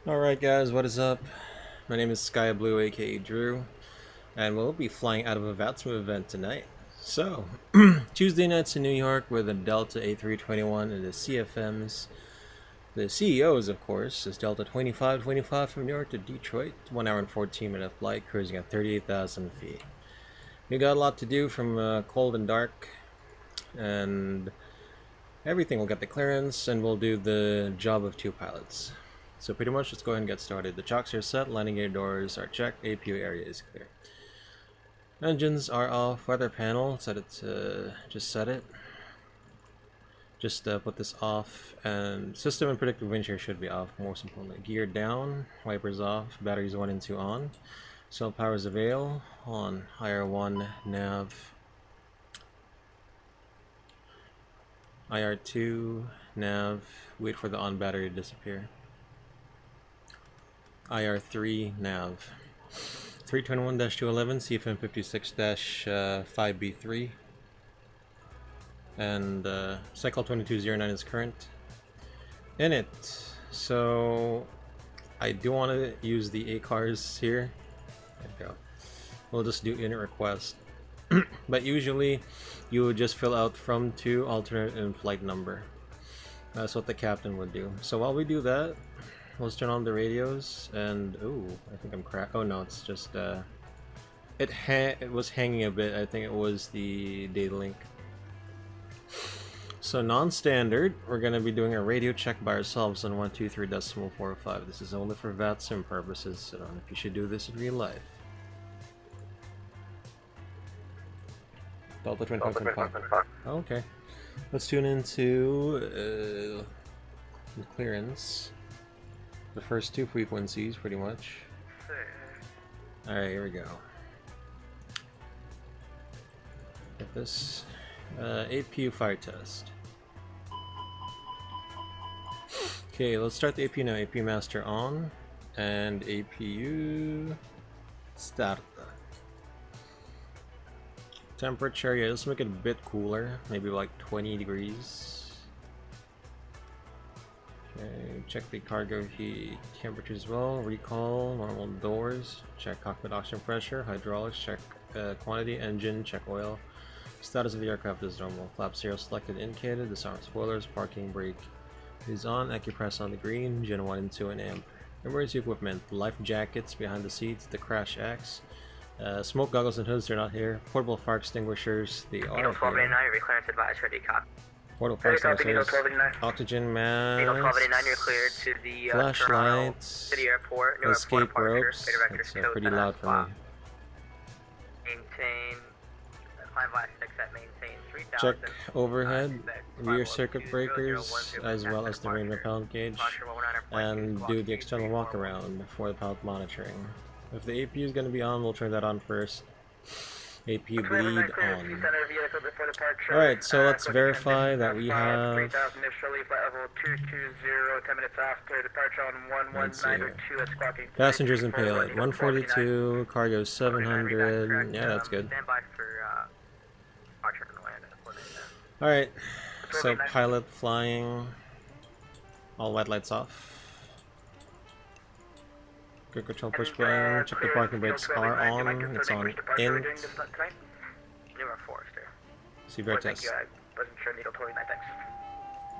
Alright guys, what is up? My name is Sky Blue, aka Drew, and we'll be flying out of a VATSIM event tonight. So, Tuesday nights in New York with a Delta A321 and the CFMs. The CEOs, of course, is Delta 2525 from New York to Detroit, 1 hour and 14-minute flight, cruising at 38,000 feet. We got a lot to do from cold and dark, and everything will get the clearance, and we'll do the job of 2 pilots. So pretty much, let's go ahead and get started. The chocks are set, landing gear doors are checked, APU area is clear. Engines are off, weather panel, set it to, just set it. Just put this off, and system and predictive wind shear should be off, most importantly. Gear down, wipers off, batteries 1 and 2 on. Cell powers avail, on, IR1, nav. IR2, nav, wait for the on battery to disappear. IR3 nav 321-211 CFM 56-5B3 and cycle 2209 is current in it. So I do want to use the ACARs here. There we go. We'll just do init request. But usually you would just fill out from to alternate in flight number. That's what the captain would do. So while we do that, let's turn on the radios, and ooh, I think I'm cracked. Oh no, it's just it was hanging a bit. I think it was the data link. So non-standard, we're gonna be doing a radio check by ourselves on 123.45. This is only for VATSIM purposes. I don't know if you should do this in real life. Delta 25.5. Oh, okay. Let's tune into the clearance. The first 2 frequencies, pretty much. Alright, here we go. Get this. APU fire test. Okay, let's start the APU now. APU master on. And APU start. Temperature, yeah, let's make it a bit cooler. Maybe like 20 degrees. Okay, check the cargo heat temperature as well. Recall, normal doors. Check cockpit oxygen pressure. Hydraulics, check quantity. Engine, check oil. Status of the aircraft is normal. Flap 0 selected, indicated. Disarm spoilers. Parking brake is on. Acupress on the green. Gen 1 and 2 and amp. Emergency equipment. Life jackets behind the seats. The crash axe. Smoke goggles and hoods are not here. Portable fire extinguishers. The are here. Reclearance advised, ready, copy. Portal fire extinguishers. Oxygen mask. 1289, you're cleared to the flashlights. City Airport. Newark Escape ropes. It's pretty loud for me. Maintain. Climb by 6 at maintain 3000. Check overhead, rear circuit breakers, as well as the rain repellent gauge, and do the external walk around for the pallet monitoring. If the APU is going to be on, we'll turn that on first. APU bleed on. Alright, so let's verify that we have... Let's see here. Passengers and payload, 142, cargo 700, yeah, that's good. Alright, so pilot flying, all white lights off. Good control push button, check the parking brakes are on, it's on int. Seatbelt test.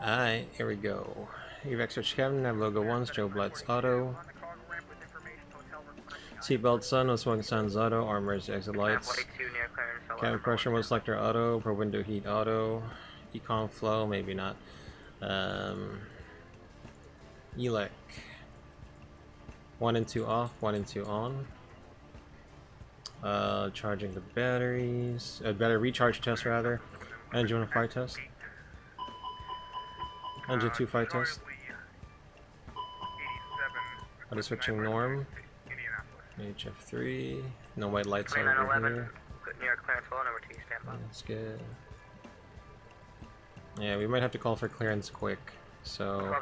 Alright, here we go. Evac switch cabin, nav logo 1, strobe lights auto. Seatbelt on, no smoking signs auto, armors exit lights. Cabin pressure mode selector auto, per window heat auto. Econ flow, maybe not. ELAC. 1 and 2 off, 1 and 2 on. Charging the batteries. Battery recharge test rather. Engine 1 fire test. Engine 2 fire test. Auto switching norm. HF3. No white lights over here. That's good. Yeah, we might have to call for clearance quick. So,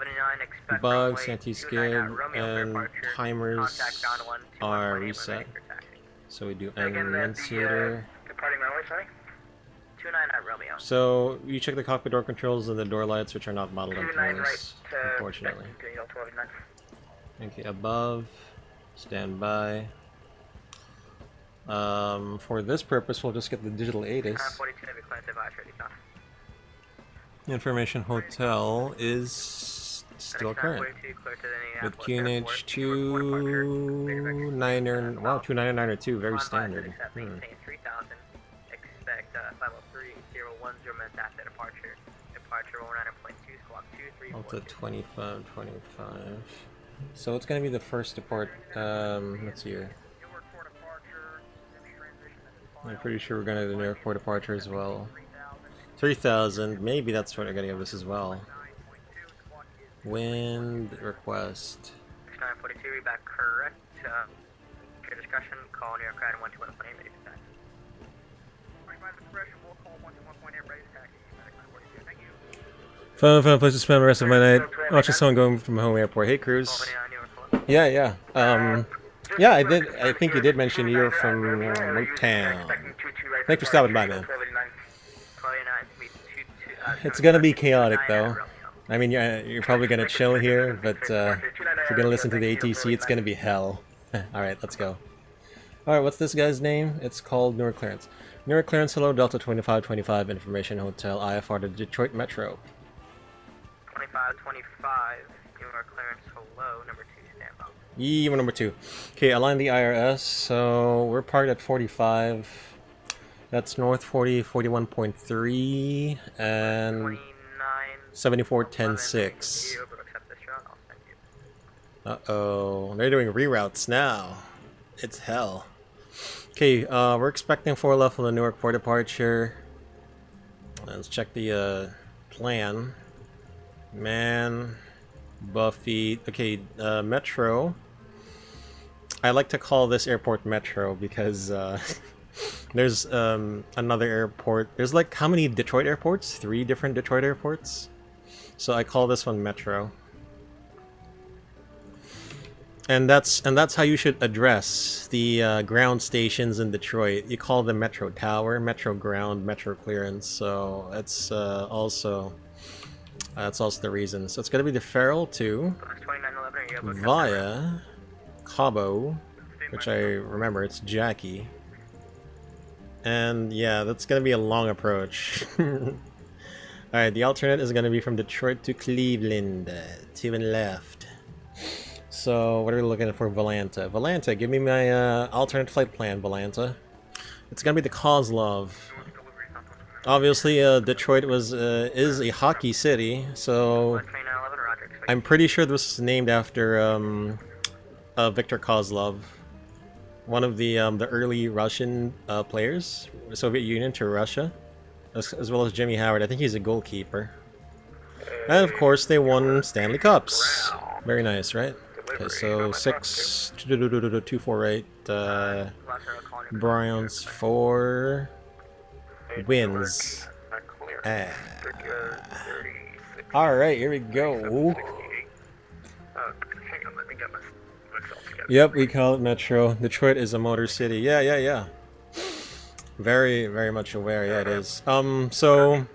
bugs, anti-skid, and timers are reset. So we do annunciator. So you check the cockpit door controls and the door lights, which are not modeled in ToLiSs, unfortunately. Okay, above, stand by. For this purpose, we'll just get the digital ATIS. 42 Heavy Clearance advisory takeoff. Information hotel is still current. 42 clear to the With Indianapolis QNH Airport. 299, wow, 29902, very standard. Maintain 3000. Expect 503 010 minutes after departure. Departure 19.2 squawk 23. Up to 2525. So it's gonna be the first depart. Let's see here. I'm pretty sure we're gonna do the Newark port departure as well. 3000. Maybe that's what we're gonna give us as well. Wind request. 942, read back correct. Your discretion, call New York Ride 121.8, ready for taxi. 25 discretion, we'll call 121.8, ready to taxi. 942, thank you. Fun place to spend the rest of my night. Watching someone going from home airport. Hey, Cruz. Yeah, yeah. Yeah, I did. I think you did mention you're from Motown. Thanks for stopping by, man. It's gonna be chaotic, though. I mean, you're probably gonna chill here, but if you're gonna listen to the ATC, it's gonna be hell. Alright, let's go. Alright, what's this guy's name? It's called Newark Clearance. Newark Clearance, hello, Delta 2525, Information Hotel, IFR to Detroit Metro. 2525, Newark Clearance, hello, number 2, stand by. Yeah, number 2. Okay, align the IRS, so we're parked at 45. That's north 40, 41.3, and 74.106. Uh-oh, they're doing reroutes now. It's hell. Okay, we're expecting 4 left on the Newark port departure. Let's check the plan. Man, Buffy. Okay, Metro. I like to call this airport Metro because there's another airport. There's like how many Detroit airports? 3 different Detroit airports. So I call this one Metro. And that's how you should address the ground stations in Detroit. You call them Metro Tower, Metro Ground, Metro Clearance. So that's also the reason. So it's gonna be the Farrell 2 via Cabo, which I remember it's Jackie. And yeah, that's gonna be a long approach. Alright, the alternate is gonna be from Detroit to Cleveland, to and left. So what are we looking for? Volanta. Volanta, give me my alternate flight plan, Volanta. It's gonna be the Kozlov. Obviously, Detroit is a hockey city, so I'm pretty sure this is named after Viktor Kozlov, one of the early Russian players, Soviet Union to Russia, as well as Jimmy Howard. I think he's a goalkeeper. And of course, they won Stanley Cups. Very nice, right? Okay, so 248 Browns 4 wins. Alright, here we go. Yep, we call it Metro. Detroit is a motor city. Yeah. Very, very much aware. Yeah, it is. So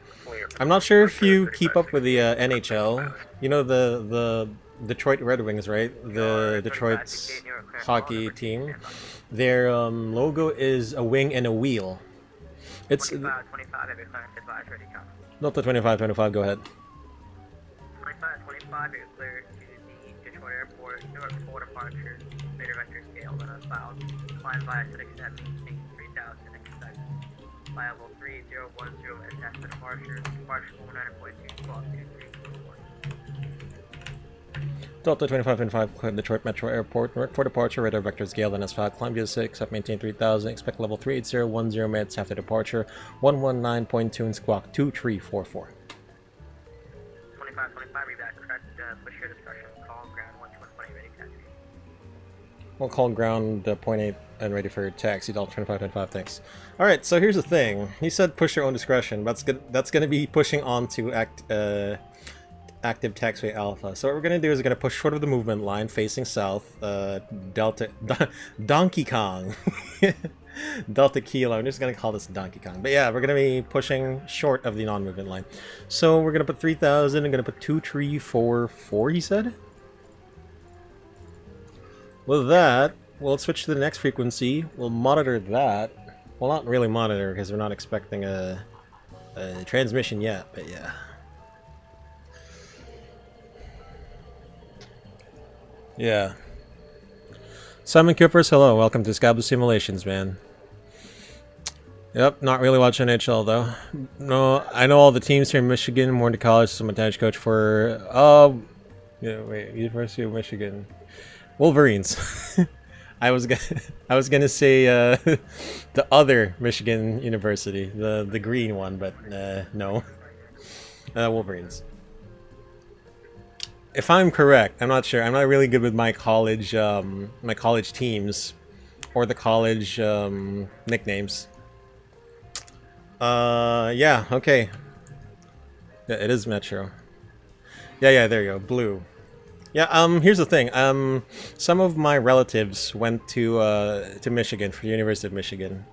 I'm not sure if you keep up with the NHL. You know the Detroit Red Wings, right? The Detroit's hockey team. Their logo is a wing and a wheel. It's Delta 2525. Go ahead. 2525, you're clear to the Detroit Airport, Newark port departure, later vector scale, then unbound. Climb via acidic set, maintain 3000, expect viable 3010 and after departure, departure 49.2, squawk 2344. Delta 2525, Detroit Metro Airport, Newark port departure, radar vector scale, then S5, climb via 6, up maintain 3000, expect level 38010 minutes after departure, 119.2 and squawk 2344. 2525, read that correct, push your discretion, call ground 121.8, ready taxi. We'll call ground point 8 and ready for taxi, Delta 2525, thanks. Alright, so here's the thing. He said push your own discretion, but that's gonna be pushing on to active taxiway alpha. So what we're gonna do is we're gonna push short of the movement line facing south, Donkey Kong. Delta Kilo. I'm just gonna call this Donkey Kong. But yeah, we're gonna be pushing short of the non-movement line. So we're gonna put 3000 and gonna put 2344, he said? with that, we'll switch to the next frequency. We'll monitor that. Well, not really monitor because we're not expecting a transmission yet, but yeah. Yeah. Simon Coopers, hello. Welcome to Scabble Simulations, man. Yep, not really watching NHL though. No, I know all the teams here in Michigan. More into college, so I'm a tennis coach for University of Michigan. Wolverines. I was gonna say the other Michigan university, the green one, but no. Wolverines. If I'm correct, I'm not sure. I'm not really good with my college teams or the college nicknames. Yeah, okay. Yeah, it is Metro. Yeah, there you go. Blue. Yeah, here's the thing. Some of my relatives went to Michigan, for the University of Michigan.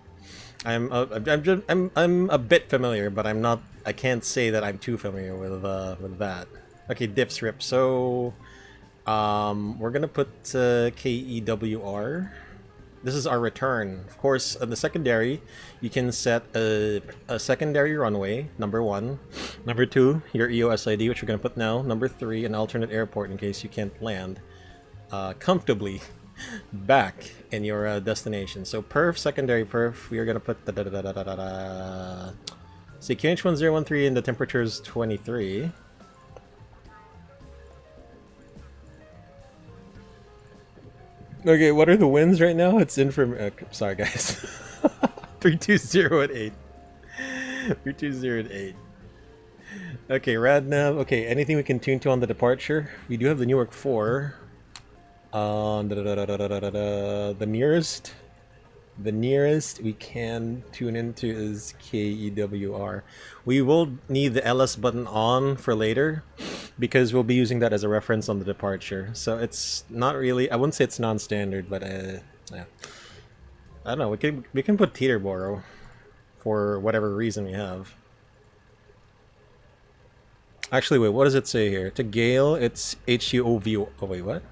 I'm a bit familiar, but I'm not. I can't say that I'm too familiar with that. Okay, diffs rip. So, we're gonna put KEWR. This is our return. Of course, on the secondary, you can set a secondary runway, number 1. Number 2, your EOS ID, which we're going to put now. Number 3, an alternate airport in case you can't land comfortably back in your destination. So perf, secondary perf, we are going to put see KH1013 and the temperature is 23. Okay, what are the winds right now? It's in from... sorry, guys. 320 at 8. 320 at 8. Okay, radnav. Okay, anything we can tune to on the departure? We do have the Newark 4. The nearest we can tune into is KEWR. We will need the LS button on for later because we'll be using that as a reference on the departure. So it's not really, I wouldn't say it's non-standard, but yeah. I don't know, we can put Teterboro for whatever reason we have. Actually, wait, what does it say here? To Gale, it's HUOV. Oh, wait, what?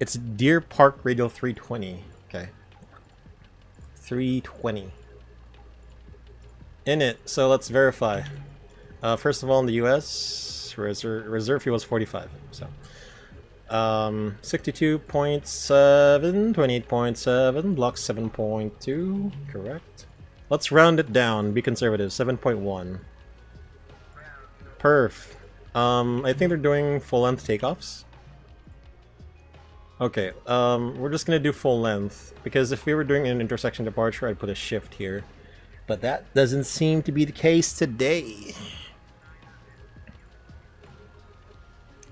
It's Deer Park Radial 320. Okay. 320. In it, so let's verify. First of all, in the US, reserve fuel is 45. So, 62.7, 28.7, block 7.2. Correct. Let's round it down. Be conservative. 7.1. Perf. I think they're doing full length takeoffs. Okay, we're just gonna do full length, because if we were doing an intersection departure, I'd put a shift here. But that doesn't seem to be the case today.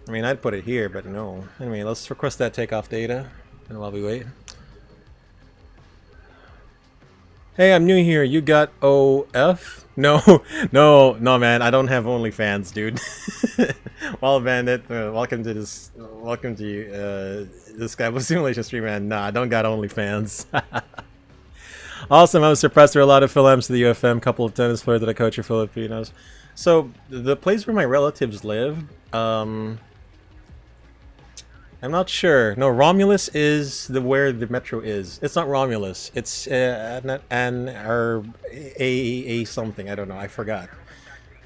I mean, I'd put it here, but no. Anyway, let's request that takeoff data, and while we wait. Hey, I'm new here. You got OF? No, no, man. I don't have OnlyFans, dude. Well, Bandit, welcome to this. Welcome to this guy with simulation stream, man. Nah, I don't got OnlyFans. Awesome. I was surprised there were a lot of Philams to the UFM. Couple of tennis players that I coach are Filipinos. So the place where my relatives live, I'm not sure. No, Romulus is where the metro is. It's not Romulus. It's a something. I don't know. I forgot.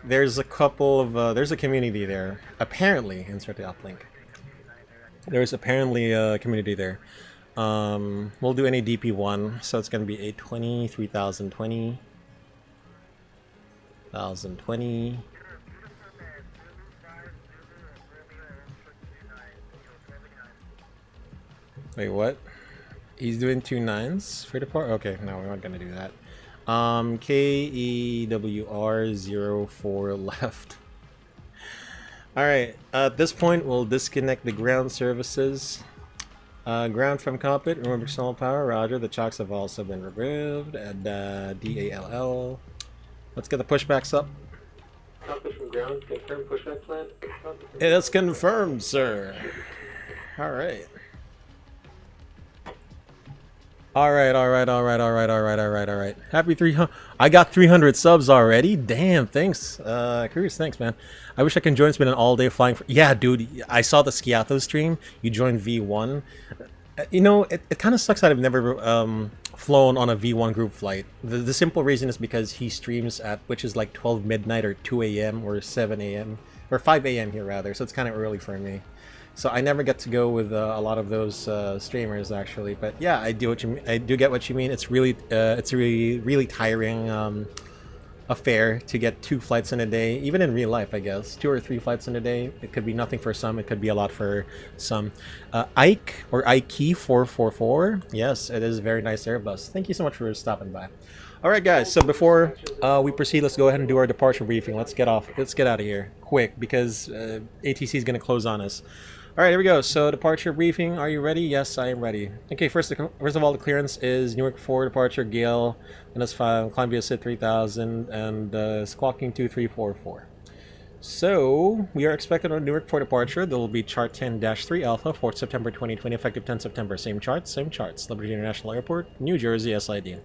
There's a couple of there's a community there. Apparently, insert the uplink. There's apparently a community there. We'll do any DP1, so it's gonna be 820, 3020, 1020. Wait, what? He's doing 2 9s for depart? Okay, no, we're not gonna do that. KEWR04 left. Alright, at this point, we'll disconnect the ground services. Ground from cockpit, remember external power, roger. The chocks have also been removed. And DALL. Let's get the pushbacks up. Cockpit from ground, confirm pushback plan. It is confirmed, sir. Alright. Alright. Happy 300. I got 300 subs already? Damn, thanks. Curious, thanks, man. I wish I can join. It's been an all-day flying. Yeah, dude, I saw the Skiatho stream. You joined V1. You know, it kind of sucks that I've never flown on a V1 group flight. The simple reason is because he streams at, which is like 12 midnight or 2 a.m. or 7 a.m. or 5 a.m. here rather, so it's kind of early for me. So I never get to go with a lot of those streamers actually. But yeah, I do get what you mean. It's really tiring affair to get 2 flights in a day, even in real life, I guess. 2 or 3 flights in a day. It could be nothing for some, it could be a lot for some. Ike, or Ike444, yes, it is a very nice Airbus. Thank you so much for stopping by. Alright guys, so before we proceed, let's go ahead and do our departure briefing. Let's get out of here, quick, because ATC is going to close on us. Alright, here we go. So, departure briefing. Are you ready? Yes, I am ready. Okay, first of all, the clearance is Newark 4 departure, Gale, NS5, climb via SID 3000, and squawking 2344. So, we are expected on Newark 4 departure. There will be chart 10-3 Alpha, 4th September 2020, effective 10 September. Same charts. Liberty International Airport, New Jersey, SID.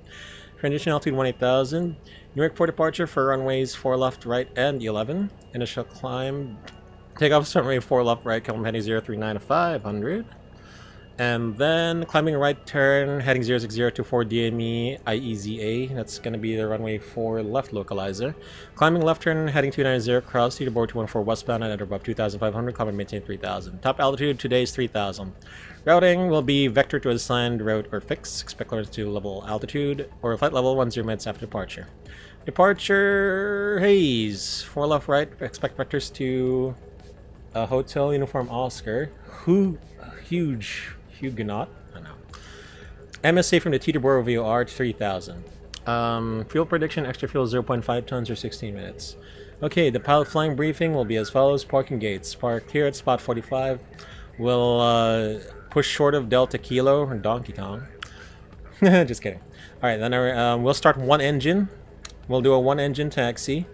Transition altitude 18,000. Newark 4 departure for runways 4 left, right, and 11. Initial climb. Takeoff runway 4 left, right, come heading 039 to 500. And then climbing right turn, heading 06024 DME IEZA. That's going to be the runway 4 left localizer. Climbing left turn, heading 290, cross teeterboard 214 westbound and at above 2,500, climb and maintain 3,000. Top altitude today is 3,000. Routing will be vector to assigned route or fix. Expect clearance to level altitude or flight level 10 minutes after departure. Departure Hayes. 4 left, right. Expect vectors to Hotel Uniform Oscar. Huguenot. I don't know. MSA from the Teterboro VOR to 3,000. Fuel prediction, extra fuel 0.5 tons or 16 minutes. Okay, the pilot flying briefing will be as follows. Parking gates. Park here at spot 45. We'll push short of Delta Kilo or Donkey Kong. Just kidding. Alright, then we'll start 1 engine. We'll do a 1 engine taxi.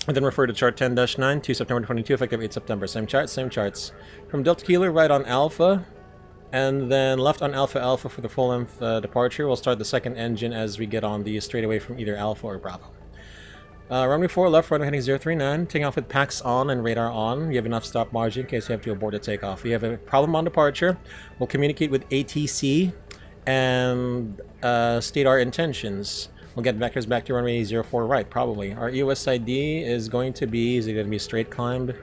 And then refer to chart 10-9, 2 September 22, effective 8 September. Same charts. From Delta Kilo, right on Alpha, and then left on Alpha Alpha for the full-length departure. We'll start the 2nd engine as we get on the straightaway from either Alpha or Bravo. Runway 4 left, runway heading 039, taking off with packs on and radar on. You have enough stop margin in case you have to abort a takeoff. If you have a problem on departure, we'll communicate with ATC and state our intentions. We'll get vectors back to runway 04 right, probably. Our EOS ID is going to be, is it going to be straight climbed?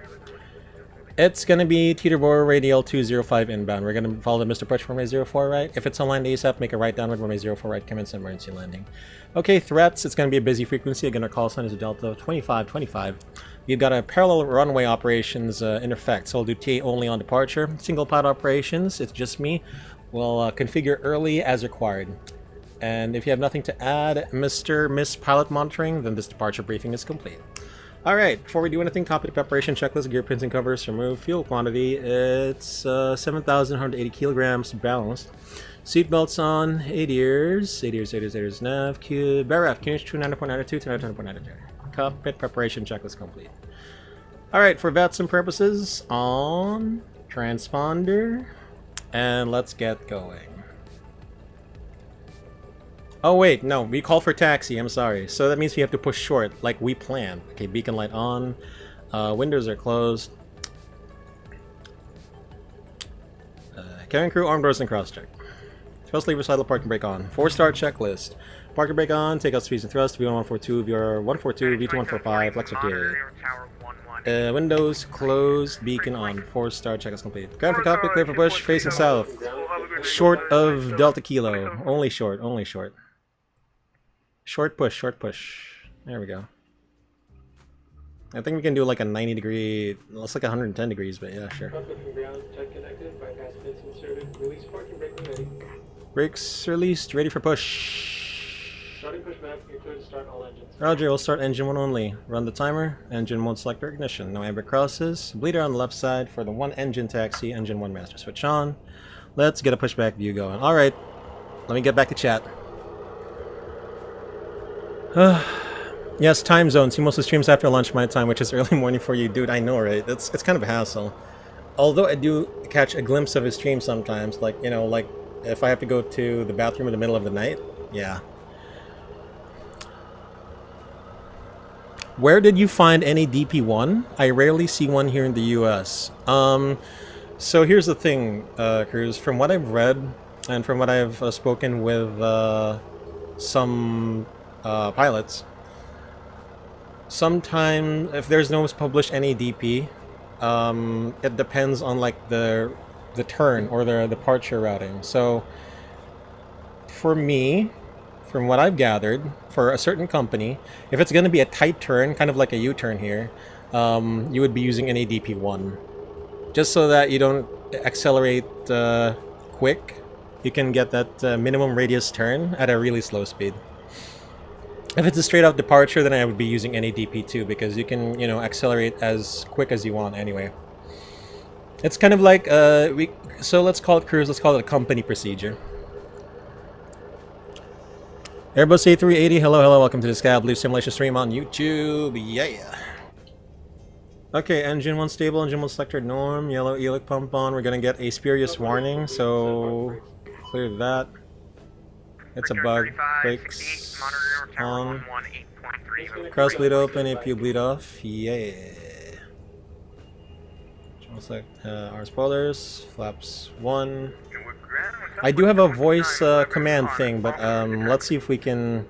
It's going to be Teterboro Radial 205 inbound. We're going to follow the Mr. Push from runway 04 right. If it's aligned ASAP, make a right downward, runway 04 right, commence emergency landing. Okay, threats, it's going to be a busy frequency. Again, our call sign is a Delta 2525. We've got a parallel runway operations in effect, so we'll do TA only on departure. Single pilot operations, it's just me. We'll configure early as required. And if you have nothing to add, Miss Pilot Monitoring, then this departure briefing is complete. Alright, before we do anything, copy the preparation checklist, gear pins and covers, remove fuel quantity. It's 7,180 kilograms balanced. Seatbelts on, 8 ears, nav, Q, BRF, QH 290.92 to 90.92. Cockpit preparation checklist complete. Alright, for VATSIM purposes, on, transponder, and let's get going. Oh wait, no, we call for taxi, I'm sorry. So that means we have to push short, like we planned. Okay, beacon light on. Windows are closed. Cabin crew, arm doors and cross check. Thrust lever, sidle, parking brake on. 4-star checklist. Parking brake on, take out speeds and thrust, V1142, VR142, V2145, Flex 58. Windows closed, beacon on. 4-star checklist complete. Ground for cockpit, clear for push, facing south. Short of Delta Kilo. Only short. Short push. There we go. I think we can do like a 90 degree, looks like 110 degrees, but yeah, sure. Brakes released, ready for push. Starting pushback, you're clear to start all engines. Roger, we'll start engine 1 only. Run the timer, engine mode selector ignition. No amber crosses. Bleeder on the left side for the 1 engine taxi, engine 1 master switch on. Let's get a pushback view going. Alright, let me get back to chat. Yes, time zones. He mostly streams after lunch my time, which is early morning for you. Dude, I know, right? It's kind of a hassle. Although I do catch a glimpse of his stream sometimes. Like, you know, like if I have to go to the bathroom in the middle of the night. Yeah. Where did you find any DP1? I rarely see one here in the US. So here's the thing, Cruz. From what I've read and from what I've spoken with some pilots, sometimes if there's no published NADP, it depends on like the turn or the departure routing. So for me, from what I've gathered, for a certain company, if it's going to be a tight turn, kind of like a U-turn here, you would be using NADP 1. Just so that you don't accelerate quick, you can get that minimum radius turn at a really slow speed. If it's a straight up departure, then I would be using NADP 2 because you can, you know, accelerate as quick as you want anyway. It's kind of like, so let's call it cruise, let's call it a company procedure. Airbus A380, hello, welcome to the Sky Blue Simulation stream on YouTube, yeah! Okay, engine 1 stable, engine 1 selector norm, yellow ELAC pump on, we're gonna get a spurious warning, so clear that. It's a bug, brakes on, cross bleed open, APU bleed off, yeah! Select our spoilers, flaps 1. I do have a voice command thing, but let's see if we can,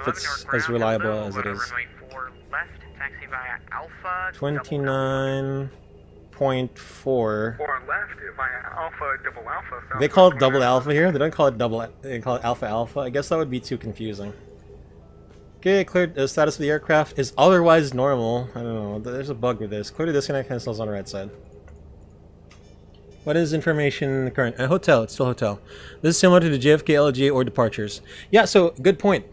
if it's as reliable as it is. 29.4. They call it double alpha here? They don't call it double, they call it alpha alpha. I guess that would be too confusing. Okay, cleared. The status of the aircraft is otherwise normal. I don't know, there's a bug with this. Clear to disconnect cancels on the right side. What is information current? A hotel, it's still hotel. This is similar to the JFK, LGA, or departures. Yeah, so good point.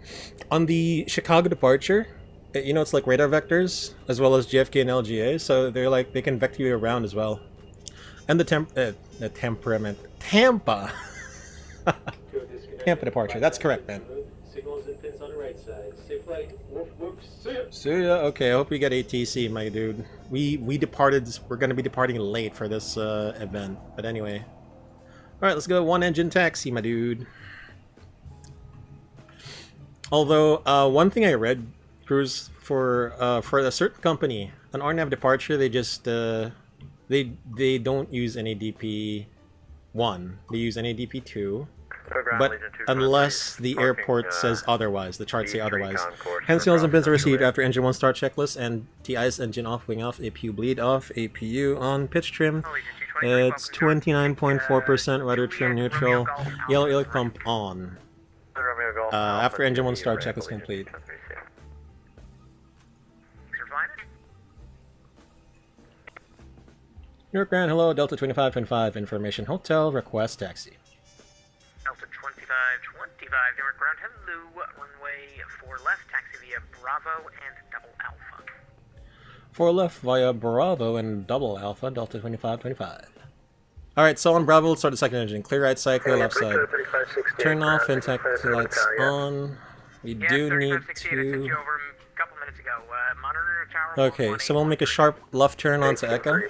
On the Chicago departure, you know, it's like radar vectors as well as JFK and LGA, so they're like, they can vector you around as well. And the temperament. Tampa! Tampa departure, that's correct, man. Signals and pins on the right side. Safe flight. Woof woof. See ya. See ya. Okay, I hope you get ATC, my dude. We departed. We're gonna be departing late for this event, but anyway. All right, let's go. One engine taxi, my dude. Although one thing I read, Cruz, for a certain company, an RNAV departure, they just they don't use NADP 1. They use NADP 2. But unless the airport says otherwise, the charts say otherwise. Hand signals and pins are received after engine 1 start checklist and TI's engine off, wing off, APU bleed off, APU on, pitch trim. It's 29.4%, rudder trim neutral, yellow ELAC pump on. After engine 1 start checklist complete. Newark Grand, hello, Delta 2525, information hotel, request taxi. Delta 2525, Newark Ground, hello, runway 4 left, taxi via Bravo and Double Alpha. 4 left via Bravo and Double Alpha, Delta 2525. Alright, so on Bravo, let's start the second engine. Clear right side, clear left side. Turn off and taxi lights on. We do need to... Okay, so we'll make a sharp left turn onto Echo.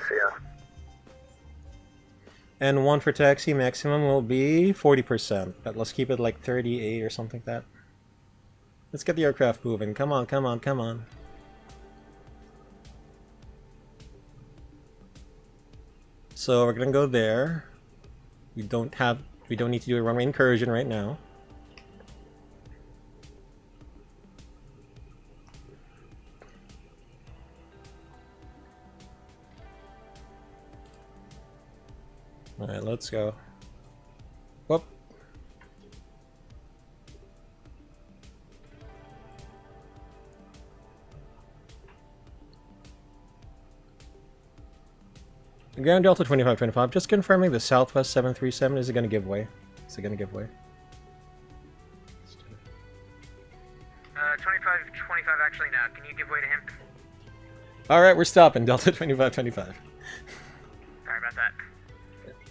And 1 for taxi, maximum will be 40%, but let's keep it like 38 or something like that. Let's get the aircraft moving. Come on, come on, come on. So we're gonna go there. We don't need to do a runway incursion right now. Alright, let's go. Whoop. Ground Delta 2525, just confirming the Southwest 737, is it going to give way? Is it going to give way? 2525 actually now, can you give way to him? Alright, we're stopping, Delta 2525. Sorry about that.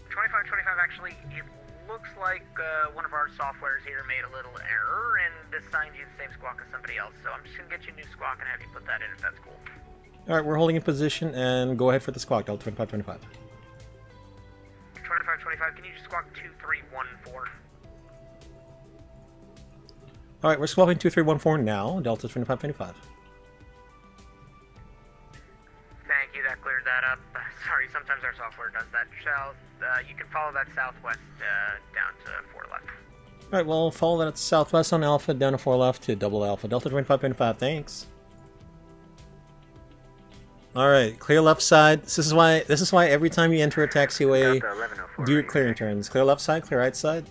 2525 actually, it looks like one of our softwares here made a little error and assigned you the same squawk as somebody else, so I'm just going to get you a new squawk and have you put that in if that's cool. Alright, we're holding in position and go ahead for the squawk, Delta 2525. 2525, can you just squawk 2314? Alright, we're squawking 2314 now, Delta 2525. Thank you, that cleared that up. Sorry, sometimes our software does that. You can follow that southwest down to 4 left. Alright, well, follow that southwest on Alpha, down to 4 left to double Alpha. Delta 25.5, thanks. Alright, clear left side. This is why every time you enter a taxiway, do your clearing turns. Clear left side, clear right side.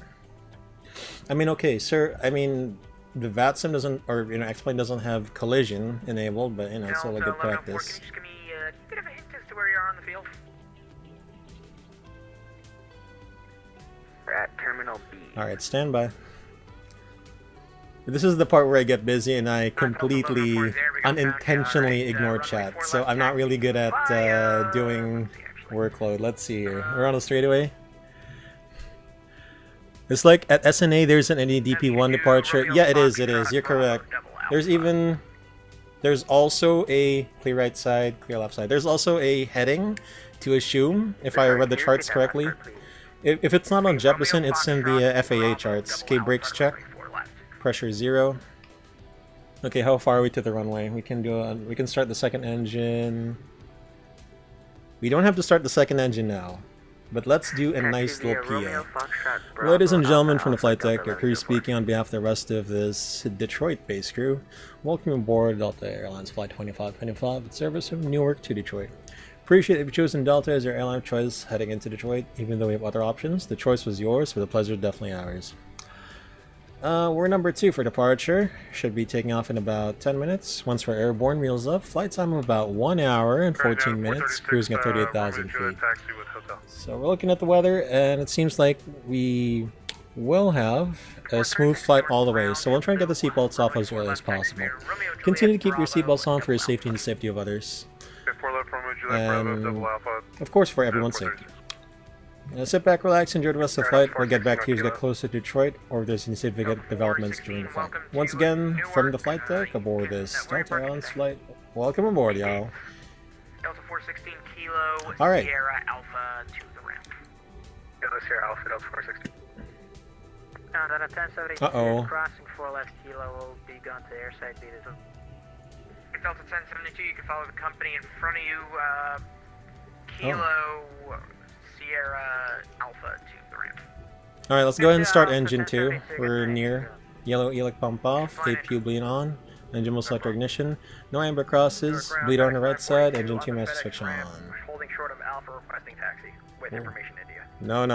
I mean, okay, sir, I mean, the VATSIM doesn't, or, you know, X-Plane doesn't have collision enabled, but, you know, it's still a good practice. Can you just give me a bit of a hint as to where you are on the field? We're at Terminal B. Alright, stand by. This is the part where I get busy and I completely, unintentionally ignore chat, so I'm not really good at doing workload. Let's see here. We're on a straightaway. It's like at SNA there's an NEDP1 departure. Yeah, it is, you're correct. There's also a clear right side, clear left side. There's also a heading to assume, if I read the charts correctly. If it's not on Jeppesen, it's in the FAA charts. Okay, brakes check. Pressure 0. Okay, how far are we to the runway? We can start the second engine. We don't have to start the second engine now, but let's do a nice little PA. Ladies and gentlemen from the flight deck, your crew speaking on behalf of the rest of this Detroit-based crew. Welcome aboard Delta Airlines Flight 2525 with service from Newark to Detroit. Appreciate that you've chosen Delta as your airline of choice heading into Detroit. Even though we have other options, the choice was yours, but the pleasure is definitely ours. We're number 2 for departure. Should be taking off in about 10 minutes. Once we're airborne, wheels up. Flight time of about 1 hour and 14 minutes. Cruising at 38,000 feet. So we're looking at the weather, and it seems like we will have a smooth flight all the way. So we'll try and get the seatbelts off as early as possible. Continue to keep your seatbelts on for your safety and the safety of others. And, of course, for everyone's safety. Sit back, relax, enjoy the rest of the flight. We'll get back to you as we get closer to Detroit, or if there's any significant developments during the flight. Once again, from the flight deck, aboard this Delta Airlines flight. Welcome aboard, y'all. Delta 416 Kilo, Alright. Sierra Alpha to the ramp. Delta Sierra Alpha, Delta 416. Delta 1072, crossing 4 left Kilo will be gone to airside B. Delta 1072, you can follow the company in front of you, Kilo, Sierra Alpha to the ramp. Alright, let's go ahead and start engine 2. We're near. Yellow ELAC pump off, APU bleed on. Engine will select our ignition. No amber crosses. Bleed on the right side. Engine 2 master switch on. Holding short of Alpha requesting taxi with information India. No.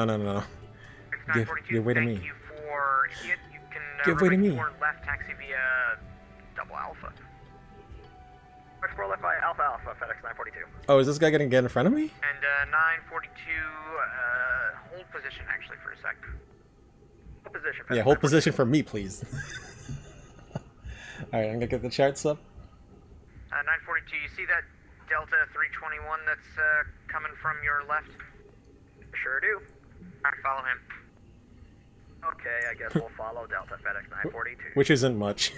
Give way to me. Give way to me. Left taxi via double Alpha. Explore left by Alpha Alpha, FedEx 942. Oh, is this guy gonna get in front of me? And 942, hold position actually for a sec. Hold position. Yeah, hold position for me, please. Alright, I'm gonna get the charts up. 942, you see that Delta 321 that's coming from your left? Sure do. Alright, follow him. Okay, I guess we'll follow Delta FedEx 942. Which isn't much.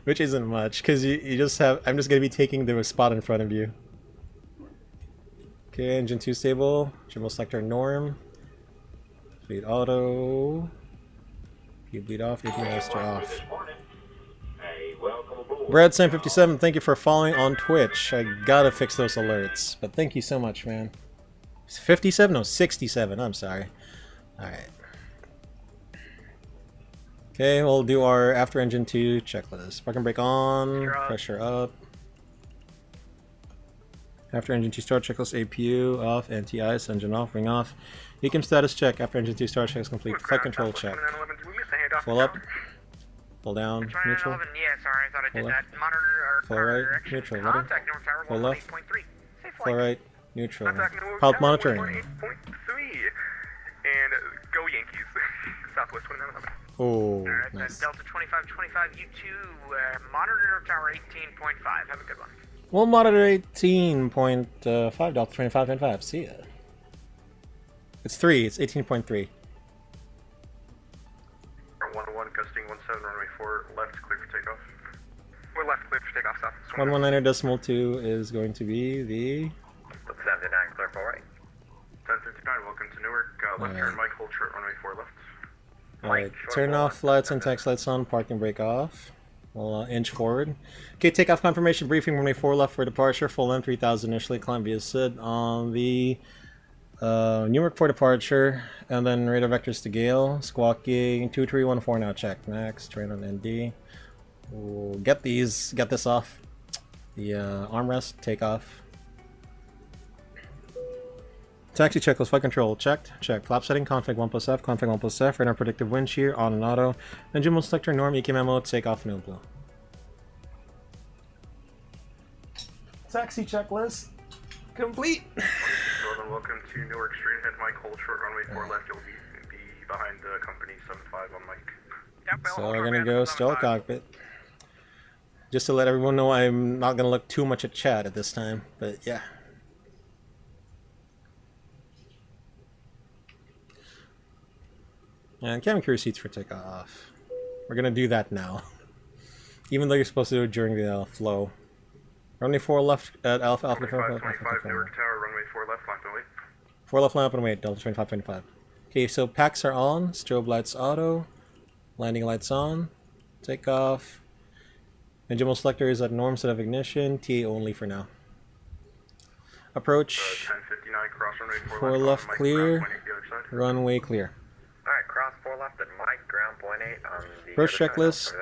Which isn't much, because you just have... I'm just going to be taking the spot in front of you. Okay, engine 2 stable. Thermal selector norm. Bleed auto. You bleed off, AP master off. Brad Sam 57, thank you for following on Twitch. I gotta fix those alerts. But thank you so much, man. 57? No, 67. I'm sorry. Alright. Okay, we'll do our after engine 2 checklist. Park and brake on, pressure up. After engine 2 start checklist, APU off, anti-ice, engine off, ring off. ECM status check, after engine 2 start checklist complete. Flight control check. Full up, full down, neutral. Full left, full right, neutral, letter. Full left, full right, neutral. Pilot monitoring. And go Yankees. Southwest 2911. Oh, Alright, nice. Delta 2525, you 2, monitor tower 18.5. Have a good one. We'll monitor 18.5, Delta 2525. See ya. It's 3, it's 18.3. 11, gusting 17, runway 4, left, clear for takeoff. We're left, clear for takeoff, south. 119.2 is going to be the... 79, clear for right. 1059, welcome to Newark. Left turn, Mike, hold short, runway 4 left. Alright, turn off lights and tax lights on, park and brake off. We'll inch forward. Okay, takeoff confirmation briefing. Runway 4 left for departure. Full length 3000 initially. Climb via SID on the Newark for departure. And then radar vectors to Gale. Squawking 2314 now check. Next, train on ND. We'll get this off. The armrest, takeoff. Taxi checklist, flight control, checked, check. Flap setting, config 1+F, config 1+F, radar predictive wind shear, on and auto. Engine mode selector, norm, EK memo, takeoff, no blue. Taxi checklist, complete. Welcome to Newark, straight ahead, Mike, hold short, runway 4 left, you'll be behind the company 75 on Mike. So we're gonna go still cockpit. Just to let everyone know I'm not gonna look too much at chat at this time, but yeah. And cabin crew seats for takeoff. We're gonna do that now. Even though you're supposed to do it during the flow. Runway 4 left at Alpha Alpha 25, Newark Tower, runway 4 left, line and wait. 4 left, line up and wait, Delta 2525. Okay, so packs are on, strobe lights auto, landing lights on, takeoff. Engine mode selector is at norm, set of ignition, TA only for now. Approach. 1059, cross runway 4 4 left Mike, clear, ground point 8, the other side. runway clear. Alright, cross 4 left at Mike, ground point 8 on the Approach other side. checklist.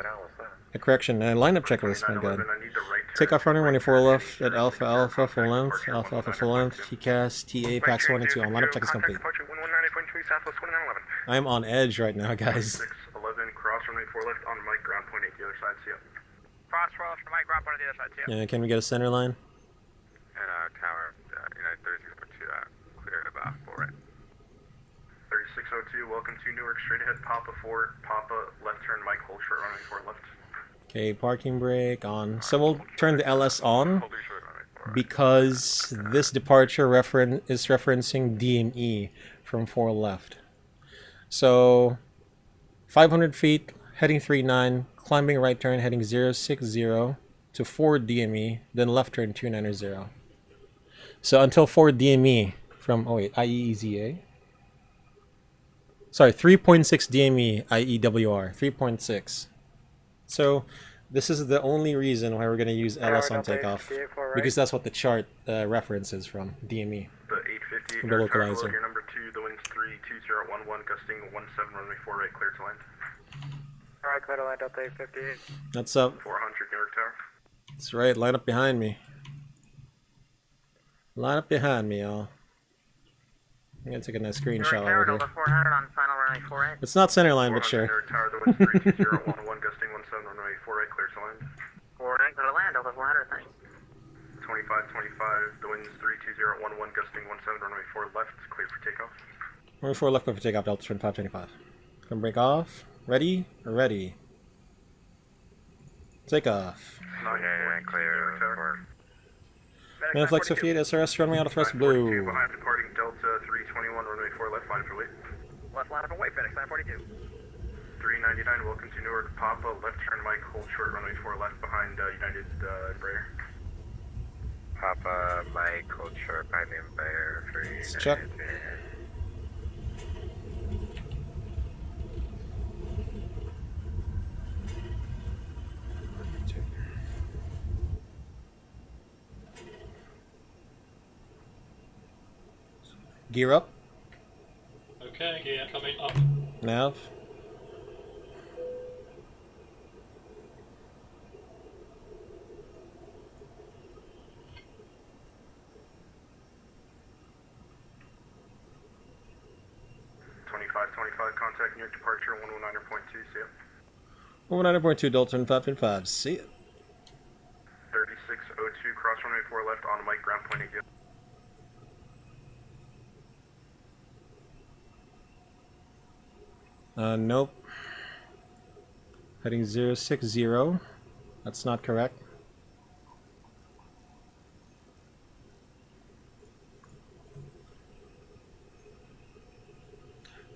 A correction, lineup checklist, my god. 2911, I need the right turn. Takeoff runway runway 4 left at Alpha Alpha full length, Departure Alpha Alpha 119. full length, TCAS, TA, PAX 1 and 2 on lineup check is complete. Departure 119.3, Southwest 2911. I am on edge right now, guys. 611, cross runway 4 left on Mike, ground point 8, the other side, see ya. Cross 4 left for Mike, ground point on the other side, see ya. Yeah, can we get a center line? And tower, United 36.2, clear about 4 right. 3602, welcome to Newark, straight ahead, Papa 4, Papa, left turn, Mike, hold short, runway 4 left. Okay, parking brake on. So we'll turn the LS on Hold your short runway 4 right. because this departure is referencing DME from 4 left. So 500 feet, heading 39, climbing right turn, heading 060 to 4 DME, then left turn 290. So until 4 DME from, oh wait, IEEZA? Sorry, 3.6 DME IEWR, 3.6. So this is the only reason why we're going to use LS on takeoff, because that's what the chart references from, DME. The 850, The Newark Tower, localizer. your number 2, the wind's 32011, gusting 17, runway 4 right, clear to land. Alright, clear to land, Delta 858. That's up. 400, Newark Tower. That's right, line up behind me. Line up behind me, y'all. I'm going to take a nice screenshot Newark over Tower, here. Delta 400 on final runway 48. It's not center line, but 400, sure. Newark Tower, the wind's 32011, gusting 17, runway 4 right, clear to land. 49, clear to land, Delta 400, thanks. 2525, the wind's 32011, gusting 17, runway 4 left, clear for takeoff. Runway 4 left, clear for takeoff, Delta 2525. Gonna break off. Ready? Ready. Take off. Yeah, clear for... Manflex 58 SRS, runway out of thrust 942, blue. behind departing Delta 321, runway 4 left, line for wait. Left line up and wait, FedEx 942. 399, welcome to Newark, Papa, left turn, Mike, hold short, runway 4 left, behind United Embraer. Papa, Mike, hold short, by the Embraer, 3... Let's check. Gear up. Okay, gear coming up. Nav. Contact Newark departure 119.2, see ya. 190.2 Dalton 525. See it. 3602, cross runway 4 left on Mike, ground point 8. Nope. Heading 060. That's not correct.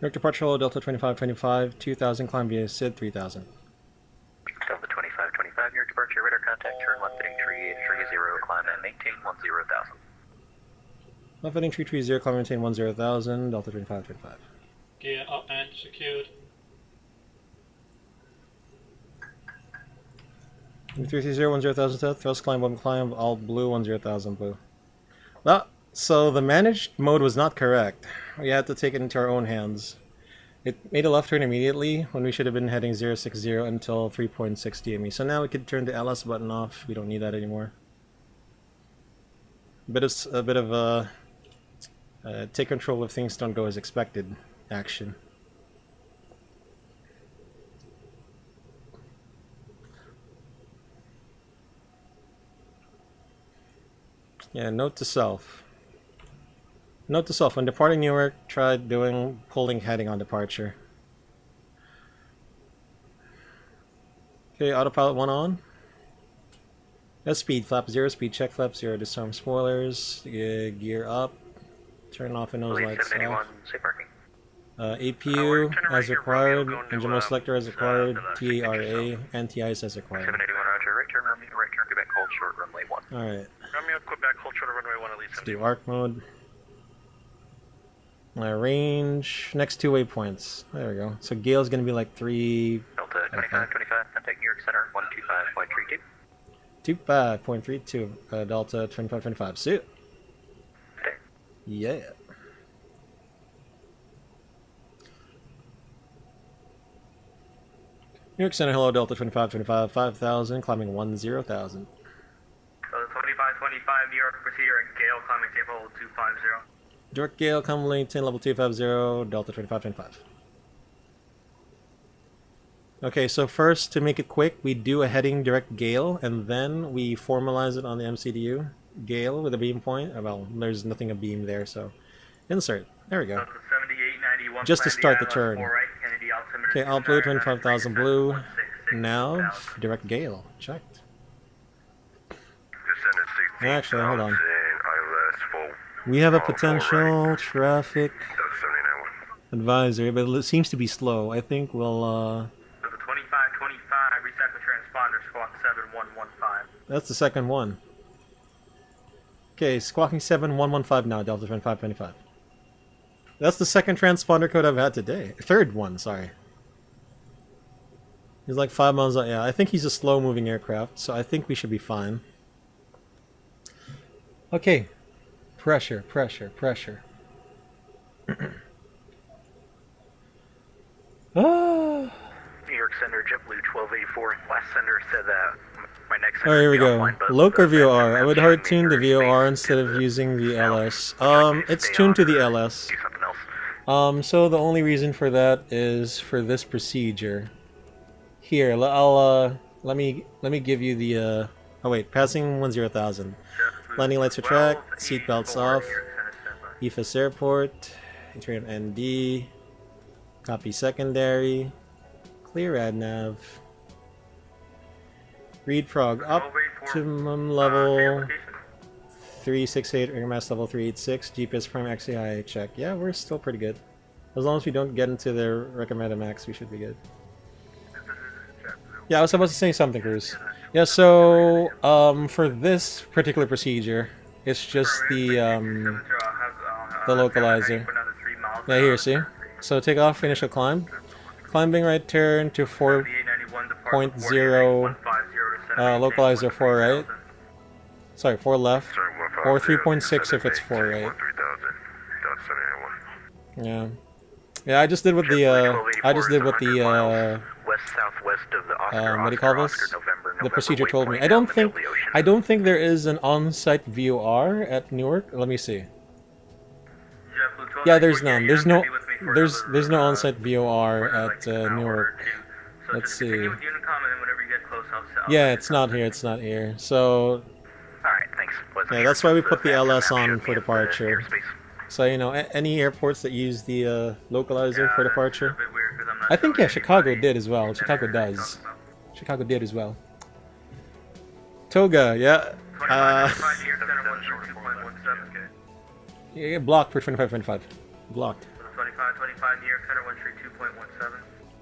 Newark departure hold Delta 2525, 2000, climb via SID 3000. Delta 2525, Newark departure, radar contact, turn left heading 3830, climb and maintain 10,000. Left heading 330, climb and maintain 10,000, Delta 2525. Gear up and secured. 330 10,000 south, thrust climb 1 climb, all blue 10,000 blue. Well, so the managed mode was not correct. We had to take it into our own hands. It made a left turn immediately when we should have been heading 060 until 3.6 DME. So now we could turn the LS button off. We don't need that anymore. A bit of take control if things don't go as expected action. Yeah, note to self. Note to self, when departing Newark, try pulling heading on departure. Okay, autopilot 1 on. That's speed, flap 0, speed check, flap 0, disarm spoilers, gear up, turn off and nose lights off. APU as required, engine mode selector as required, TARA, and TIs as required. 781 Roger, right turn, Quebec, hold short, runway 1. Alright, Romeo, Quebec, hold short of runway 1 at least. let's do arc mode. My range, next 2 waypoints. There we go. So Gale's gonna be like 3... Delta 2525, contact New York Center, 125.32. 25.32, Delta 2525. See it. Okay. Yeah. New York Center, hello, Delta 2525, 5,000, climbing 10,000. So the 2525 New York procedure at Gale, climbing table 250. Direct Gale, come lane 10, level 250, Delta 2525. Okay, so first, to make it quick, we do a heading direct Gale, and then we formalize it on the MCDU. Gale with a beam point. Well, there's nothing a beam there, so insert. There we go. Just to start the turn. Okay, all blue, 25,000 blue. Now, direct Gale. Checked. Actually, hold on. We have a potential traffic advisory, but it seems to be slow. I think we'll, So the 2525, reset the transponder, squawk 7115. that's the second one. Okay, squawking 7115 now, Delta 2525. That's the second transponder code I've had today. Third one, sorry. He's like 5 miles out. Yeah, I think he's a slow-moving aircraft, so I think we should be fine. Okay. Pressure, pressure, pressure. New York Center, JetBlue 1284. Last sender said that my next Oh, here we go. Loc or VOR? I would hard tune the VOR instead of using the LS. It's tuned to the LS. Do something else. So the only reason for that is for this procedure. Here, let me give you the oh wait, passing 10,000. Landing lights are track, seat belts off. EFS Airport, Train ND, copy secondary, clear AdNav. Read prog optimum level 368, airmass level 386, GPS prime XAI check. Yeah, we're still pretty good. As long as we don't get into their recommended max, we should be good. Yeah, I was supposed to say something, Cruz. Yeah, so for this particular procedure, it's just the localizer. Yeah, here, see? So take off initial climb. Climbing right turn to 4.0, localizer 4 right. Sorry, 4 left. Or 3.6 if it's 4 right. Yeah. Yeah, I just did what the, west southwest of the what do you call this? The procedure told me. I don't think there is an on-site VOR at Newark. Let me see. Yeah, there's none. There's no on-site VOR at Newark. Let's see. Yeah, it's not here. It's not here. So Alright, thanks. yeah, that's why we put the LS on for departure. So you know, any airports that use the localizer for departure. I think yeah, Chicago did as well. Chicago does. Chicago did as well. Toga, yeah. Yeah, blocked for 2525. Blocked. 2525 New York Center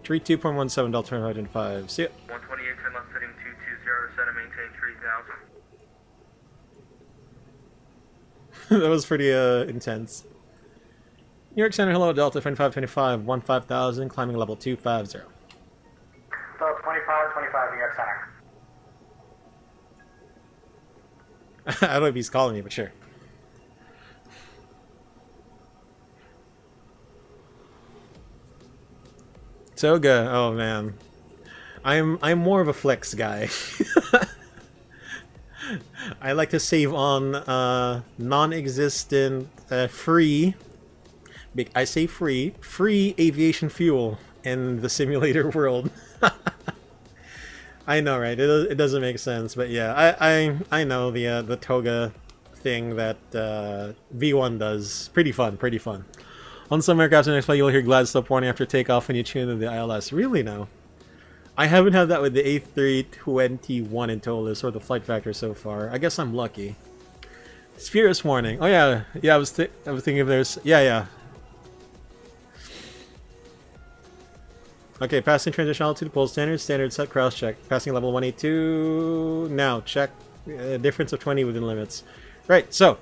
132.17. 32.17 Delta 2525. See ya. 128 turn left heading 220 center maintain 3000. That was pretty intense. New York Center, hello, Delta 2525, 15,000, climbing level 250. So 2525 New York Center. I don't know if he's calling me, but sure. Toga, oh man. I'm more of a flex guy. I like to save on non-existent free. I say free aviation fuel in the simulator world. I know, right? It doesn't make sense, but yeah, I know the toga thing that V1 does. Pretty fun, pretty fun. On some aircraft in next flight, you'll hear glad stop warning after takeoff when you tune in the ILS. Really now? I haven't had that with the A321 in ToLiSs or the flight factor so far. I guess I'm lucky. Spurious warning. Oh yeah, yeah. I was thinking if there's yeah. Okay, passing transition altitude, pull standard set, cross check. Passing level 182. Now check difference of 20 within limits. Right. So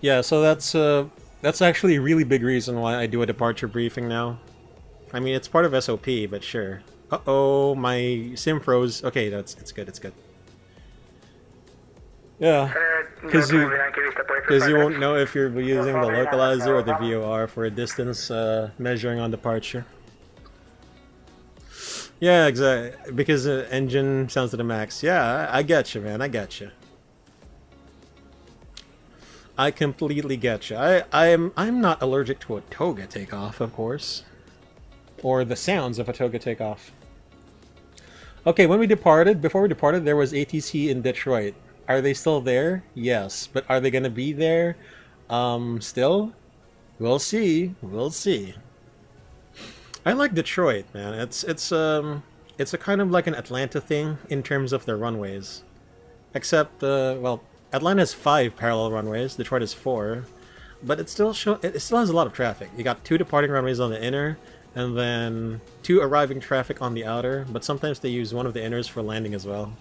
yeah, so that's actually a really big reason why I do a departure briefing now. I mean, it's part of SOP, but sure. Uh-oh, my sim froze. Okay, it's good, it's good. Yeah, because you won't know if you're using the localizer or the VOR for a distance measuring on departure. Yeah, exactly. Because the engine sounds to the max. Yeah, I get you, man. I get you. I completely get you. I'm not allergic to a toga takeoff, of course, or the sounds of a toga takeoff. Okay, when we departed, before we departed, there was ATC in Detroit. Are they still there? Yes, but are they going to be there? Still? We'll see. We'll see. I like Detroit, man. It's a kind of like an Atlanta thing in terms of their runways, except well, Atlanta has 5 parallel runways. Detroit has 4, but it still has a lot of traffic. You got 2 departing runways on the inner, and then 2 arriving traffic on the outer. But sometimes they use one of the inners for landing as well.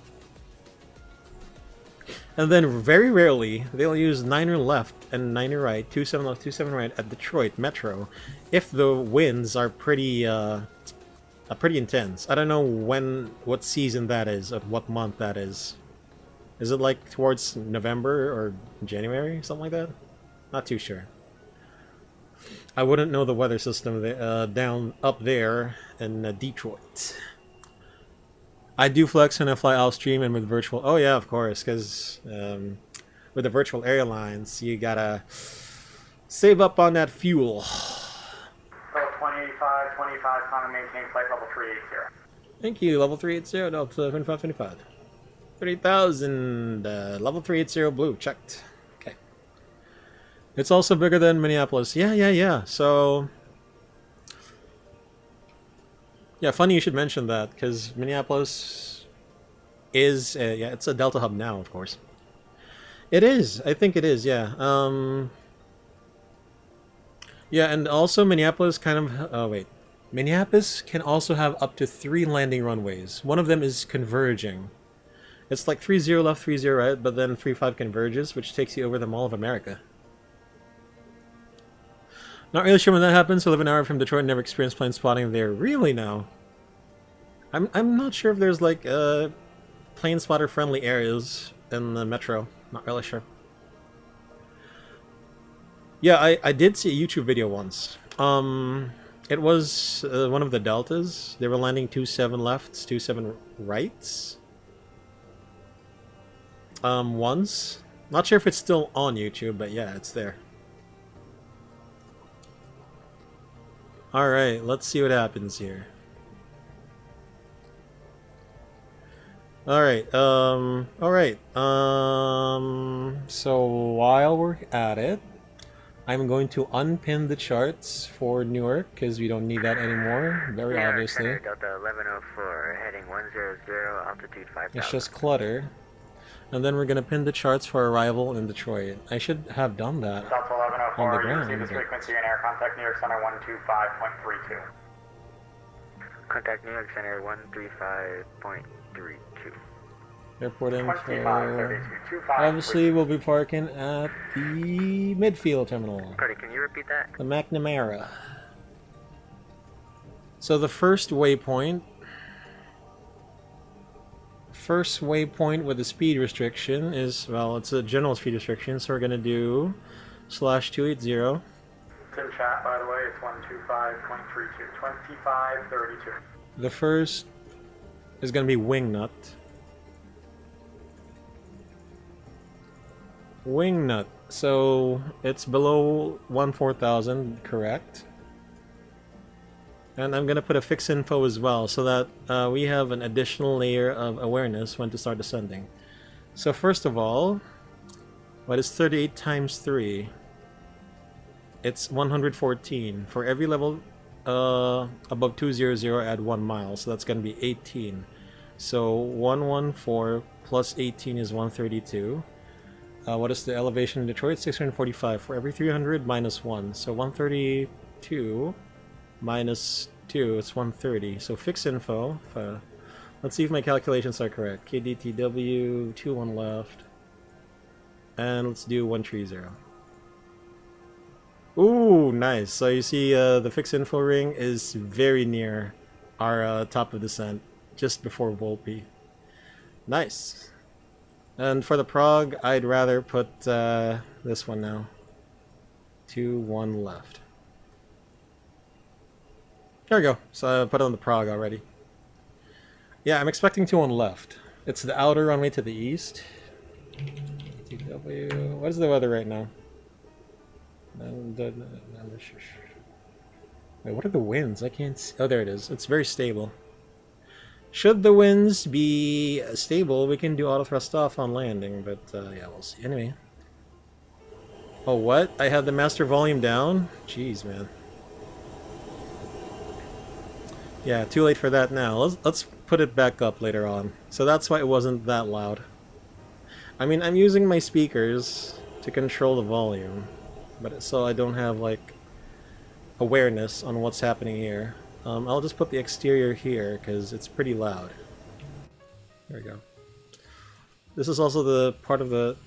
And then very rarely they'll use 9er left and 9er right, 27 left, 27 right at Detroit Metro, if the winds are pretty intense. I don't know what season that is, or what month that is. Is it like towards November or January, something like that? Not too sure. I wouldn't know the weather system down up there in Detroit. I do flex when I fly off stream and with virtual. Oh yeah, of course, because with the virtual airlines, you gotta save up on that fuel. 2085, 25, time to maintain flight level 380. Thank you, level 380, no, 2525. 30,000, level 380 blue, checked. Okay. It's also bigger than Minneapolis. Yeah. So, yeah, funny you should mention that, because Minneapolis is, yeah, it's a Delta hub now, of course. It is, I think it is, yeah. Yeah, and also Minneapolis kind of, oh wait. Minneapolis can also have up to 3 landing runways. One of them is converging. It's like 30 left, 30 right, but then 35 converges, which takes you over the Mall of America. Not really sure when that happens. I live an hour from Detroit and never experienced plane spotting there. Really now? I'm not sure if there's like plane spotter friendly areas in the metro. Not really sure. Yeah, I did see a YouTube video once. It was one of the Deltas. They were landing 27 lefts, 27 rights. Once. Not sure if it's still on YouTube, but yeah, it's there. Alright, let's see what happens here. Alright, so while we're at it, I'm going to unpin the charts for Newark, because we don't need that anymore, very obviously. Delta 1104, heading 100, altitude 5,000. It's just clutter. And then we're going to pin the charts for arrival in Detroit. I should have done that Delta 1104, on the you ground. receive this frequency in air contact New York Center 125.32. Contact New York Center 135.32. Airport info. 2532, Obviously, we'll be parking at the midfield terminal. Cardi, can you repeat that? The McNamara. So the first waypoint first waypoint with the speed restriction is, well, it's a general speed restriction, so we're going to do /280. It's in chat, by the way. It's 125.32. 2532. The first is going to be wingnut. Wingnut. So it's below 14000, correct? And I'm going to put a fix info as well so that we have an additional layer of awareness when to start descending. So first of all, what is 38 times 3? It's 114. For every level above 200, add 1 mile. So that's going to be 18. So 114 plus 18 is 132. What is the elevation in Detroit? 645. For every 300, minus 1. So 132 minus 2, it's 130. So fix info. Let's see if my calculations are correct. KDTW, 21 left. And let's do 130. Ooh, nice. So you see the fix info ring is very near our top of descent, just before Volpe. Nice. And for the prog, I'd rather put this one now. 2-1 left. There we go. So I put it on the prog already. Yeah, I'm expecting 2-1 left. It's the outer runway to the east. TW. What is the weather right now? Wait, what are the winds? I can't see. Oh, there it is. It's very stable. Should the winds be stable, we can do auto thrust off on landing, but yeah, we'll see. Anyway. Oh, what? I had the master volume down? Jeez, man. Yeah, too late for that now. Let's put it back up later on. So that's why it wasn't that loud. I mean, I'm using my speakers to control the volume, but so I don't have like awareness on what's happening here. I'll just put the exterior here because it's pretty loud. There we go. This is also the part of the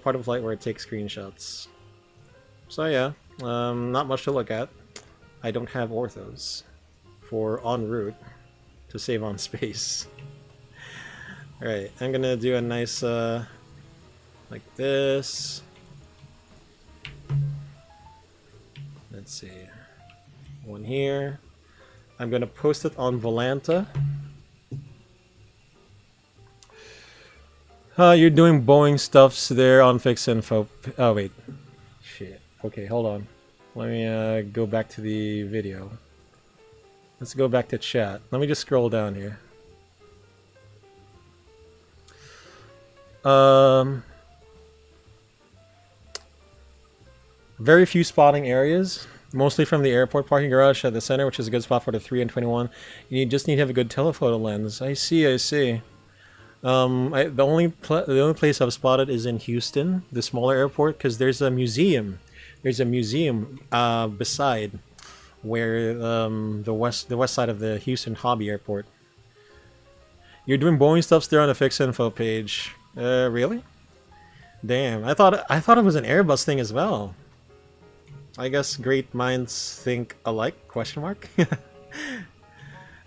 part of flight where it takes screenshots. So yeah, not much to look at. I don't have orthos for en route to save on space. Alright, I'm gonna do a nice like this. Let's see. One here. I'm gonna post it on Volanta. You're doing Boeing stuffs there on Fix Info. Oh wait. Shit. Okay, hold on. Let me go back to the video. Let's go back to chat. Let me just scroll down here. Very few spotting areas, mostly from the airport parking garage at the center, which is a good spot for the 3 and 21. You just need to have a good telephoto lens. I see. The only place I've spotted is in Houston, the smaller airport, because there's a museum. There's a museum beside where the west side of the Houston Hobby Airport. You're doing Boeing stuffs there on the Fix Info page. Really? Damn, I thought it was an Airbus thing as well. I guess great minds think alike? Question mark.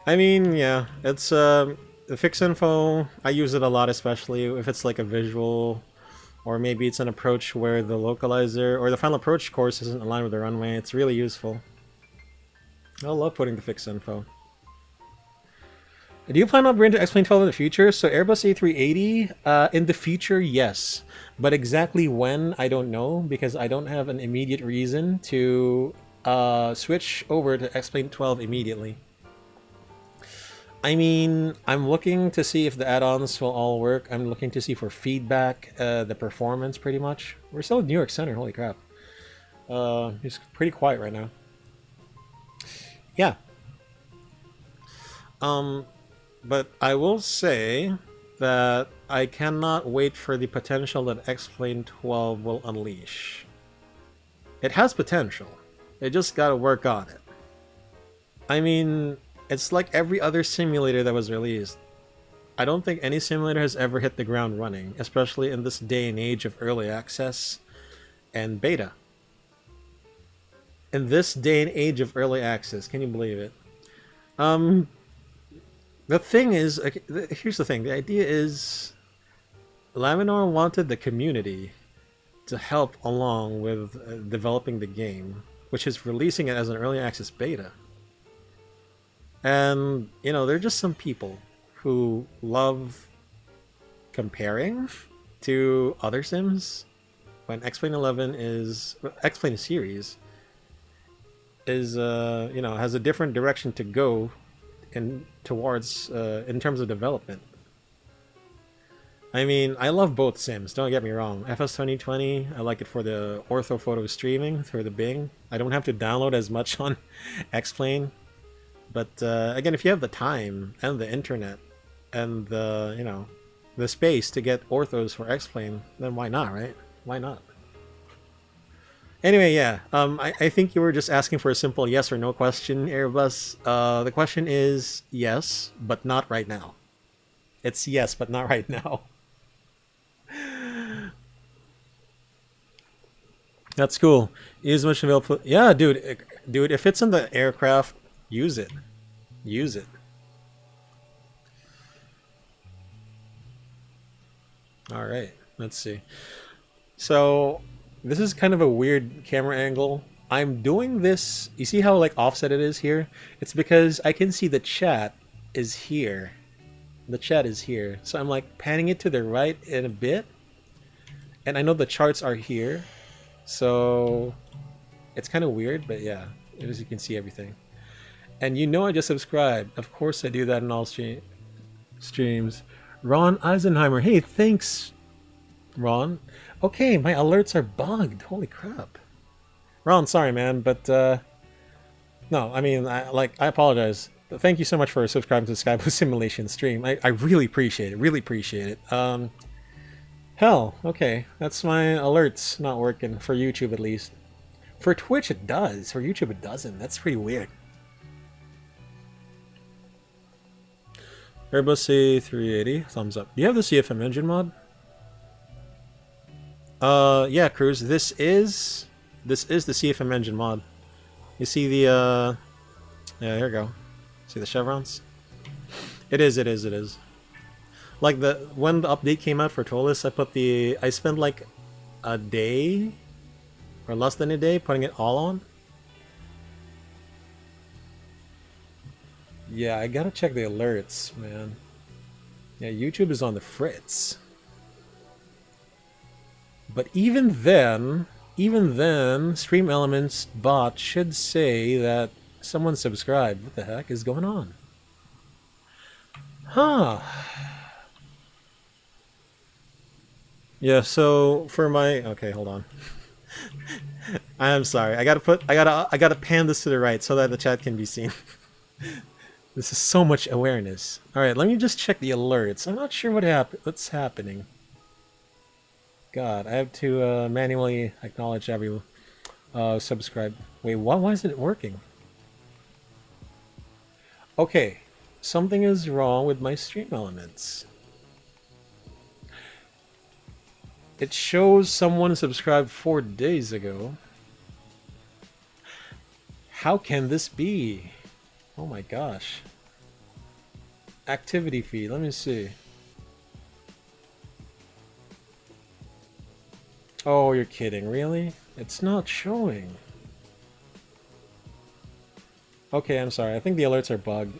I mean, yeah, it's the Fix Info. I use it a lot, especially if it's like a visual, or maybe it's an approach where the localizer or the final approach course isn't aligned with the runway. It's really useful. I love putting the Fix Info. Do you plan on bringing to XP11 in the future? So Airbus A380, in the future, yes. But exactly when, I don't know, because I don't have an immediate reason to switch over to XP12 immediately. I mean, I'm looking to see if the add-ons will all work. I'm looking to see for feedback, the performance, pretty much. We're still at New York Center, holy crap. It's pretty quiet right now. Yeah. But I will say that I cannot wait for the potential that X-Plane 12 will unleash. It has potential. They just gotta work on it. I mean, it's like every other simulator that was released. I don't think any simulator has ever hit the ground running, especially in this day and age of early access and beta. In this day and age of early access, can you believe it? The thing is, okay, here's the thing. The idea is, Laminar wanted the community to help along with developing the game, which is releasing it as an early access beta. And, you know, there are just some people who love comparing to other sims when XP11 is... X-Plane series is, you know, has a different direction to go in terms of development. I mean, I love both sims, don't get me wrong. FS 2020, I like it for the orthophoto streaming through the Bing. I don't have to download as much on X-Plane. But again, if you have the time and the internet and the, you know, the space to get orthos for X-Plane, then why not, right? Why not? Anyway, yeah, I think you were just asking for a simple yes or no question, Airbus. The question is yes, but not right now. It's yes, but not right now. That's cool. Use much available. Yeah, dude, if it's in the aircraft, use it. Use it. All right, let's see. So this is kind of a weird camera angle. I'm doing this. You see how like offset it is here? It's because I can see the chat is here. The chat is here. So I'm like panning it to the right in a bit. And I know the charts are here. So it's kind of weird, but yeah, as you can see everything. And you know I just subscribed. Of course I do that in all streams. Ron Eisenheimer. Hey, thanks, Ron. Okay, my alerts are bugged. Holy crap. Ron, sorry, man, but no, I mean, I apologize. Thank you so much for subscribing to the Skyblue Simulation stream. I really appreciate it. Really appreciate it. Hell, okay. That's my alerts not working, for YouTube at least. For Twitch it does. For YouTube it doesn't. That's pretty weird. Airbus A380, thumbs up. Do you have the CFM engine mod? Yeah, Cruz. This is the CFM engine mod. You see the yeah, here we go. See the chevrons? It is. Like when the update came out for ToLiSs, I spent like a day or less than a day putting it all on. Yeah, I gotta check the alerts, man. Yeah, YouTube is on the fritz. But even then, Stream Elements bot should say that someone subscribed. What the heck is going on? Huh. Yeah, so for my... Okay, hold on. I'm sorry. I gotta pan this to the right so that the chat can be seen. This is so much awareness. Alright, let me just check the alerts. I'm not sure what's happening. God, I have to manually acknowledge every subscribe. Wait, why isn't it working? Okay, something is wrong with my Stream Elements. It shows someone subscribed 4 days ago. How can this be? Oh my gosh. Activity feed, let me see. Oh, you're kidding, really? It's not showing. Okay, I'm sorry. I think the alerts are bugged.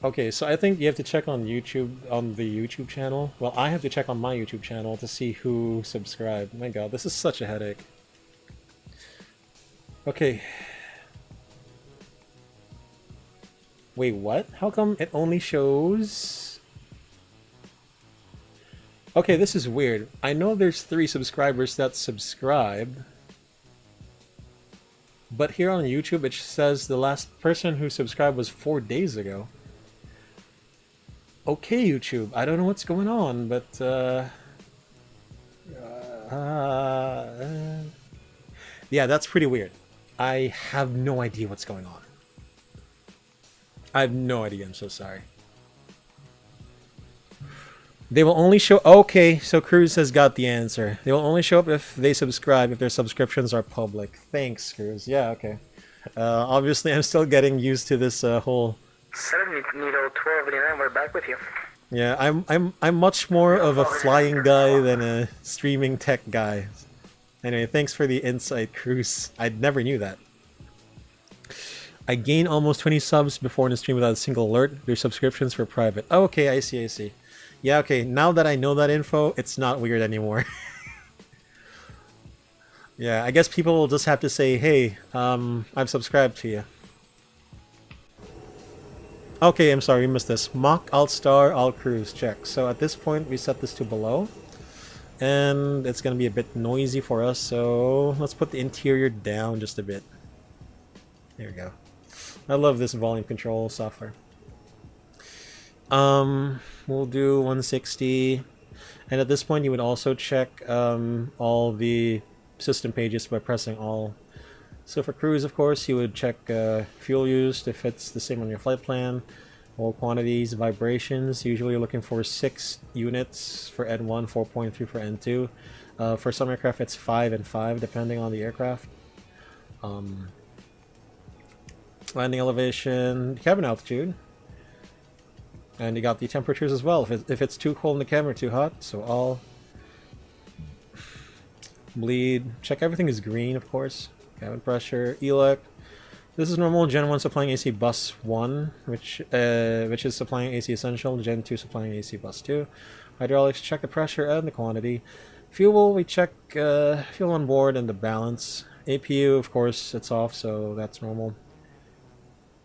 Okay, so I think you have to check on YouTube, on the YouTube channel. Well, I have to check on my YouTube channel to see who subscribed. My god, this is such a headache. Okay. Wait, what? How come it only shows... Okay, this is weird. I know there's 3 subscribers that subscribed. But here on YouTube it says the last person who subscribed was 4 days ago. Okay, YouTube, I don't know what's going on, but yeah, that's pretty weird. I have no idea what's going on. I have no idea, I'm so sorry. They will only show... Okay, so Cruz has got the answer. They will only show up if they subscribe, if their subscriptions are public. Thanks, Cruz. Yeah, okay. Obviously, I'm still getting used to this whole... 7 Needle 1289, we're back with you. Yeah, I'm much more of a flying guy than a streaming tech guy. Anyway, thanks for the insight, Cruz. I never knew that. I gained almost 20 subs before in the stream without a single alert. Their subscriptions for private. Oh, okay, I see, I see. Yeah, okay, now that I know that info, it's not weird anymore. Yeah, I guess people will just have to say, hey, I've subscribed to you. Okay, I'm sorry, we missed this. Mach, Alt Star, Alt Cruise, check. So at this point, we set this to below. And it's going to be a bit noisy for us, so let's put the interior down just a bit. There we go. I love this volume control software. We'll do 160. And at this point, you would also check all the system pages by pressing all. So for cruise, of course, you would check fuel used if it's the same on your flight plan. All quantities, vibrations. Usually you're looking for 6 units for N1, 4.3 for N2. For some aircraft, it's 5 and 5, depending on the aircraft. Landing elevation, cabin altitude. And you got the temperatures as well. If it's too cold in the cabin or too hot, so all. Bleed. Check everything is green, of course. Cabin pressure. ELAC. This is normal. Gen 1 supplying AC bus 1, which is supplying AC essential. Gen 2 supplying AC bus 2. Hydraulics. Check the pressure and the quantity. Fuel, we check fuel on board and the balance. APU, of course, it's off, so that's normal.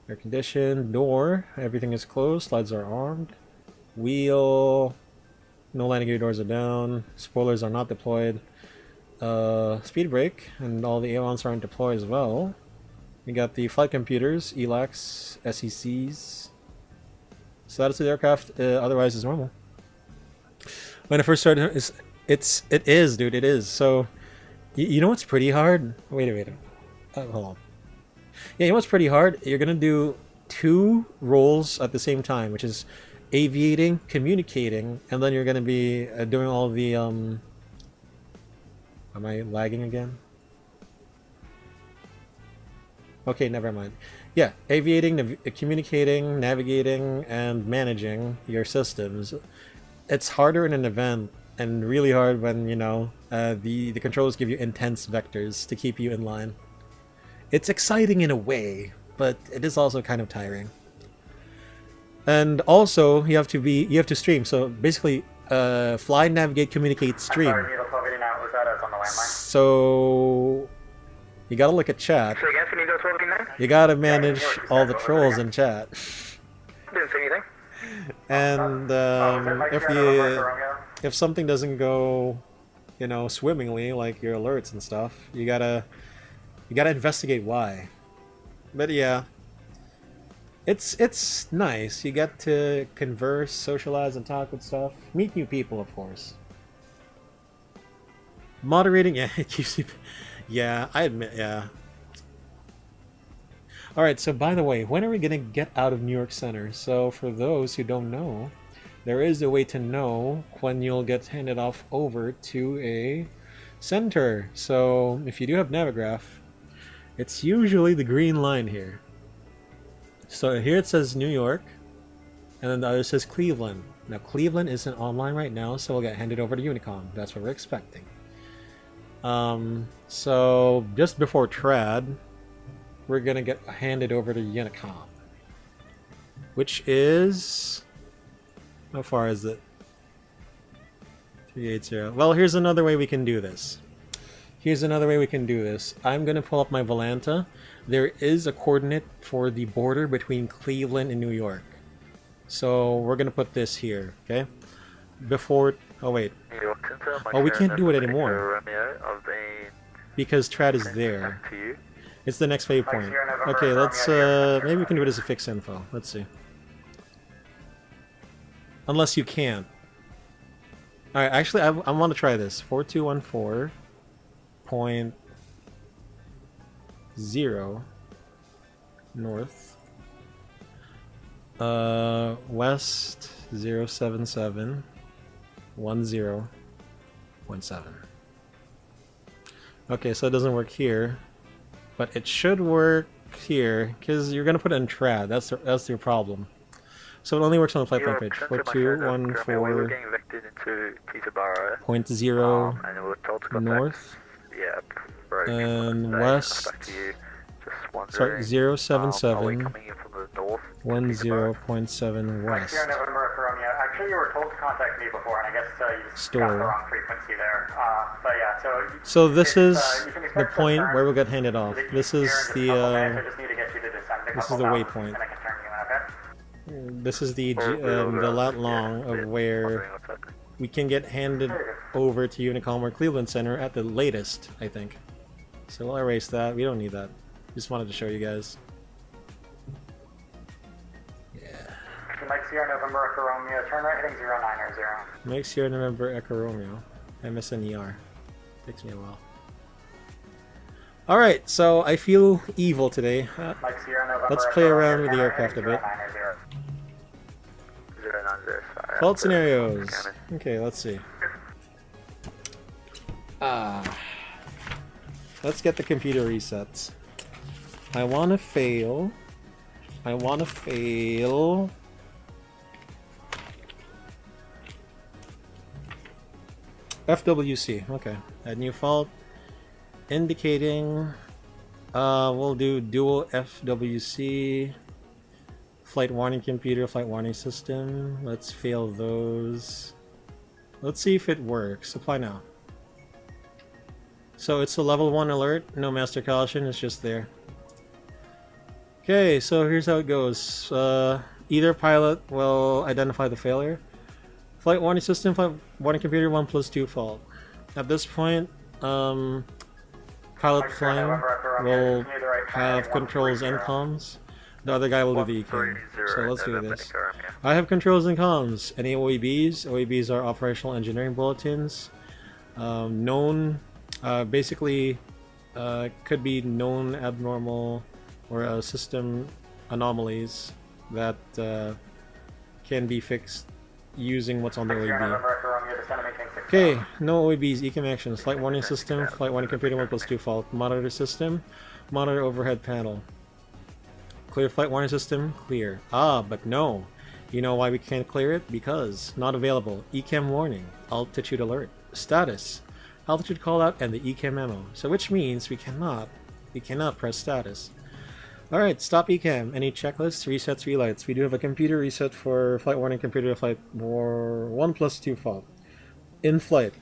Air condition, door, everything is closed, slides are armed. Wheel, no landing gear doors are down. Spoilers are not deployed. Speed brake, and all the ailerons aren't deployed as well. We got the flight computers, ELACs, SECs. So that's the aircraft, otherwise is normal. When I first started, it is, dude, it is. So, you know what's pretty hard? Wait. Hold on. Yeah, you know what's pretty hard? You're gonna do 2 roles at the same time, which is aviating, communicating, and then you're gonna be doing all the Am I lagging again? Okay, never mind. Yeah, aviating, communicating, navigating, and managing your systems. It's harder in an event, and really hard when, you know, the controls give you intense vectors to keep you in line. It's exciting in a way, but it is also kind of tiring. And also, you have to stream. So basically, fly, navigate, communicate, stream. I'm sorry, Needle 1289, was that us on the landline? So you gotta look at chat. So again, for Needle 1289? You gotta manage all the trolls in chat. Didn't say anything. And if something doesn't go, you know, swimmingly, like your alerts and stuff, you gotta investigate why. But yeah, it's nice. You get to converse, socialize, and talk with stuff. Meet new people, of course. Moderating, yeah, it keeps you. Yeah, I admit, yeah. Alright, so by the way, when are we gonna get out of New York Center? So for those who don't know, there is a way to know when you'll get handed off over to a center. So if you do have Navigraph, it's usually the green line here. So here it says New York, and then the other says Cleveland. Now Cleveland isn't online right now, so we'll get handed over to Unicom. That's what we're expecting. So just before Trad, we're gonna get handed over to Unicom, which is, how far is it? 380. Well, here's another way we can do this. I'm gonna pull up my Volanta. There is a coordinate for the border between Cleveland and New York. So we're gonna put this here, okay? Before, oh wait. Oh, we can't do it anymore. Because Trad is there. It's the next waypoint. Okay, let's, maybe we can do it as a fixed info. Let's see. Unless you can't. Alright, actually, I want to try this. 4214.0 north. West 077. 10.7. Okay, so it doesn't work here, but it should work here because you're gonna put it in trad. That's your problem. So it only works on the flight plan page. 4214. We were getting vectored into Teterboro. 0.0 And we were told to go north. Yeah, right. And west. Back to you. Just wondering. Sorry, Are we 077. coming in from the north? 10.7 west. Sierra November Romeo. Actually, you were told to contact me before, and I guess you just got the Store. wrong frequency there. But yeah, So this is you can the expect point to where we'll get handed off. turn This here is in just a the couple minutes. I just need to get you to descend a this is couple the mountains, waypoint. and I can turn you in, okay? This is the lat long of where we can get handed over to Unicom or Cleveland Center at the latest, I think. So we'll erase that. We don't need that. Just wanted to show you guys. Mike Sierra November Echo Romeo, turn right heading 090. Mike Sierra November Echo Romeo. MSNER. Takes me a while. Alright, so I feel evil today. Mike Sierra November Let's Echo play Romeo, around with the turn right aircraft a heading bit. 090. Fault scenarios. Okay, let's see. Let's get the computer resets. I wanna fail. FWC, okay. Add new fault. Indicating we'll do dual FWC. Flight warning computer, flight warning system. Let's fail those. Let's see if it works. Apply now. So it's a level 1 alert, no master caution, it's just there. Okay, so here's how it goes. Either pilot will identify the failure. Flight warning system, flight warning computer 1+2 fault. At this point, pilot flying will have controls and comms. The other guy will do the ECAM. So let's do this. I have controls and comms. Any OEBs? OEBs are operational engineering bulletins. Known, basically, could be known abnormal or system anomalies that can be fixed using what's on the OEB. Okay, no OEBs, ECAM actions, flight warning system, flight warning computer 1+2 fault, monitor system, monitor overhead panel. Clear flight warning system, clear. But no. You know why we can't clear it? Because not available. ECAM warning, altitude alert, status, altitude call out, and the ECAM memo. So which means we cannot press status. Alright, stop ECAM. Any checklists, resets, relights. We do have a computer reset for flight warning computer flight 1+2 fault. In flight.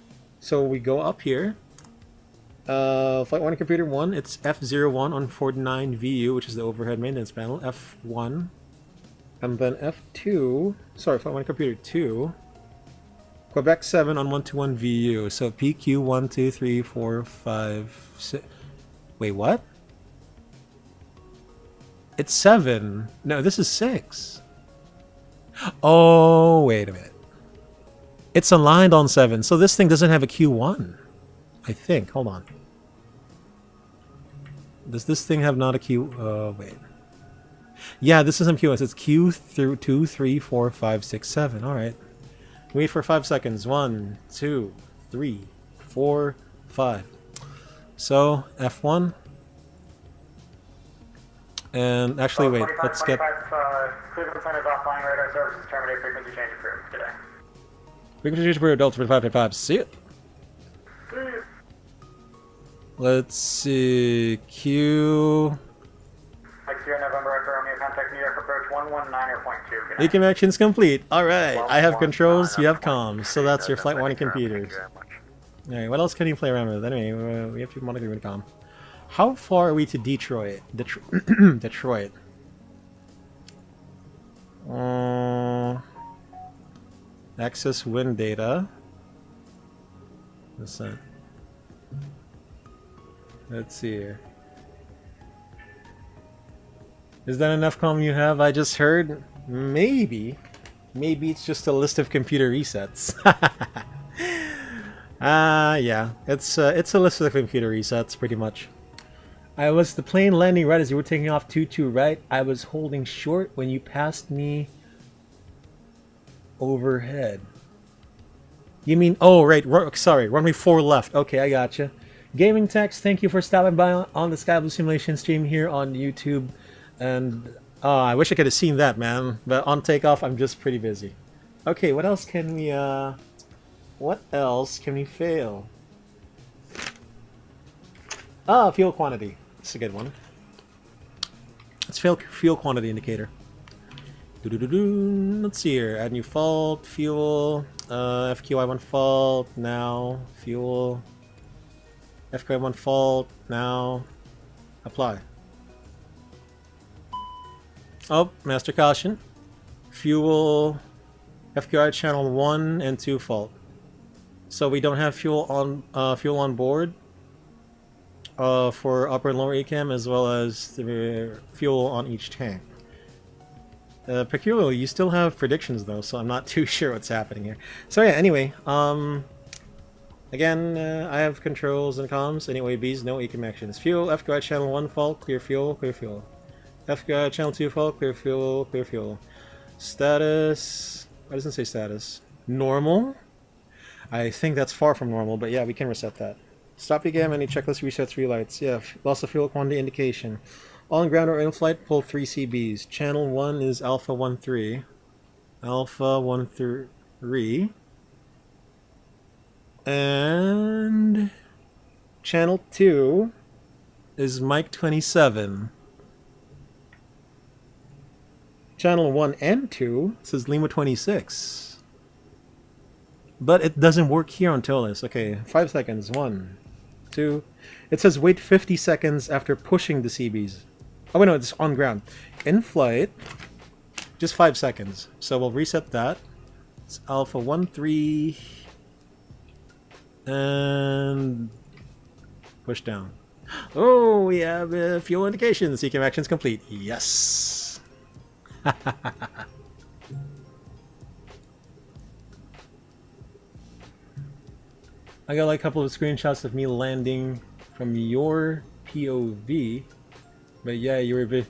So we go up here. Flight warning computer 1, it's F01 on 49 VU, which is the overhead maintenance panel. F1. And then F2, sorry, flight warning computer 2. Quebec 7 on 121 VU. So PQ 1, 2, 3, 4, 5, 6. Wait, what? It's 7. No, this is 6. Oh, wait a minute. It's aligned on 7, so this thing doesn't have a Q1. I think. Hold on. Does this thing have not a Q... wait. Yeah, this isn't Q1. It's Q through 2, 3, 4, 5, 6, 7. Alright. Wait for 5 seconds. 1, 2, 3, 4, 5. So, F1. And actually, wait. Let's get... Cleveland Center's offline radar services terminate frequency change approved today. Frequency change approved. Delta 555. See it. Let's see. Q. Mike Sierra November Echo Romeo, contact New York approach 119.2. ECAM actions complete. Alright, I have controls, you have comms, so that's your flight warning computers. Alright, what else can you play around with? Anyway, we have to monitor Unicom. How far are we to Detroit? Detroit. Access wind data. What's that? Let's see here. Is that enough comm you have? I just heard. Maybe. Maybe it's just a list of computer resets. Yeah. It's a list of computer resets, pretty much. I was the plane landing right as you were taking off 2-2 right. I was holding short when you passed me overhead. You mean, oh, right, sorry, runway 4 left. Okay, I gotcha. Gaming Text, thank you for stopping by on the Sky Blue Simulation stream here on YouTube. And I wish I could have seen that, man. But on takeoff, I'm just pretty busy. Okay, what else can we, fail? Ah, fuel quantity. That's a good one. Let's fail fuel quantity indicator. Let's see here. Add new fault, fuel, FQI1 fault, now, fuel, FQI1 fault, now, apply. Oh, master caution. Fuel, FQI channel 1 and 2 fault. So we don't have fuel on board for upper and lower ECAM, as well as the fuel on each tank. Peculiarly, you still have predictions though, so I'm not too sure what's happening here. So yeah, anyway, again, I have controls and comms. Anyway, B's, no ECAM actions. Fuel, FQI channel 1 fault, clear fuel, clear fuel. FQI channel 2 fault, clear fuel, clear fuel. Status, why doesn't it say status? Normal? I think that's far from normal, but yeah, we can reset that. Stop ECAM, any checklist resets, relights. Yeah, loss of fuel quantity indication. On ground or in flight, pull 3 CBs. Channel 1 is Alpha 13. Alpha 13. And channel 2 is Mike 27. Channel 1 and 2 says Lima 26. But it doesn't work here on ToLiSs. Okay, 5 seconds. 1, 2. It says wait 50 seconds after pushing the CBs. Oh wait, no, it's on ground. In flight, just 5 seconds. So we'll reset that. It's Alpha 13. And push down. Oh, we have fuel indications. ECAM actions complete. Yes. I got like a couple of screenshots of me landing from your POV. But yeah, you were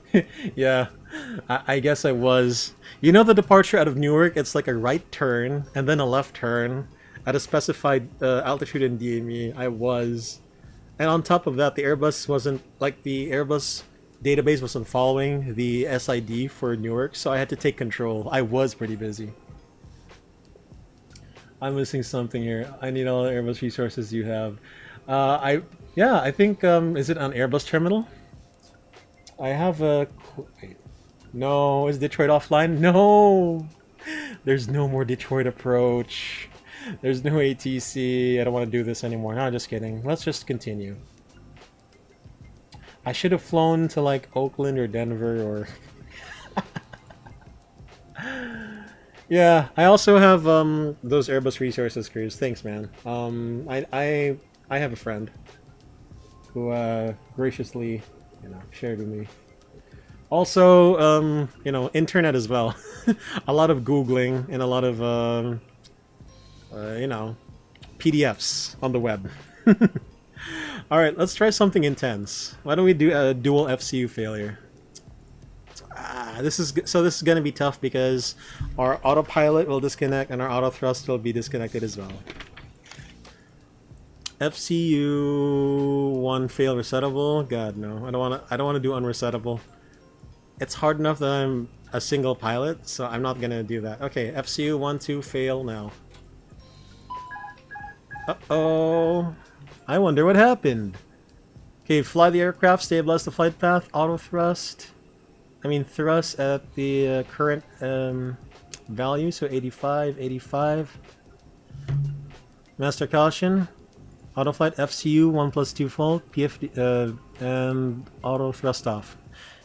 yeah, I guess I was. You know the departure out of Newark? It's like a right turn and then a left turn at a specified altitude in DME. I was. And on top of that, the Airbus wasn't, like, the Airbus database wasn't following the SID for Newark, so I had to take control. I was pretty busy. I'm missing something here. I need all the Airbus resources you have. I think, is it on Airbus terminal? I have a... Wait. No, is Detroit offline? No! There's no more Detroit approach. There's no ATC. I don't want to do this anymore. No, just kidding. Let's just continue. I should have flown to like Oakland or Denver or... Yeah, I also have those Airbus resources crews. Thanks, man. I have a friend who graciously, shared with me. Also, internet as well. A lot of Googling and a lot of PDFs on the web. Alright, let's try something intense. Why don't we do a dual FCU failure? This is going to be tough because our autopilot will disconnect and our auto thrust will be disconnected as well. FCU 1 fail resettable? God no. I don't want to do unresettable. It's hard enough that I'm a single pilot, so I'm not going to do that. Okay, FCU 1-2 fail now. Uh-oh. I wonder what happened. Okay, fly the aircraft, stabilize the flight path, auto thrust. Thrust at the current value, so 85, 85. Master caution. Auto flight FCU 1+2 fault, PFD, and auto thrust off.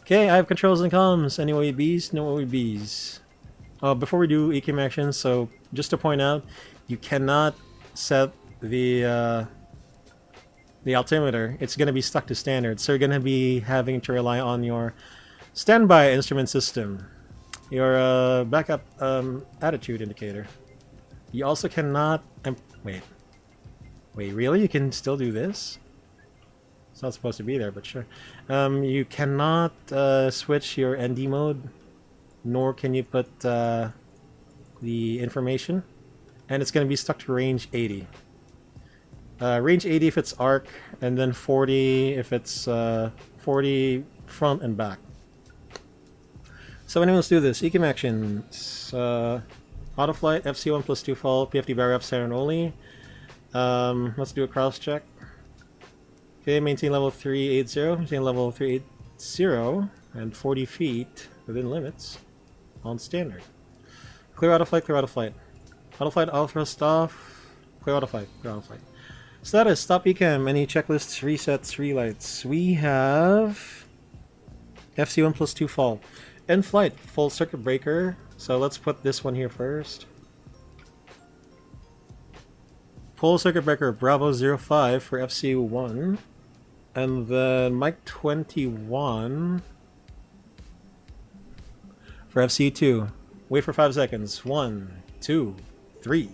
Okay, I have controls and comms. Any OEBs? No OEBs. Before we do ECAM actions, so just to point out, you cannot set the altimeter. It's going to be stuck to standard, so you're going to be having to rely on your standby instrument system, your backup attitude indicator. You also cannot... wait, really? You can still do this? It's not supposed to be there, but sure. You cannot switch your ND mode, nor can you put the information. and it's going to be stuck to range 80. Range 80 if it's arc, and then 40 if it's 40 front and back. So anyway, let's do this. Ecam actions. Auto flight, FC1 plus 2 fall, PFD barrier up center only. Let's do a cross check. Okay, maintain level 380, maintain level 380, and 40 feet within limits on standard. Clear auto flight, clear auto flight. Auto flight, auto thrust off. Clear auto flight, clear auto flight. Status, stop ecam, any checklists, resets, relights. We have FC1 plus 2 fall. In flight, full circuit breaker. So let's put this one here first. Full circuit breaker Bravo 05 for FC1. And then Mike 21 for FC2. Wait for 5 seconds. 1, 2, 3,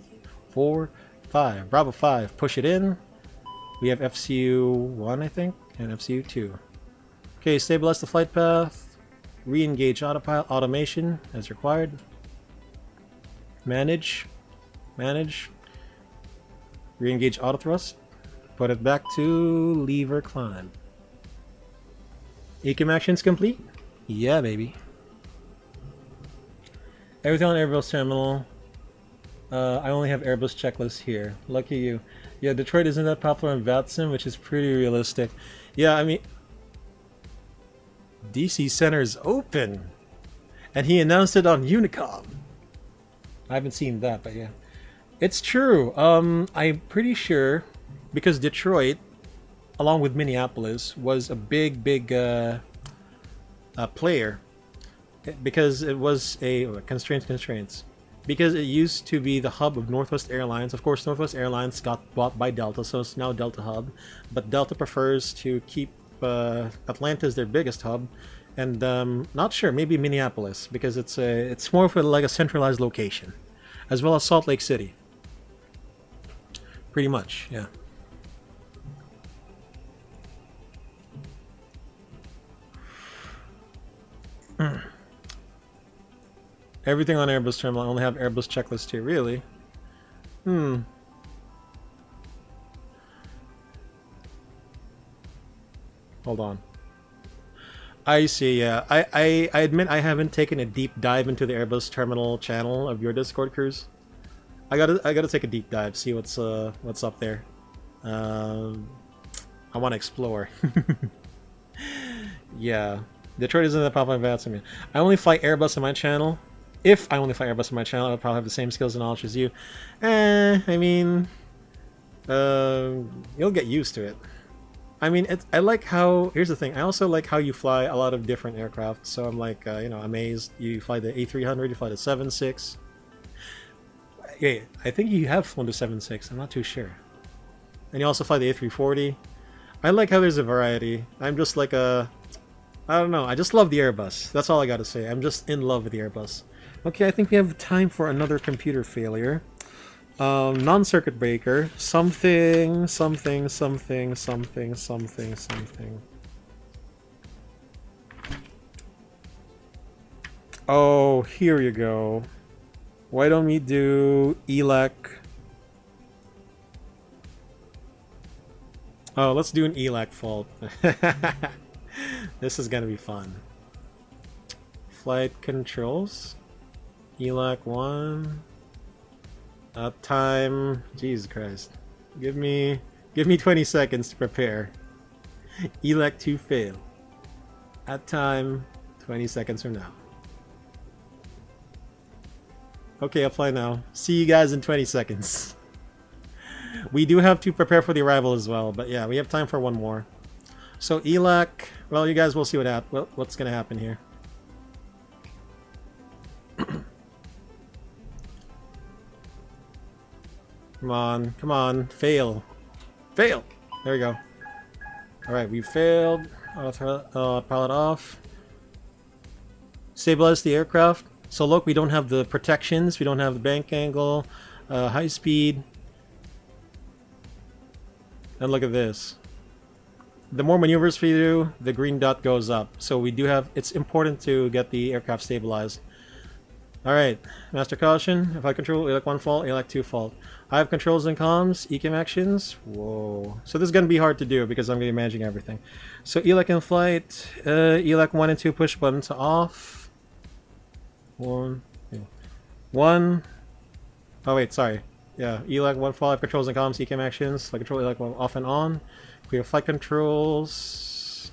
4, 5. Bravo 5. Push it in. We have FCU1, I think, and FCU2. Okay, stabilize the flight path. Re-engage autopilot automation as required. Manage. Manage. Re-engage auto thrust. Put it back to lever climb. Ecam actions complete? Yeah, baby. Everything on Airbus terminal. I only have Airbus checklist here. Lucky you. Yeah, Detroit isn't that popular in VATSIM, which is pretty realistic. Yeah, I mean, DC Center is open, and he announced it on Unicom. I haven't seen that, but yeah, it's true. I'm pretty sure because Detroit, along with Minneapolis, was a big player because it was a constraints. Because it used to be the hub of Northwest Airlines. Of course, Northwest Airlines got bought by Delta, so it's now Delta Hub. But Delta prefers to keep Atlanta as their biggest hub, and not sure, maybe Minneapolis, because it's more of like a centralized location, as well as Salt Lake City. Pretty much, yeah. Everything on Airbus terminal. I only have Airbus checklist here. Really? Hold on. I see. Yeah. I admit I haven't taken a deep dive into the Airbus terminal channel of your Discord crews. I gotta take a deep dive. See what's up there. I want to explore. Yeah. Detroit isn't that popular in VATSIM. I only fly Airbus on my channel. If I only fly Airbus on my channel, I'll probably have the same skills and knowledge as you. I mean, you'll get used to it. I mean, I like how. Here's the thing. I also like how you fly a lot of different aircraft. So I'm like, amazed. You fly the A300. You fly the 7.6. Yeah, I think you have flown the 7.6. I'm not too sure. And you also fly the A340. I like how there's a variety. I'm just like I don't know. I just love the Airbus. That's all I got to say. I'm just in love with the Airbus. Okay, I think we have time for another computer failure. Non-circuit breaker. Something. Oh, here you go. Why don't we do ELAC? Oh, let's do an ELAC fault. This is gonna be fun. Flight controls. ELAC 1. Time. Jesus Christ. Give me 20 seconds to prepare. ELAC 2 fail. At time 20 seconds from now. Okay, apply now. See you guys in 20 seconds. We do have to prepare for the arrival as well, but yeah, we have time for one more. So ELAC, well, you guys will see what's gonna happen here. Come on, fail. There we go. Alright, we failed. Pilot off. Stabilize the aircraft. So look, we don't have the protections, we don't have the bank angle, high speed. And look at this. The more maneuvers we do, the green dot goes up. So we do have, it's important to get the aircraft stabilized. Alright, master caution. If I control ELAC 1 fault, ELAC 2 fault. I have controls and comms, ECAM actions. Whoa. So this is going to be hard to do because I'm going to be managing everything. So ELAC in flight, ELAC 1 and 2 push buttons off. One. Oh wait, sorry. Yeah, ELAC 1 fault, I have controls and comms, ECAM actions. I control ELAC 1 off and on. Clear flight controls.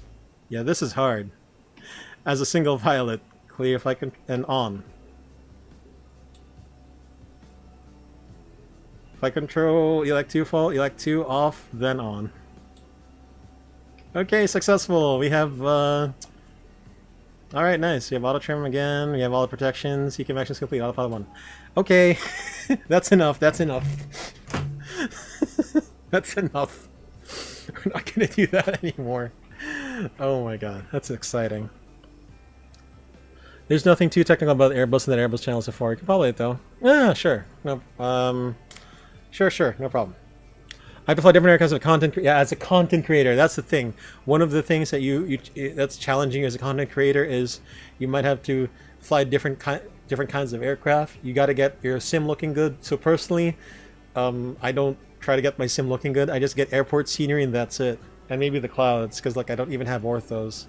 Yeah, this is hard. As a single pilot, clear flight and on. Flight control, ELAC 2 fault, ELAC 2 off, then on. Okay, successful. We have, alright, nice. We have auto trim again, we have all the protections, ECAM actions complete, autopilot 1. Okay, that's enough, that's enough. That's enough. We're not gonna do that anymore. Oh my god, that's exciting. There's nothing too technical about Airbus and that Airbus channel so far. You can follow it though. Yeah, sure. No, Sure, no problem. I have to fly different aircraft as a content. Yeah, as a content creator, that's the thing. One of the things that that's challenging as a content creator is you might have to fly different kinds of aircraft. You got to get your sim looking good. So personally, I don't try to get my sim looking good. I just get airport scenery and that's it. And maybe the clouds, because like I don't even have orthos.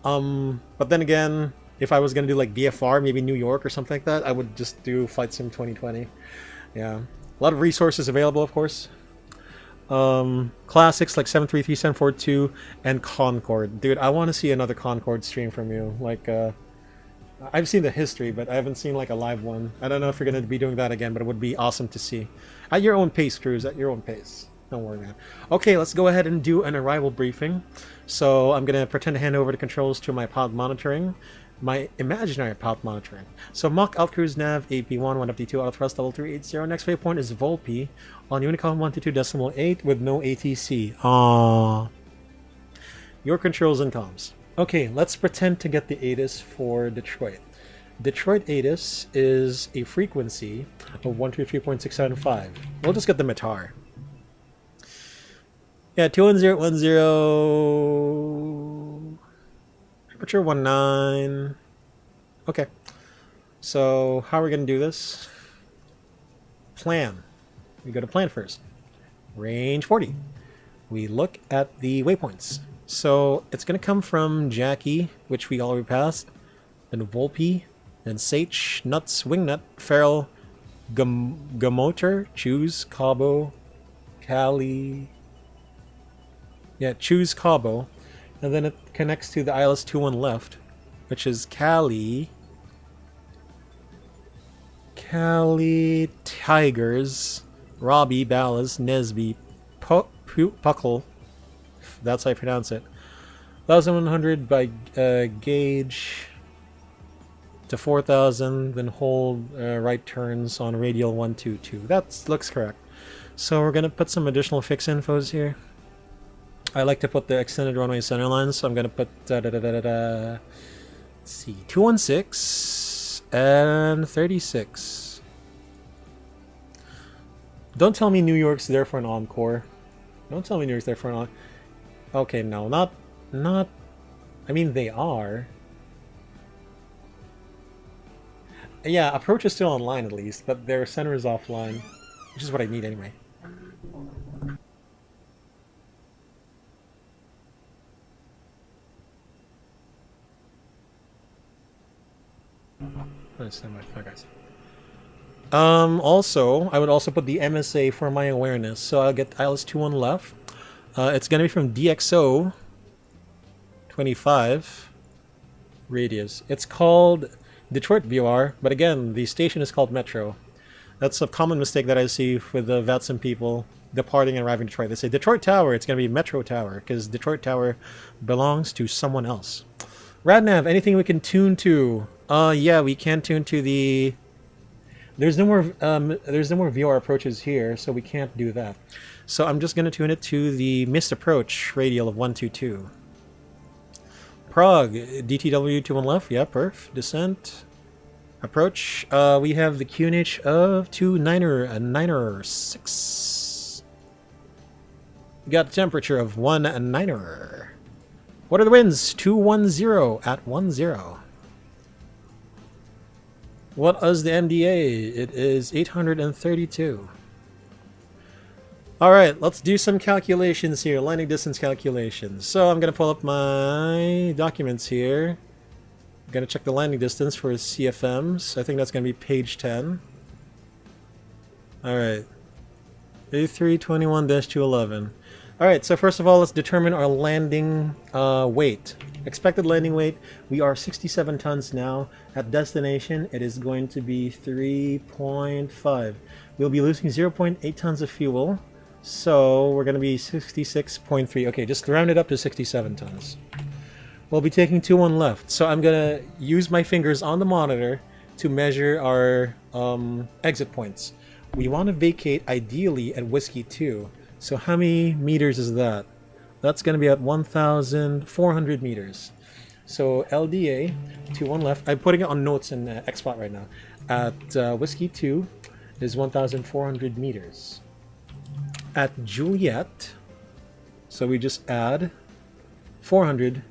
But then again, if I was gonna do like VFR, maybe New York or something like that, I would just do Flight Sim 2020. Yeah. A lot of resources available, of course. Classics like 733, 742, and Concorde. Dude, I want to see another Concorde stream from you. Like, I've seen the history, but I haven't seen like a live one. I don't know if you're going to be doing that again, but it would be awesome to see. At your own pace, Cruz. At your own pace. Don't worry, man. Okay, let's go ahead and do an arrival briefing. So I'm going to pretend to hand over the controls to my pod monitoring. My imaginary pod monitoring. So Mach Alt Cruise Nav AP1 1FD2 Auto Thrust Level 380. Next waypoint is Volpe on Unicom 122.8 with no ATC. Aww. Your controls and comms. Okay, let's pretend to get the ATIS for Detroit. Detroit ATIS is a frequency of 123.675. We'll just get the METAR. Yeah, 21010. Temperature 19. Okay. So, how are we going to do this? Plan. We go to plan first. Range 40. We look at the waypoints. So, it's going to come from Jackie, which we already passed, then Volpe, then Sach, Nuts, Wingnut, Farrell, Gamoter, Choose, Cabo, Cali. Yeah, Choose Cabo. And then it connects to the ILS-21 left, which is Cali, Tigers, Robbie, Ballas, Nesby, Puckle, that's how I pronounce it. 1,100 by gauge to 4,000, then hold right turns on radial 122. That looks correct. So we're going to put some additional fix infos here. I like to put the extended runway center lines, so I'm going to put, let's see, 216 and 36. Don't tell me New York's there for an encore. Don't tell me New York's there for an encore. Okay, no, not, I mean, they are. Yeah, approach is still online at least, but their center is offline, which is what I need anyway. Also, I would also put the MSA for my awareness. So I'll get ILS-21 left. It's going to be from DXO 25 radius. It's called Detroit VOR, but again, the station is called Metro. That's a common mistake that I see with the VATSIM people departing and arriving in Detroit. They say Detroit Tower, it's going to be Metro Tower, because Detroit Tower belongs to someone else. Radnav, anything we can tune to? Yeah, we can tune to the... There's no more VR approaches here, so we can't do that. So I'm just going to tune it to the missed approach radial of 122. Prague, DTW to one left, yeah, perf. Descent. Approach, we have the QNH of 9er6. We got the temperature of 19er. What are the winds? 210 at 10. What is the MDA? It is 832. Alright, let's do some calculations here. Landing distance calculations. So I'm going to pull up my documents here. I'm going to check the landing distance for CFMs. I think that's going to be page 10. Alright. A321-211. Alright, so first of all, let's determine our landing weight. Expected landing weight, we are 67 tons now. At destination, it is going to be 3.5. We'll be losing 0.8 tons of fuel. So we're going to be 66.3. Okay, just round it up to 67 tons. We'll be taking 2-1 left. So I'm going to use my fingers on the monitor to measure our exit points. We want to vacate ideally at Whiskey 2. So how many meters is that? That's going to be at 1,400 meters. So LDA, 2-1 left. I'm putting it on notes in XSpot right now. At Whiskey 2 is 1,400 meters. At Juliet, so we just add 400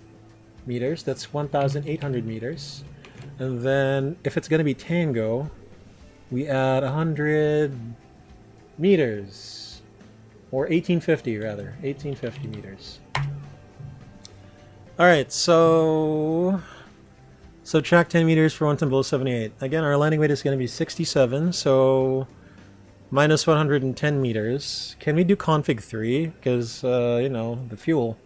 meters. That's 1,800 meters. And then if it's going to be Tango, we add 100 meters. Or 1850 rather. 1850 meters. Alright, so subtract 10 meters for 1 ton below 78. Again, our landing weight is going to be 67, so minus 110 meters. Can we do config 3? Because, you know, the fuel.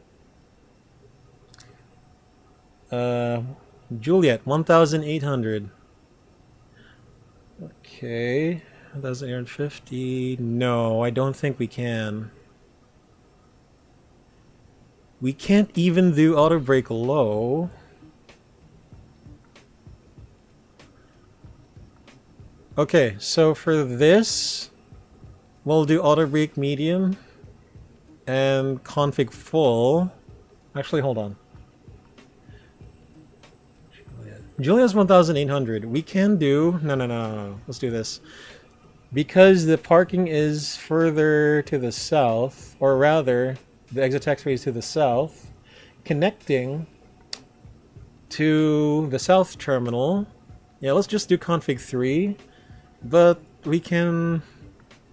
Juliet, 1,800. Okay, 1,850. No, I don't think we can. We can't even do auto brake low. Okay, so for this, we'll do auto brake medium and config full. Actually, hold on. Julia's 1,800. We can do... No. Let's do this. Because the parking is further to the south, or rather, the exit taxiway is to the south, connecting to the south terminal. Yeah, let's just do config 3. But we can...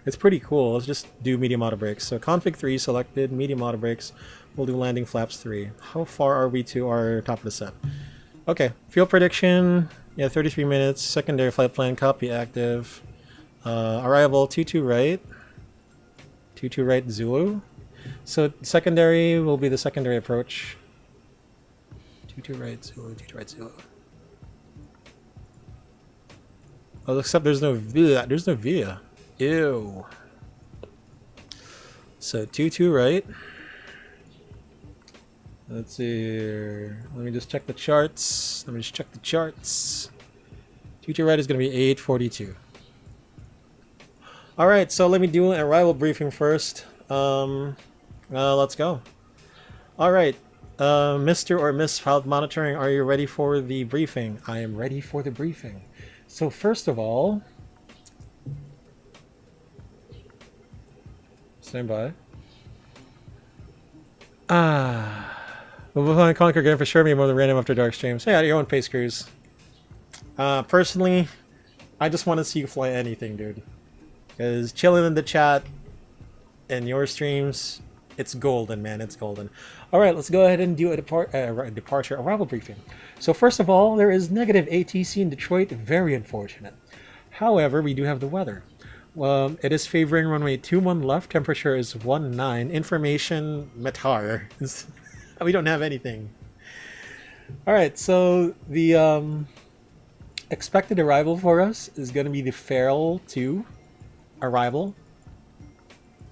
It's pretty cool. Let's just do medium auto brakes. So config 3 selected, medium auto brakes. We'll do landing flaps 3. How far are we to our top of the set? Okay, fuel prediction, yeah, 33 minutes. Secondary flight plan, copy active. Arrival, 22 right. 22 right Zulu. So secondary will be the secondary approach. 22 right Zulu, 22 right Zulu. Oh, except there's no via. There's no via. Ew. So 22 right. Let's see here. Let me just check the charts. 22 right is going to be 842. Alright, so let me do an arrival briefing first. Let's go. Alright, Mr. or Miss Pilot Monitoring, are you ready for the briefing? I am ready for the briefing. So first of all... Stand by. We'll find Conquer again for sure. Me more than random after dark streams. Hey, at your own pace, cruise. Personally, I just want to see you fly anything, dude. Because chilling in the chat and your streams, it's golden, man. It's golden. All right, let's go ahead and do a departure arrival briefing. So first of all, there is negative ATC in Detroit. Very unfortunate. However, we do have the weather. It is favoring runway 21 left. Temperature is 19. Information METAR. We don't have anything. Alright, so the expected arrival for us is going to be the Farrell 2 arrival.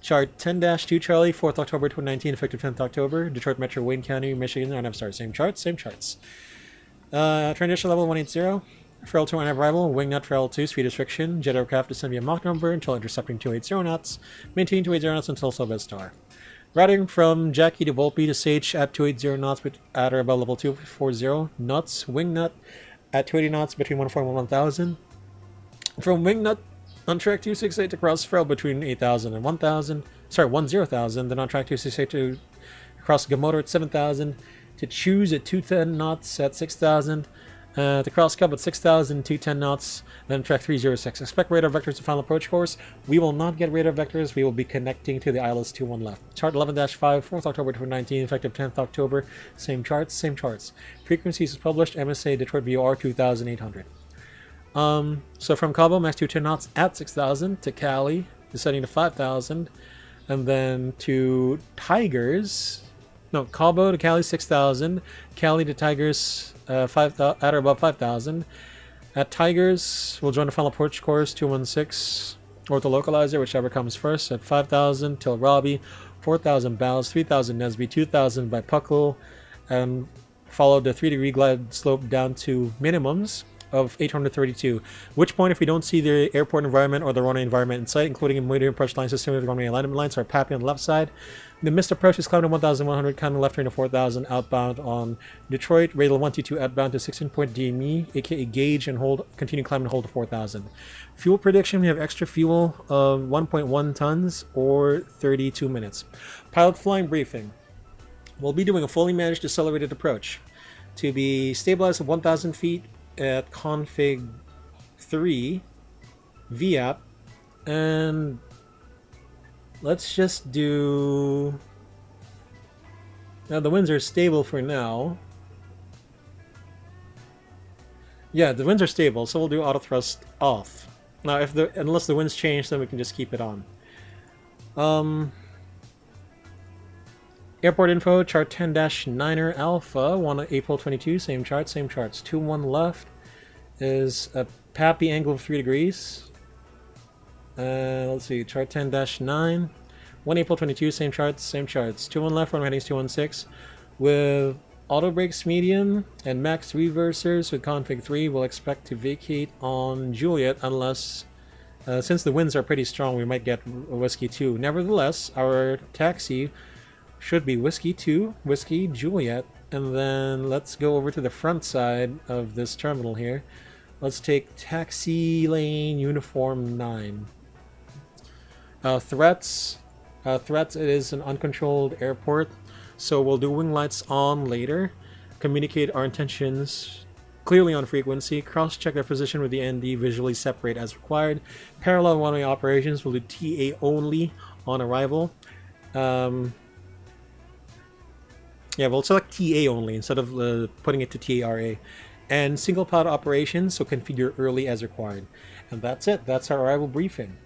Chart 10-2 Charlie, 4th October 2019, effective 10th October. Detroit Metro, Wayne County, Michigan. Oh, no, sorry, same charts. Transition level 180. Farrell 2 on arrival, wing nut Farrell 2, speed restriction, jet aircraft descend via Mach number until intercepting 280 knots, maintain 280 knots until Silver Star. Routing from Jackie to Volpe to Sage at 280 knots at or above level 240 knots, wing nut at 280 knots between 140 and 1000. From wing nut on track 268 to cross Farrell between 8000 and 1000, then on track 268 to cross Gamoto at 7000, to choose at 210 knots at 6000, To cross Cub at 6,000, 210 knots, then track 306. Expect radar vectors to final approach course. We will not get radar vectors. We will be connecting to the ILS 21 left. Chart 11-5, 4th October 2019, effective 10th October. Same charts, same charts. Frequencies is published, MSA Detroit VOR 2,800. So from Cabo, max 210 knots at 6,000 to Cali, descending to 5,000, and then to Tigers. No, Cabo to Cali 6,000, Cali to Tigers 5,000 at or above 5,000. At Tigers, we'll join the final approach course 216 or the localizer, whichever comes first. At 5,000 till Robbie, 4,000 Bows, 3,000 Nesby, 2,000 by Puckle, and follow the 3-degree glide slope down to minimums of 832. Which point, if we don't see the airport environment or the runway environment in sight, including a medium approach line system with runway alignment lines, are PAPI on the left side. The missed approach is climbed to 1,100, counting left turn to 4,000, outbound on Detroit, radial 122 outbound to 16-point DME, aka gauge and hold, continue climb and hold to 4,000. Fuel prediction, we have extra fuel of 1.1 tons or 32 minutes. Pilot flying briefing. We'll be doing a fully managed accelerated approach to be stabilized at 1,000 feet at config 3 VAP, and let's just do, now the winds are stable for now. Yeah, the winds are stable, so we'll do auto thrust off. Now unless the winds change, then we can just keep it on. Airport info, chart 10-9er Alpha, 1 April 22, same charts. 2-1 left is a PAPI angle of 3 degrees. Let's see, chart 10-9, 1 April 22, same charts. 2-1 left, runway headings 216. With auto brakes medium and max reversers with config 3, we'll expect to vacate on Juliet unless, since the winds are pretty strong, we might get Whiskey 2. Nevertheless, our taxi should be Whiskey 2, Whiskey, Juliet, and then let's go over to the front side of this terminal here. Let's take taxi lane uniform 9. Threats, it is an uncontrolled airport, so we'll do wing lights on later, communicate our intentions clearly on frequency, cross-check their position with the ND, visually separate as required. Parallel one-way operations, we'll do TA only on arrival. Yeah, we'll select TA only instead of putting it to TARA. And single pod operations, so configure early as required. And that's it. That's our arrival briefing.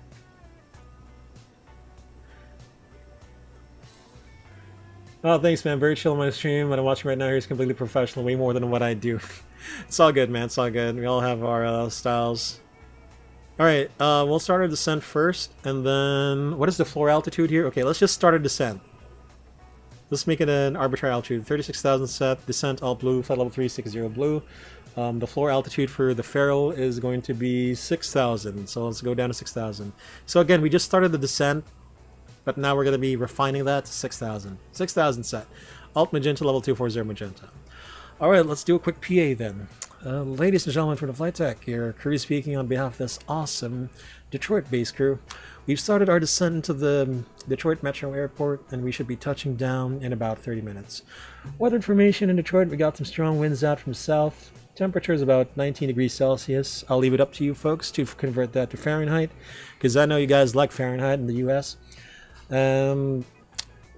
Oh, thanks, man. Very chill on my stream. What I'm watching right now here is completely professional, way more than what I do. It's all good, man. It's all good. We all have our styles. Alright, we'll start our descent first, and then... What is the floor altitude here? Okay, let's just start our descent. Let's make it an arbitrary altitude. 36,000 set, descent all blue, flight level 360 blue. The floor altitude for the Farrell is going to be 6,000, so let's go down to 6,000. So again, we just started the descent, but now we're going to be refining that to 6,000. 6,000 set. Alt magenta, level 240 magenta. Alright, let's do a quick PA then. Ladies and gentlemen from the flight tech here, crew speaking on behalf of this awesome Detroit-based crew. We've started our descent into the Detroit Metro Airport, and we should be touching down in about 30 minutes. Weather information in Detroit, we got some strong winds out from south. Temperature is about 19 degrees Celsius. I'll leave it up to you folks to convert that to Fahrenheit, because I know you guys like Fahrenheit in the US.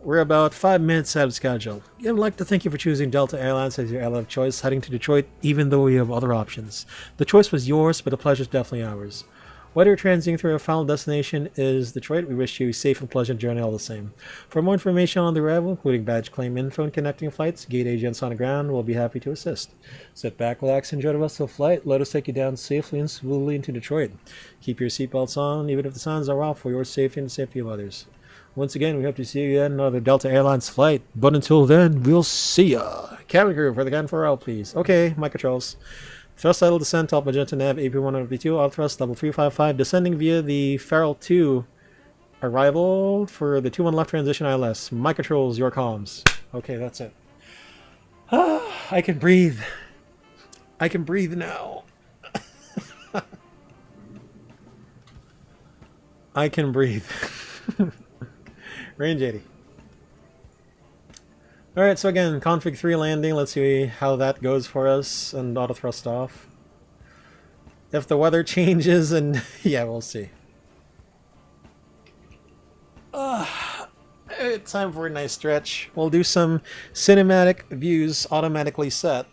We're about 5 minutes out of schedule. I'd like to thank you for choosing Delta Airlines as your airline of choice, heading to Detroit, even though we have other options. The choice was yours, but the pleasure is definitely ours. Whether you're transiting through our final destination is Detroit, we wish you a safe and pleasant journey all the same. For more information on the arrival, including badge claim info and connecting flights, gate agents on the ground will be happy to assist. Sit back, relax, enjoy the rest of the flight. Let us take you down safely and smoothly into Detroit. Keep your seatbelts on, even if the signs are off, for your safety and the safety of others. Once again, we hope to see you at another Delta Airlines flight, but until then, we'll see ya. Cabin crew for the Gan 4L, please. Okay, my controls. Thrust idle descent, top magenta nav, AP152, auto thrust, level 355, descending via the Farrell 2. Arrival for the 2-1 left transition ILS. My controls, your comms. Okay, that's it. I can breathe. I can breathe now. I can breathe. Range 80. Alright, so again, config 3 landing, let's see how that goes for us, and auto thrust off. If the weather changes, and yeah, we'll see. Time for a nice stretch. We'll do some cinematic views automatically set.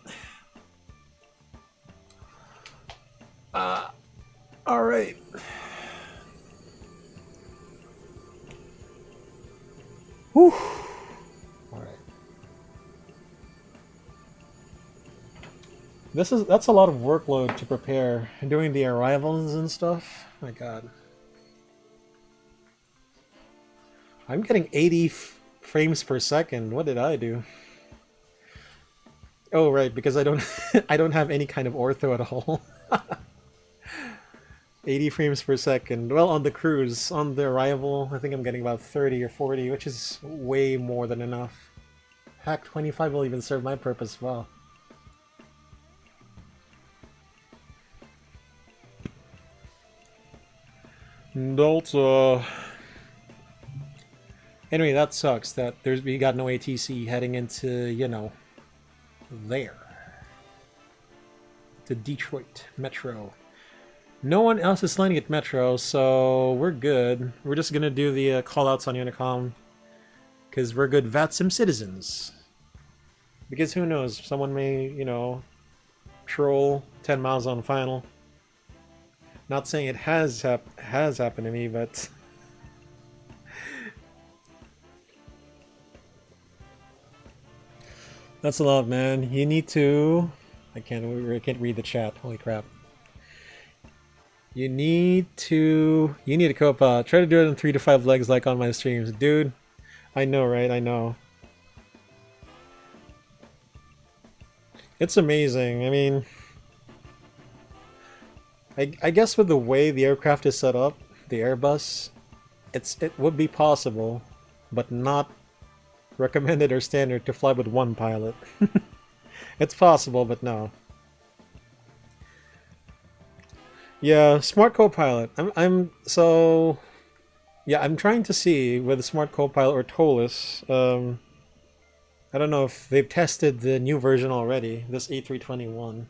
Alright. Whew. Alright. That's a lot of workload to prepare. Doing the arrivals and stuff. My god. I'm getting 80 frames per second. What did I do? Oh right, because I don't I don't have any kind of ortho at all. 80 frames per second. Well, on the cruise, on the arrival, I think I'm getting about 30 or 40, which is way more than enough. Heck, 25 will even serve my purpose well. Delta. Anyway, that sucks that we got no ATC heading into, you know, there. To Detroit Metro. No one else is landing at Metro, so we're good. We're just gonna do the callouts on Unicom, because we're good VATSIM citizens. Because who knows, someone may, you know, troll 10 miles on final. Not saying it has happened to me, but that's a lot, man. You need to. I can't read the chat. Holy crap! You need to co-op. Try to do it in 3 to 5 legs, like on my streams, dude. I know, right? I know. It's amazing. I mean, I guess with the way the aircraft is set up, the Airbus, it would be possible, but not recommended or standard to fly with one pilot. It's possible, but no. Yeah, smart co-pilot. I'm trying to see whether smart co-pilot or ToLiSs. I don't know if they've tested the new version already. This A321.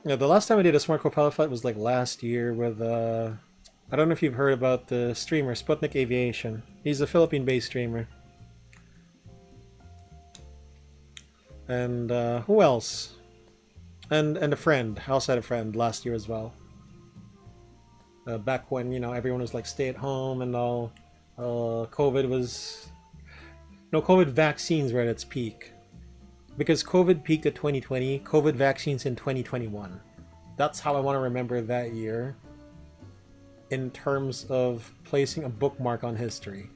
Yeah, the last time I did a smart co-pilot flight was like last year with I don't know if you've heard about the streamer Sputnik Aviation. He's a Philippine-based streamer. And who else? And a friend. I also had a friend last year as well. Back when, you know, everyone was like stay at home and all. COVID was... No, COVID vaccines were at its peak. Because COVID peaked at 2020, COVID vaccines in 2021. That's how I want to remember that year in terms of placing a bookmark on history.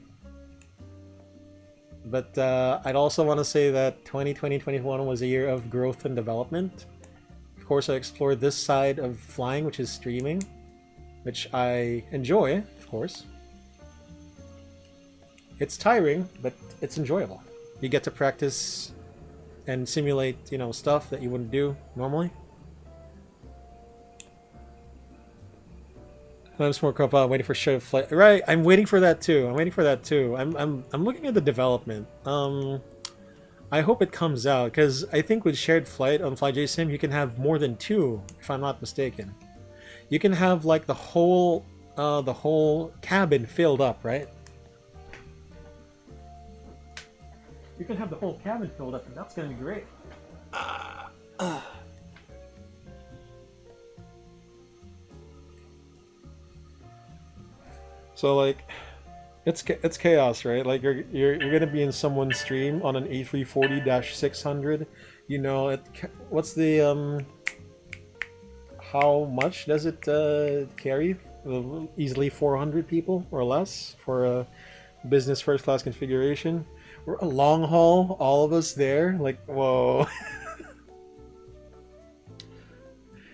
But I'd also want to say that 2020-21 was a year of growth and development. Of course, I explored this side of flying, which is streaming, which I enjoy, of course. It's tiring, but it's enjoyable. You get to practice and simulate, you know, stuff that you wouldn't do normally. I'm more co-pilot, waiting for show flight. Right, I'm waiting for that too. I'm looking at the development. I hope it comes out, because I think with shared flight on FlyJSim you can have more than 2, if I'm not mistaken. You can have like the whole cabin filled up, right? You can have the whole cabin filled up, and that's gonna be great. So like, it's chaos, right? Like you're gonna be in someone's stream on an A340-600. You know, what's the how much does it carry? Easily 400 people or less for a business first class configuration. We're a long haul, all of us there. Like, whoa.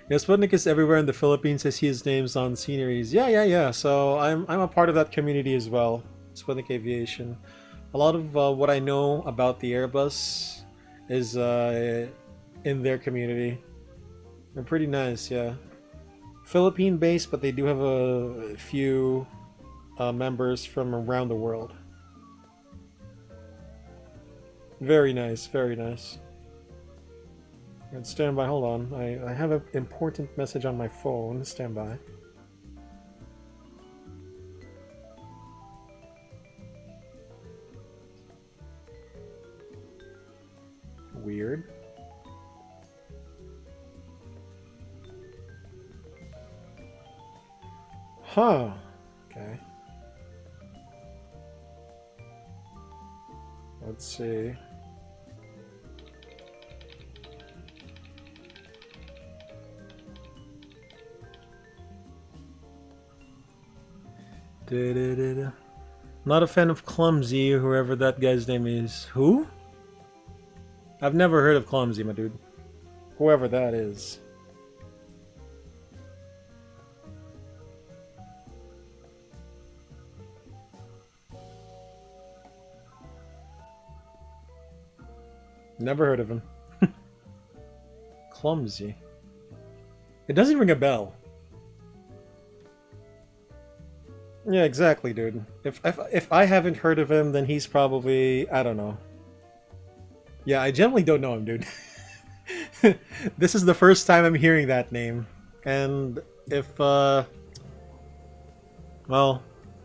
Yeah, Sputnik is everywhere in the Philippines. I see his names on sceneries. Yeah. So I'm a part of that community as well. Sputnik Aviation. A lot of what I know about the Airbus is in their community. They're pretty nice, yeah. Philippine-based, but they do have a few members from around the world. Very nice, very nice. And stand by, hold on. I have an important message on my phone. Stand by. Weird. Huh. Okay. Let's see. Not a fan of Clumsy, whoever that guy's name is. Who? I've never heard of Clumsy, my dude. Whoever that is. Never heard of him. Clumsy. It doesn't ring a bell. Yeah, exactly, dude. If I haven't heard of him, then he's probably, I don't know. Yeah, I generally don't know him, dude. This is the first time I'm hearing that name. And if, well,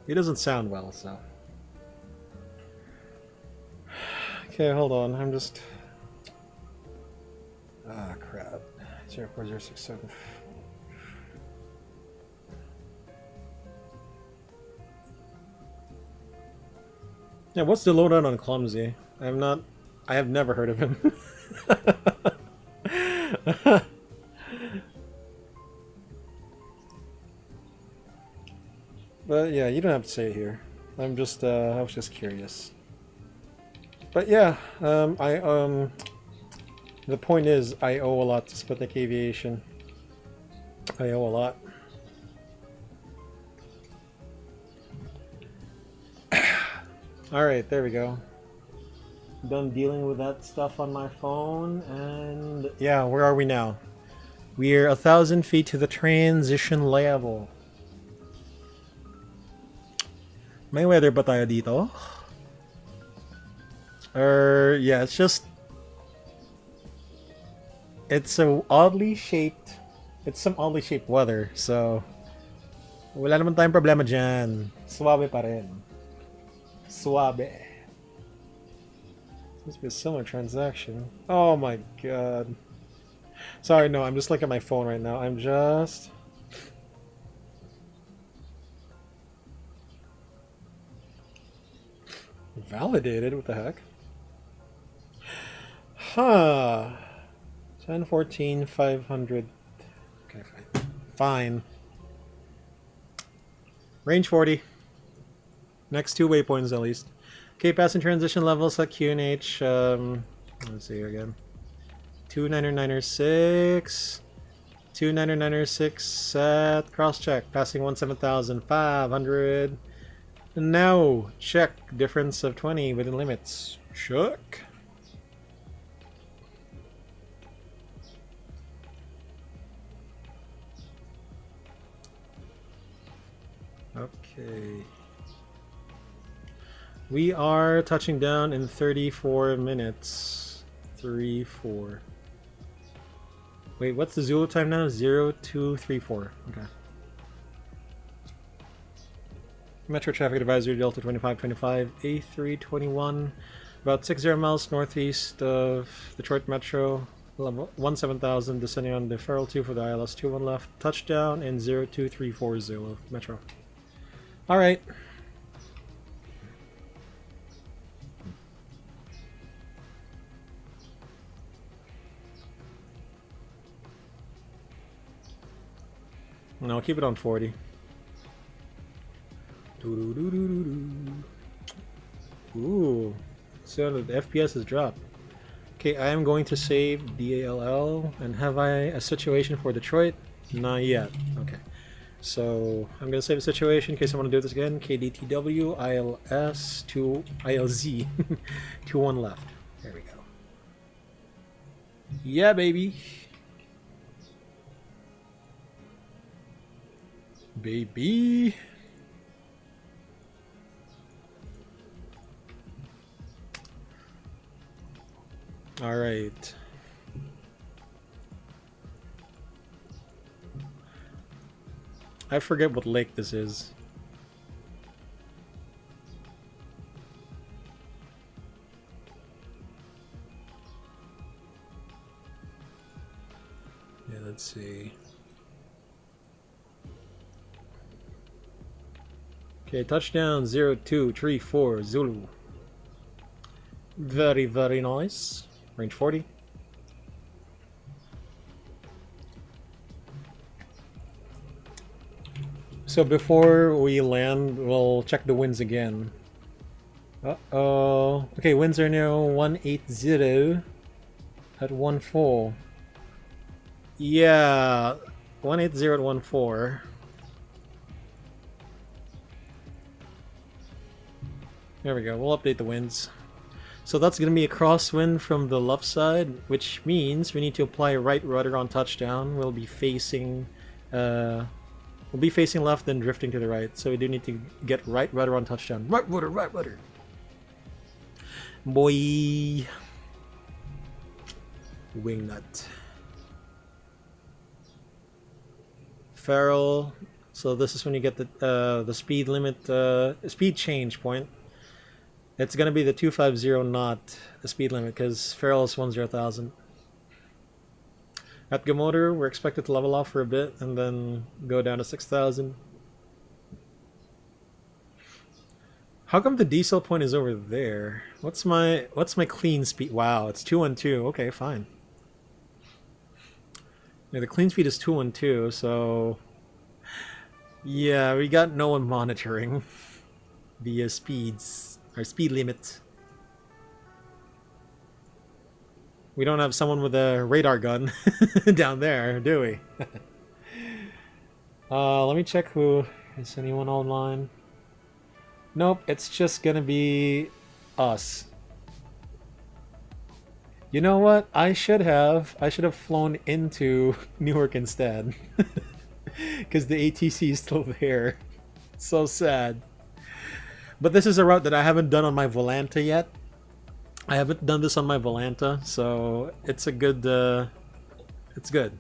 he doesn't sound well, so. Okay, hold on, I'm just... Ah, crap. 04067. Yeah, what's the lowdown on Clumsy? I have never heard of him. But yeah, you don't have to say it here. I was just curious. But yeah, the point is, I owe a lot to Sputnik Aviation. I owe a lot. Alright, there we go. Done dealing with that stuff on my phone, and yeah, where are we now? We're 1,000 feet to the transition level. May weather ba tayo dito? Yeah, it's just... It's some oddly shaped weather, so... Wala naman tayong problema dyan. Suabe pa rin. Suabe. Must be a similar transaction. Oh my god. Sorry, no, I'm just looking at my phone right now. I'm just... Validated? What the heck? Huh. 1014 500. Okay, fine. Fine. Range 40. Next two waypoints at least. Okay, passing transition levels at QNH. Let's see here again. 29906. 29906 at cross check. Passing 17,500. Now check. Difference of 20 within limits. Check. Okay. We are touching down in 34 minutes. 3-4. Wait, what's the Zulu time now? 0234. Okay. Metro traffic advisory Delta 2525 A321. About 60 miles northeast of Detroit Metro. Level 17,000 descending on deferral 2 for the ILS 21 left. Touchdown in 0234 Zulu Metro. Alright. No, keep it on 40. Ooh. So the FPS has dropped. Okay, I am going to save DALL. And have I a situation for Detroit? Not yet. Okay. So I'm going to save a situation in case I want to do this again. KDTW, ILS, ILZ. 2-1 left. There we go. Yeah, baby. Baby. Alright. I forget what lake this is. Yeah, let's see. Okay, touchdown 0234 Zulu. Very, very nice. Range 40. So before we land, we'll check the winds again. Uh-oh. Okay, winds are now 180 at 1.4. Yeah, 180 at 1.4. There we go, we'll update the winds. So that's going to be a crosswind from the left side, which means we need to apply right rudder on touchdown. We'll be facing left and drifting to the right. So we do need to get right rudder on touchdown. Right rudder, right rudder. Boy. Wing nut. Ferrule. So this is when you get the speed limit, speed change point. It's gonna be the 250 knot, the speed limit, because Ferrule is 10,000. At Gamotor, we're expected to level off for a bit and then go down to 6,000. How come the diesel point is over there? What's my clean speed? Wow, it's 212. Okay, fine. Yeah, the clean speed is 212, so yeah, we got no one monitoring the speeds. Our speed limit. We don't have someone with a radar gun down there, do we? Let me check who... Is anyone online? Nope, it's just gonna be us. You know what? I should have flown into Newark instead. Because the ATC is still there. So sad. But this is a route that I haven't done on my Volanta yet. I haven't done this on my Volanta, so it's a good, it's good.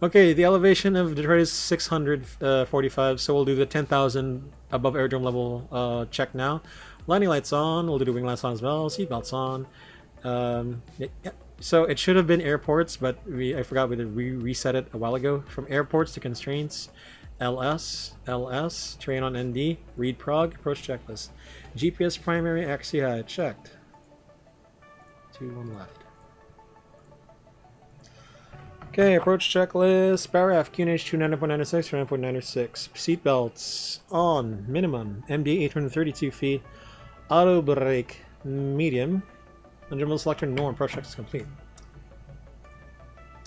Okay, the elevation of Detroit is 645, so we'll do the 10,000 above aerodrome level check now. Landing lights on, we'll do the wing lights on as well, seatbelts on. Yeah. So it should have been airports, but I forgot we reset it a while ago. From airports to constraints. LS, train on ND, read prog, approach checklist. GPS primary, XCI, checked. 2-1 left. Okay, approach checklist, BARF, QNH 29.96, 29.96. Seatbelts on, minimum, MD 832 feet, auto brake, medium, and general selector, norm, approach check is complete.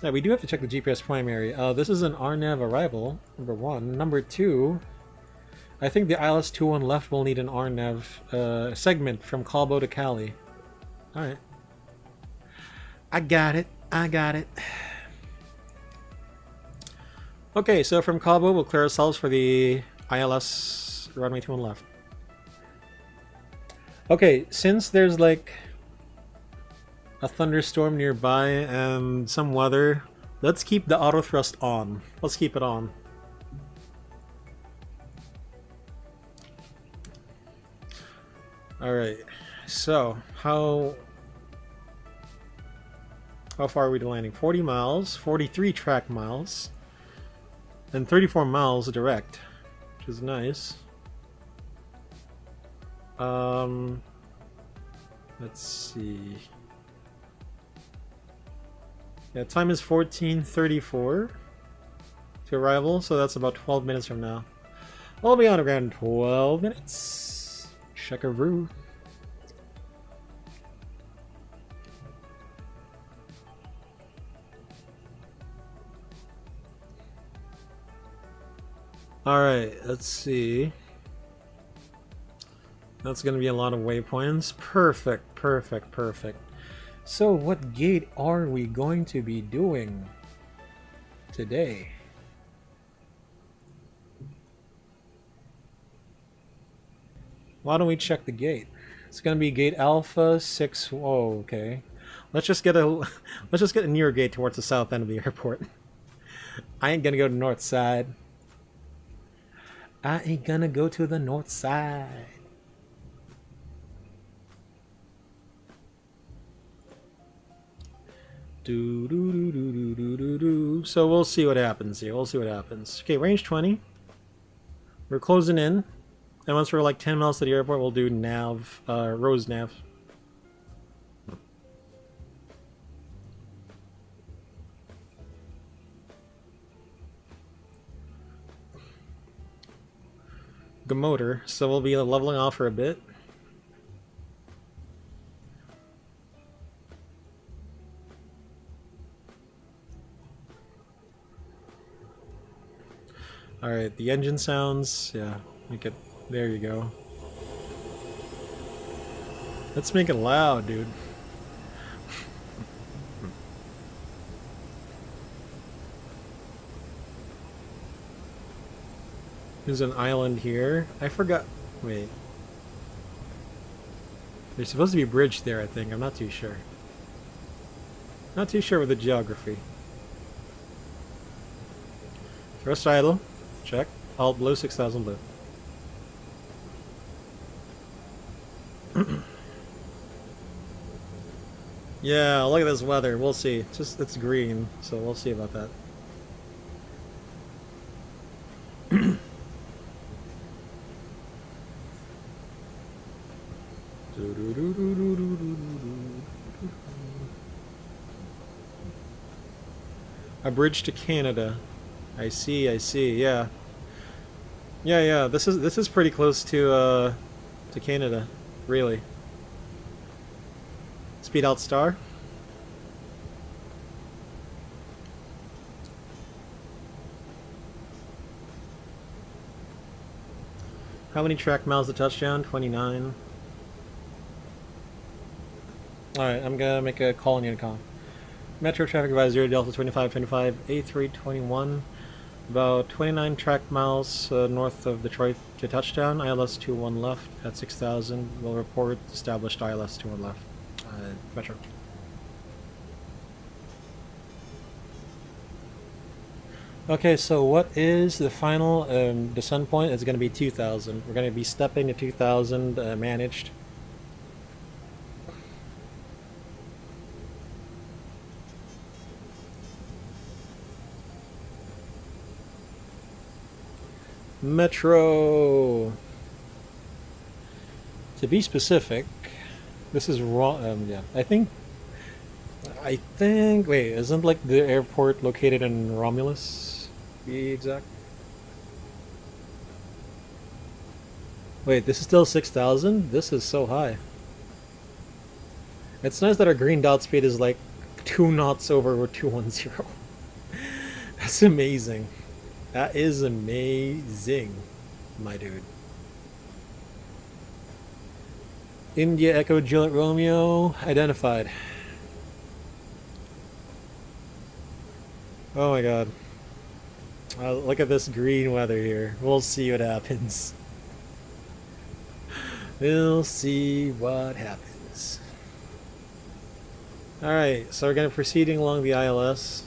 Yeah, we do have to check the GPS primary. This is an RNAV arrival, number 1. Number 2, I think the ILS 21 left will need an RNAV segment from Calbo to Cali. Alright. I got it. Okay, so from Calbo, we'll clear ourselves for the ILS runway 21 left. Okay, since there's like a thunderstorm nearby and some weather, let's keep the auto thrust on. Let's keep it on. Alright, so how far are we to landing? 40 miles, 43 track miles, and 34 miles direct, which is nice. Let's see. Yeah, time is 14:34 to arrival, so that's about 12 minutes from now. I'll be on the ground in 12 minutes. Checkaroo. Alright, let's see. That's going to be a lot of waypoints. Perfect. So what gate are we going to be doing today? Why don't we check the gate? It's going to be gate Alpha 6. Oh, okay. Let's just get a let's just get a newer gate towards the south end of the airport. I ain't gonna go to the north side. I ain't gonna go to the north side. So we'll see what happens here. We'll see what happens. Okay, range 20. We're closing in. And once we're like 10 miles to the airport, we'll do nav, Rose nav. The motor, so we'll be leveling off for a bit. Alright, the engine sounds, yeah, make it, there you go. Let's make it loud, dude. There's an island here. I forgot, wait. There's supposed to be a bridge there, I think. I'm not too sure. Not too sure with the geography. Thrust idle. Check. Alt blue, 6000 blue. Yeah, look at this weather. We'll see. It's green, so we'll see about that. A bridge to Canada. I see, yeah. Yeah, this is pretty close to Canada, really. Speed out star. How many track miles to touchdown? 29. Alright, I'm gonna make a call on Unicom. Metro traffic advisory, Delta 2525, A321. About 29 track miles north of Detroit to touchdown. ILS 21 left at 6,000. Will report established ILS 21 left. Metro. Okay, so what is the final descent point? It's going to be 2,000. We're going to be stepping to 2,000 managed. Metro. To be specific, this is wrong. Yeah, I think. Wait, isn't like the airport located in Romulus? Be exact. Wait, this is still 6,000? This is so high. It's nice that our green dot speed is like 2 knots over 210. That's amazing. That is amazing, my dude. India Echo Juliet Romeo identified. Oh my god. Look at this green weather here. We'll see what happens. We'll see what happens. Alright, so we're going to proceeding along the ILS.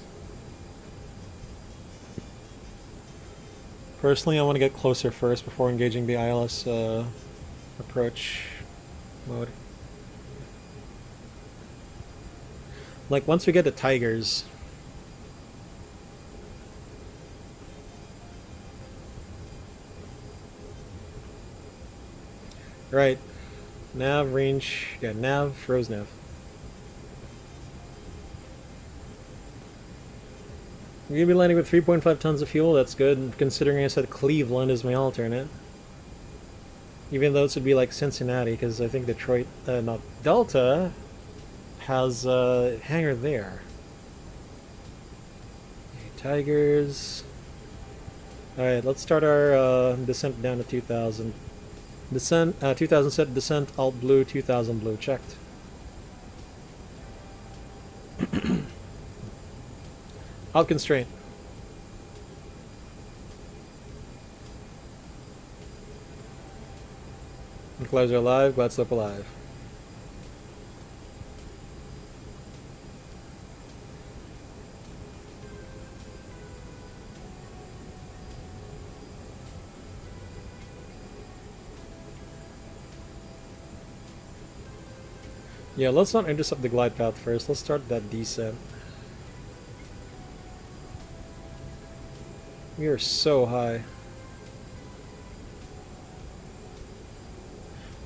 Personally, I want to get closer first before engaging the ILS approach mode. Like, once we get to Tigers... Right. Nav, range... Yeah, nav, Rose nav. We're going to be landing with 3.5 tons of fuel. That's good, considering I said Cleveland is my alternate. Even though this would be like Cincinnati, because I think Detroit, not Delta, has a hangar there. Okay, Tigers. Alright, let's start our descent down to 2,000. Descent, 2,000 set, descent, alt blue, 2,000 blue, checked. Alt constraint. Equalizer alive, glad slip alive. Yeah, let's not intercept the glide path first. Let's start that descent. We are so high.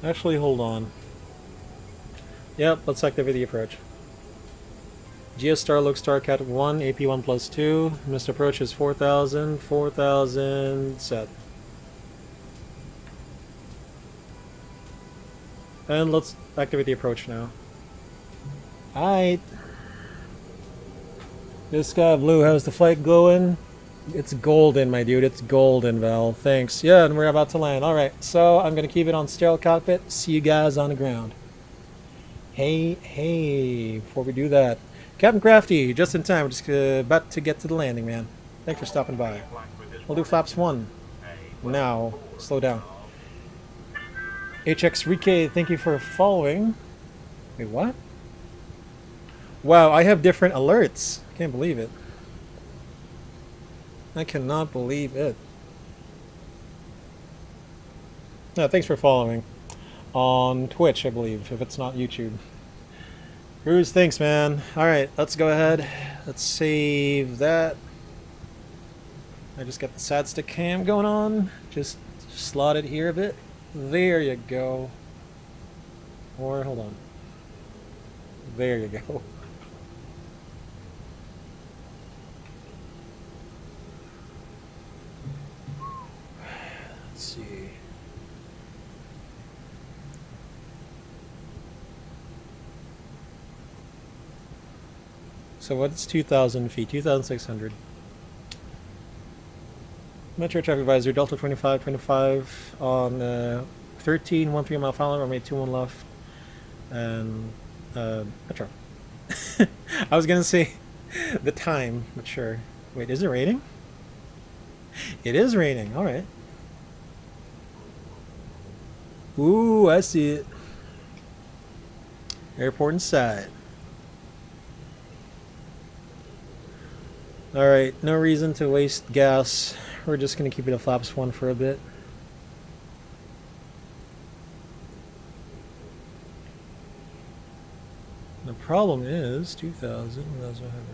Actually, hold on. Yep, let's activate the approach. Geostar looks StarCat 1, AP1 plus 2. Missed approach is 4,000, 4,000, set. And let's activate the approach now. Alright. This Sky Blue, how's the flight going? It's golden, my dude. It's golden, Val. Thanks. Yeah, and we're about to land. Alright, so I'm going to keep it on sterile cockpit. See you guys on the ground. Hey, before we do that, Captain Crafty, just in time. We're just about to get to the landing, man. Thanks for stopping by. We'll do flaps 1. Now, slow down. HX Rike, thank you for following. Wait, what? Wow, I have different alerts. Can't believe it. I cannot believe it. No, thanks for following. On Twitch, I believe, if it's not YouTube. Bruce, thanks, man. Alright, let's go ahead. Let's save that. I just got the side stick cam going on. Just slot it here a bit. There you go. Or, hold on. There you go. Let's see. So what's 2,000 feet? 2,600. Metro Traffic Advisor, Delta 2525 on 13, 13 mile final, runway 21 left. And Metro. I was gonna say the time, but sure. Wait, is it raining? It is raining, alright. Ooh, I see it. Airport inside. Alright, no reason to waste gas. We're just going to keep it at flaps 1 for a bit. The problem is 2,000, 1,100.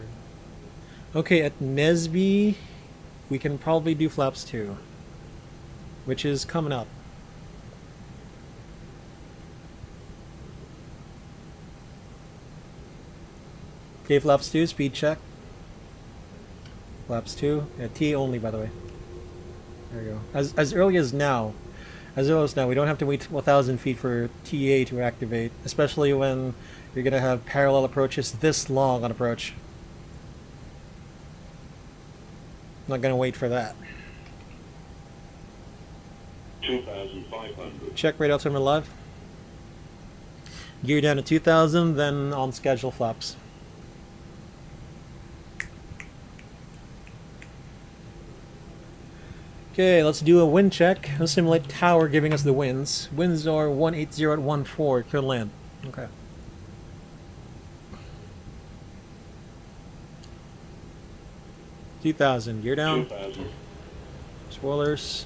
Okay, at Nesby, we can probably do flaps 2, which is coming up. Okay, flaps 2, speed check. Flaps 2. Yeah, T only, by the way. There you go. As early as now. As early as now. We don't have to wait 1,000 feet for TA to activate. Especially when you're going to have parallel approaches this long on approach. I'm not going to wait for that. 2,500. Check radar terminal live. Gear down to 2,000, then on schedule flaps. Okay, let's do a wind check. Let's simulate tower giving us the winds. Winds are 180 at 1.4. Clear land. Okay. $2,000. Gear down. 2,000. Spoilers.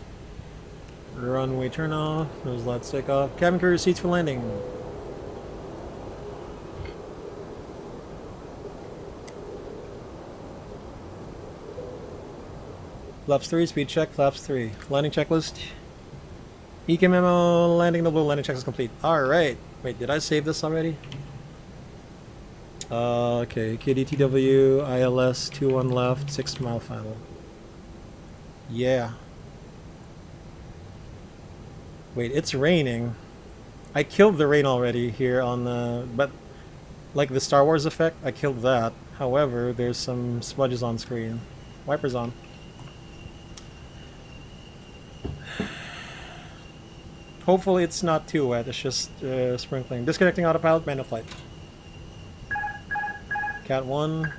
Runway turn off. Nose lights take off. Cabin crew seats for landing. Flaps 3, speed check, flaps 3. Landing checklist. EK memo, landing the blue, landing check is complete. Alright. Wait, did I save this already? Okay, KDTW, ILS, 21 left, 6 mile final. Yeah. Wait, it's raining. I killed the rain already here on the... But, like the Star Wars effect, I killed that. However, there's some smudges on screen. Wipers on. Hopefully it's not too wet, it's just sprinkling. Disconnecting autopilot, manual flight. Cat 1,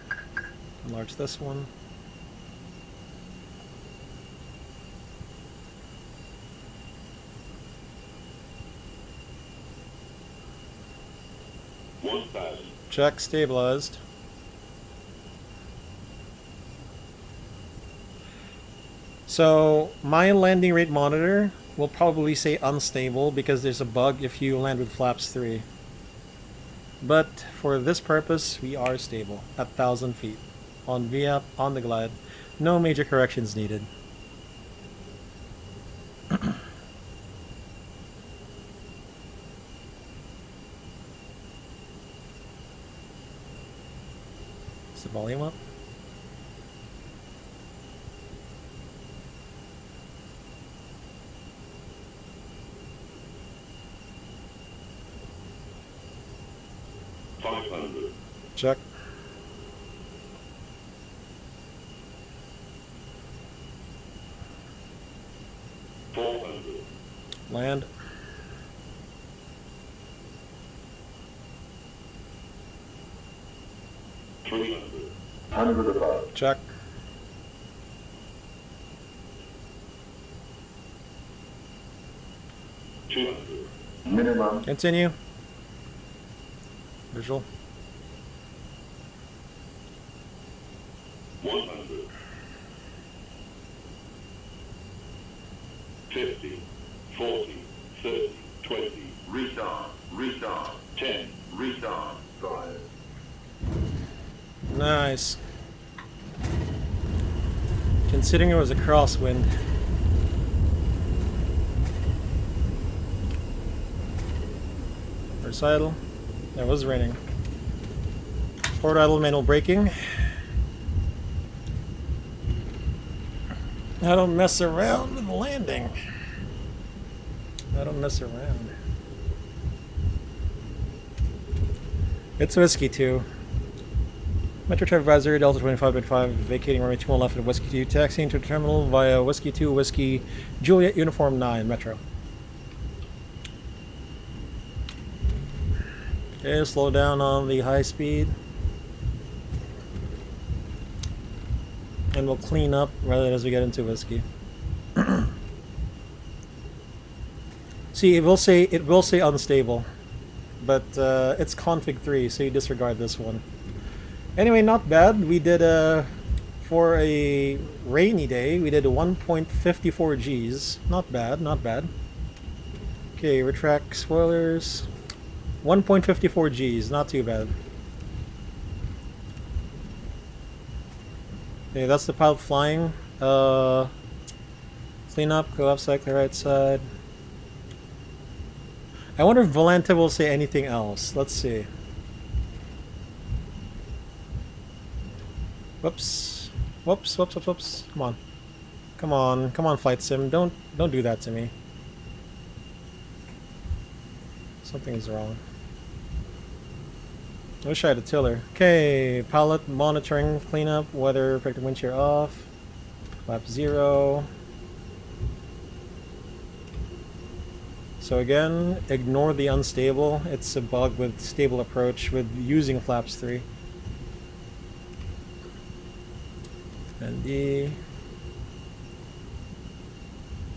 enlarge this one. Check, stabilized. So, my landing rate monitor will probably say unstable because there's a bug if you land with flaps 3. But for this purpose, we are stable at 1,000 feet. On VAP, on the glide. No major corrections needed. Is the volume up? Check. Land. Check. Minimum. Continue. Visual. 100. 50. 40. 30. 20. Restart. Restart. 10. Restart. 5. Nice. Considering it was a crosswind. First idle. That was raining. Port idle manual braking. I don't mess around with landing. I don't mess around. It's Whiskey 2. Metro Traffic Advisory, Delta 25.5, vacating runway 21 left at Whiskey 2, taxiing to the terminal via Whiskey 2, Whiskey Juliet, Uniform 9, Metro. Okay, slow down on the high speed. And we'll clean up rather as we get into Whiskey. See, it will say unstable, but it's config 3, so you disregard this one. Anyway, not bad. We did for a rainy day, we did 1.54 Gs. Not bad, not bad. Okay, retract spoilers. 1.54 Gs, not too bad. Okay, that's the pilot flying. Clean up, go left side, clear right side. I wonder if Volante will say anything else. Let's see. Whoops. Whoops, whoops, whoops, whoops. Come on. Come on, come on, flight sim. Don't do that to me. Something's wrong. I wish I had a tiller. Okay, pilot monitoring, cleanup, weather, predicted wind shear off. Lap 0. So again, ignore the unstable. It's a bug with stable approach with using flaps 3. And D.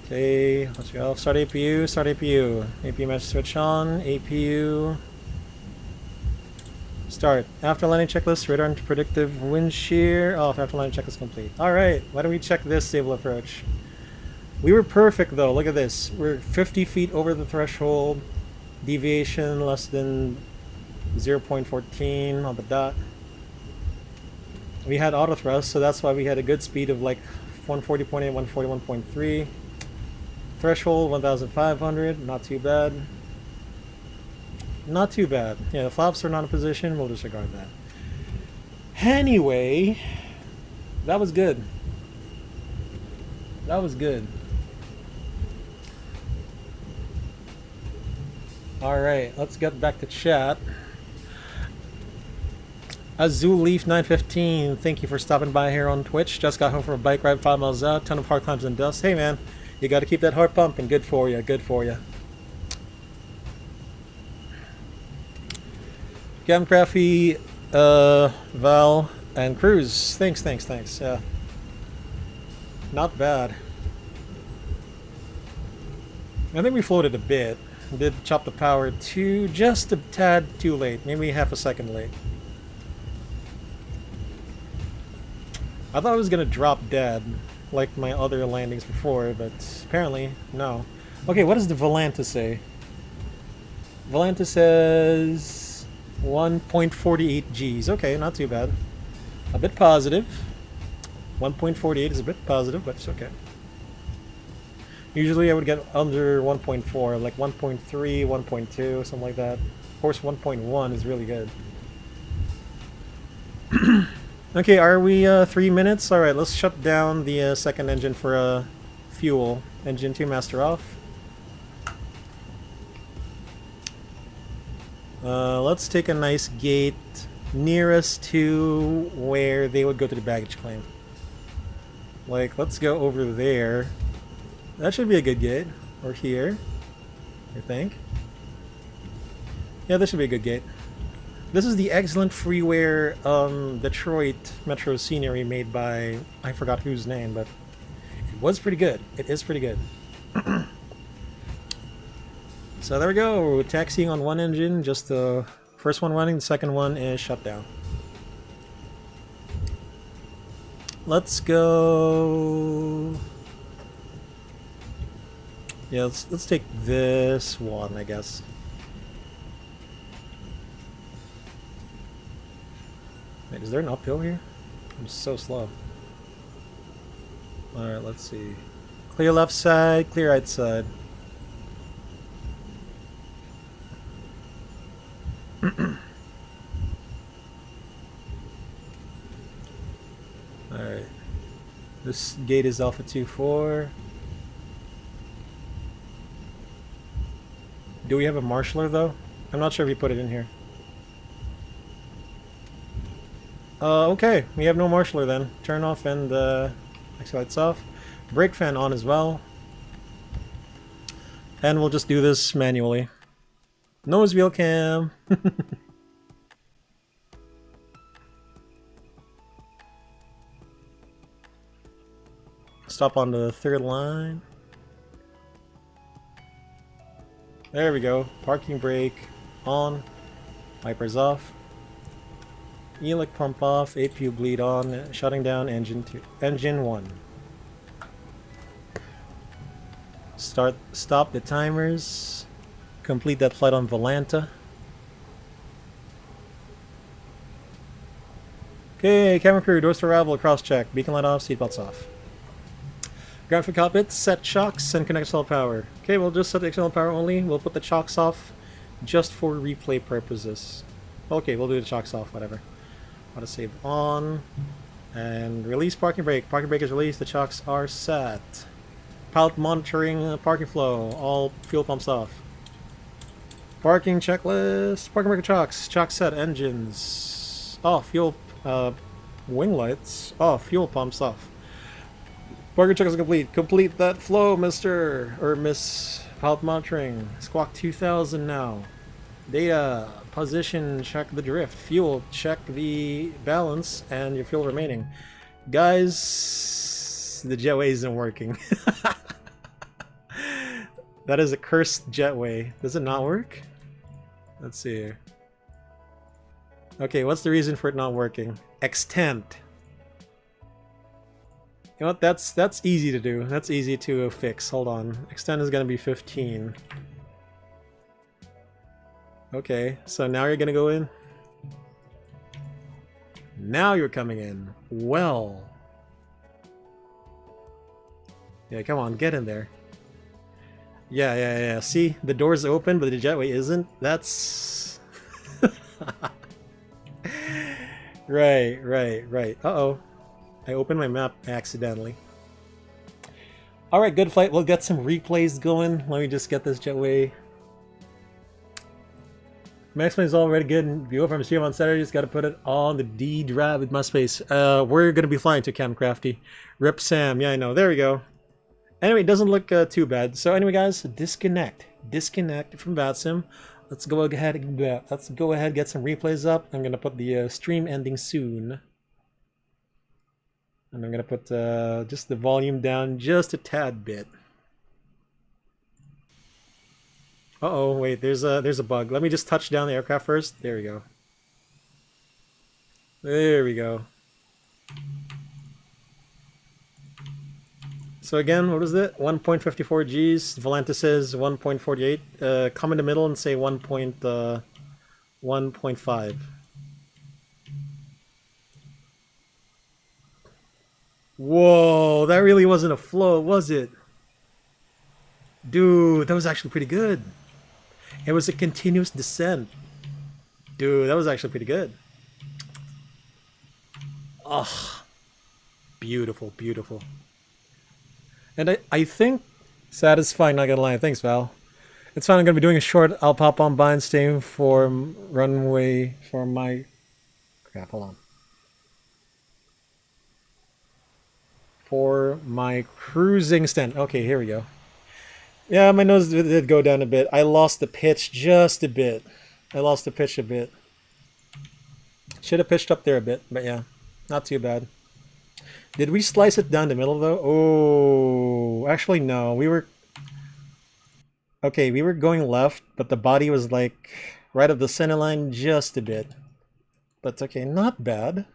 Okay, let's go. Start APU, start APU. APU match switch on, APU. Start. After landing checklist, radar and predictive wind shear. Off. After landing checklist complete. Alright, why don't we check this stable approach? We were perfect though, look at this. We're 50 feet over the threshold. Deviation less than 0.14 on the dot. We had auto thrust, so that's why we had a good speed of like 140.8, 141.3. Threshold 1,500, not too bad. Not too bad. Yeah, the flaps are not in position, we'll disregard that. Anyway, that was good. That was good. Alright, let's get back to chat. Azul Leaf 915, thank you for stopping by here on Twitch. Just got home from a bike ride 5 miles out, ton of hard climbs and dust. Hey man, you gotta keep that heart pumping. Good for you, good for you. Gavin Craffy, Val, and Cruz. Thanks. Yeah. Not bad. I think we floated a bit. Did chop the power to just a tad too late, maybe half a second late. I thought I was gonna drop dead like my other landings before, but apparently no. Okay, what does the Volante say? Volante says 1.48 Gs. Okay, not too bad. A bit positive. 1.48 is a bit positive, but it's okay. Usually I would get under 1.4, like 1.3, 1.2, something like that. Of course, 1.1 is really good. Okay, are we 3 minutes? Alright, let's shut down the second engine for fuel. Engine 2 master off. Let's take a nice gate nearest to where they would go to the baggage claim. Like, let's go over there. That should be a good gate. Or here, I think. Yeah, this should be a good gate. This is the excellent freeware Detroit Metro scenery made by, I forgot whose name, but it was pretty good. It is pretty good. So there we go, taxiing on one engine, just the first one running, the second one is shut down. Let's go... Yeah, let's take this one, I guess. Wait, is there an uphill here? I'm so slow. Alright, let's see. Clear left side, clear right side. Alright. This gate is Alpha 24. Do we have a marshaller though? I'm not sure if we put it in here. Okay, we have no marshaller then. Turn off and exit lights off. Brake fan on as well. And we'll just do this manually. Nose wheel cam. Stop on the third line. There we go. Parking brake on. Wipers off. ELAC pump off. APU bleed on. Shutting down engine 2. Engine 1. Stop the timers. Complete that flight on Volanta. Okay, camera crew, doors to arrival, cross check. Beacon light off, seatbelts off. Graphic cockpit, set shocks and connect external power. Okay, we'll just set the external power only. We'll put the chocks off just for replay purposes. Okay, we'll do the chocks off, whatever. Auto save on. And release parking brake. Parking brake is released, the chocks are set. Pilot monitoring parking flow. All fuel pumps off. Parking checklist. Parking brake chocks. Chocks set. Engines off. Fuel wing lights off. Fuel pumps off. Parking check is complete. Complete that flow, Mr. or Miss Pilot monitoring. Squawk 2000 now. Data. Position. Check the drift. Fuel. Check the balance and your fuel remaining. Guys, the jetway isn't working. That is a cursed jetway. Does it not work? Let's see here. Okay, what's the reason for it not working? Extend. You know what? That's easy to do. That's easy to fix. Hold on. Extend is gonna be 15. Okay, so now you're gonna go in. Now you're coming in. Well. Yeah, come on, get in there. Yeah. See, the door's open, but the jetway isn't. That's... Right. Uh-oh. I opened my map accidentally. Alright, good flight. We'll get some replays going. Let me just get this jetway. Maximum is already good and view from stream on Saturday. Just gotta put it on the D drive with my space. We're gonna be flying to Camp Crafty. Rip Sam. Yeah, I know. There we go. Anyway, it doesn't look too bad. So anyway, guys, disconnect from VATSIM. Let's go ahead and get some replays up. I'm gonna put the stream ending soon, and I'm gonna put just the volume down just a tad bit. Uh-oh, wait, there's a bug. Let me just touch down the aircraft first. There we go. There we go. So again, what is it? 1.54 Gs. Volanta says 1.48. Come in the middle and say 1.48. 1.5. Whoa, that really wasn't a float, was it? Dude, that was actually pretty good. It was a continuous descent. Dude, that was actually pretty good. Oh, beautiful, beautiful. And I think satisfying, not gonna lie. Thanks, Val. It's fine, I'm gonna be doing a short. I'll pop on by and staying for runway for my... Crap, hold on. For my cruising stand. Okay, here we go. Yeah, my nose did go down a bit. I lost the pitch just a bit. I lost the pitch a bit. Should have pitched up there a bit, but yeah, not too bad. Did we slice it down the middle though? Oh, actually no. We were... Okay, we were going left, but the body was like right of the center line just a bit. But okay, not bad.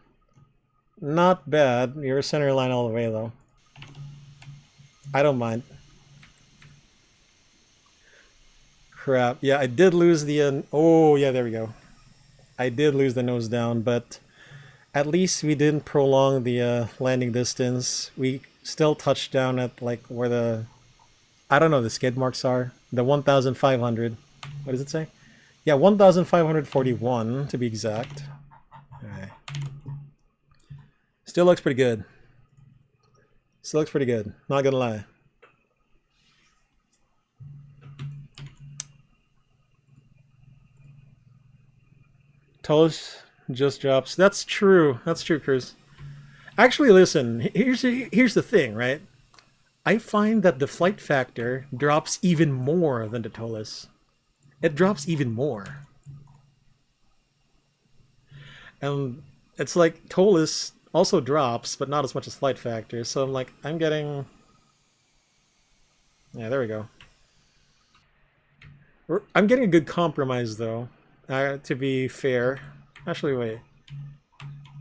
Not bad. You're center line all the way though. I don't mind. Crap. Yeah, I did lose the... oh, yeah, there we go. I did lose the nose down, but at least we didn't prolong the landing distance. We still touched down at like where the... I don't know, the skid marks are. The 1,500. What does it say? Yeah, 1,541 to be exact. Alright. Still looks pretty good. Still looks pretty good. Not gonna lie. ToLiSs just drops. That's true. That's true, Cruz. Actually, listen. Here's the thing, right? I find that the flight factor drops even more than the ToLiSs. It drops even more. And it's like ToLiSs also drops, but not as much as flight factor. So I'm like, I'm getting... Yeah, there we go. I'm getting a good compromise, though. To be fair. Actually, wait.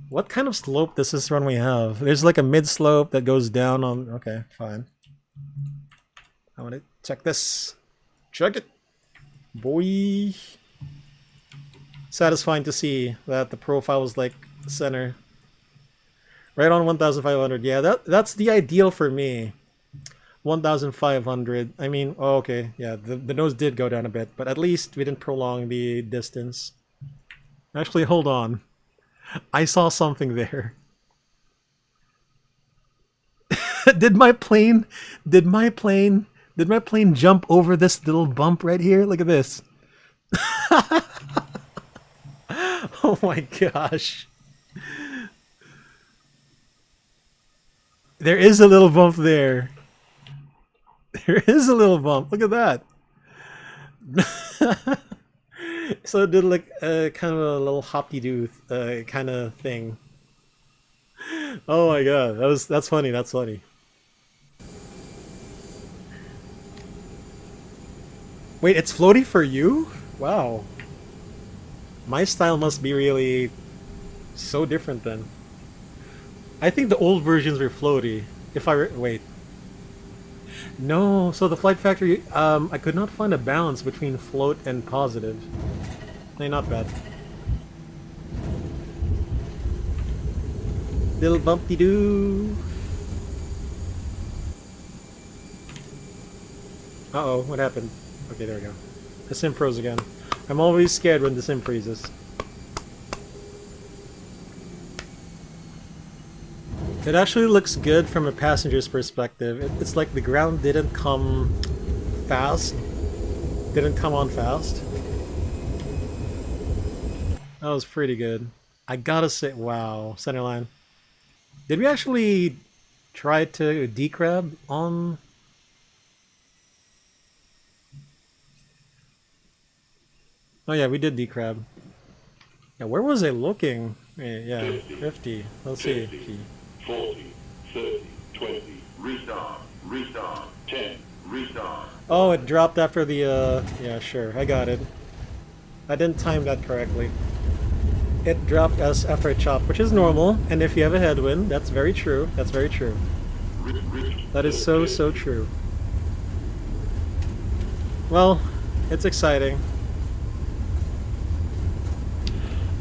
What kind of slope does this runway have? There's like a mid-slope that goes down on... Okay, fine. I want to check this. Check it. Boy. Satisfying to see that the profile was like center. Right on 1,500. Yeah, that's the ideal for me. 1,500. I mean, oh, okay. Yeah, the nose did go down a bit, but at least we didn't prolong the distance. Actually, hold on. I saw something there. Did my plane jump over this little bump right here? Look at this. Oh my gosh. There is a little bump there. There is a little bump. Look at that. So it did like kind of a little hoppy-doo kind of thing. Oh my god, that's funny. That's funny. Wait, it's floaty for you? Wow. My style must be really so different then. I think the old versions were floaty. If I wait. No, so the flight factor, I could not find a balance between float and positive. Hey, not bad. Little bumpy-doo. Uh-oh, what happened? Okay, there we go. The sim froze again. I'm always scared when the sim freezes. It actually looks good from a passenger's perspective. It's like the ground didn't come fast. Didn't come on fast. That was pretty good. I gotta say, wow, centerline. Did we actually try to decrab on... Oh yeah, we did decrab. Yeah, where was I looking? Yeah, 50. Let's see. 40, 30, 20, restart, 10, restart. Oh, it dropped after the, yeah, sure, I got it. I didn't time that correctly. It dropped us after a chop, which is normal, and if you have a headwind, that's very true, that's very true. That is so, so true. Well, it's exciting.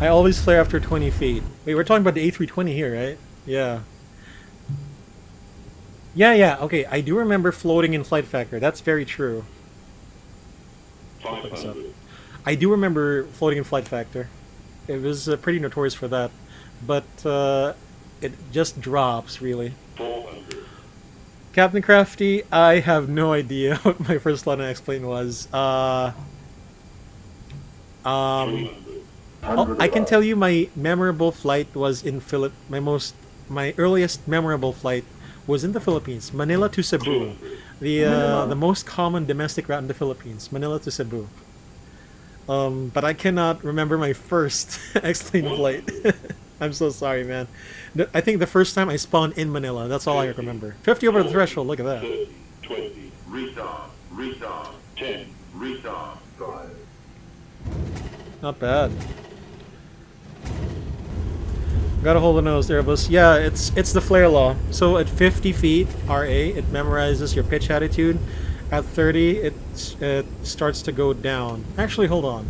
I always flare after 20 feet. Wait, we're talking about the A320 here, right? Yeah. Yeah, okay, I do remember floating in flight factor. That's very true. 500. I do remember floating in flight factor. It was pretty notorious for that. But it just drops, really. 400. Captain Crafty, I have no idea what my first line of X-Plane was. 300. Oh, I can tell you my memorable flight was in my earliest memorable flight was in the Philippines, Manila to Cebu, the most common domestic route in the Philippines, Manila to Cebu. But I cannot remember my first X-Plane flight. I'm so sorry, man. I think the first time I spawned in Manila, that's all I remember. 50 over the threshold, look at that. 30, 20, restart, 10, restart, 5. Not bad. Gotta hold the nose, Airbus. Yeah, it's the flare law. So at 50 feet RA, it memorizes your pitch attitude. At 30, it starts to go down. Actually, hold on.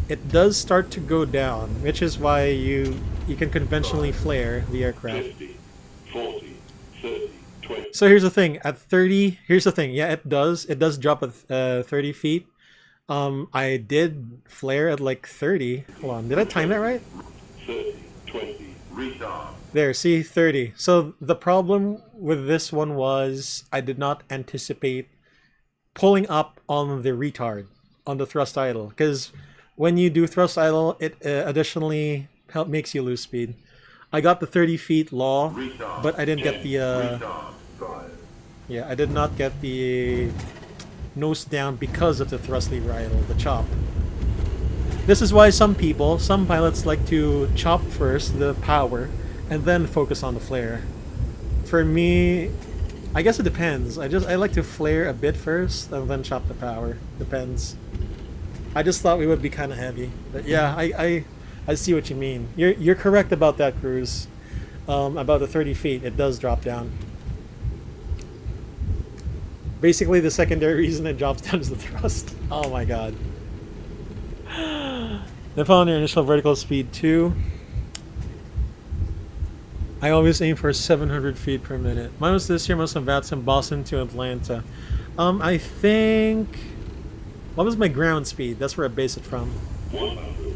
It does start to go down, which is why you can conventionally flare the aircraft. 50, 40, 30, 20. So here's the thing. At 30, here's the thing. Yeah, it does drop at 30 feet. I did flare at like 30. Hold on, did I time that right? 30, 20, restart. There, see, 30. So the problem with this one was I did not anticipate pulling up on the retard, on the thrust idle. Because when you do thrust idle, it additionally makes you lose speed. I got the 30 feet law, but I didn't get the... yeah, I did not get the nose down because of the thrust lever idle, the chop. This is why some pilots like to chop first the power and then focus on the flare. For me, I guess it depends. I like to flare a bit first and then chop the power. Depends. I just thought we would be kind of heavy, but yeah, I see what you mean. You're correct about that, Cruz. About the 30 feet, it does drop down. Basically, the secondary reason it drops down is the thrust. Oh my god. They found your initial vertical speed 2. I always aim for 700 feet per minute. Mine was this year, most of VATSIM, Boston to Atlanta. I think... What was my ground speed? That's where I base it from. 100.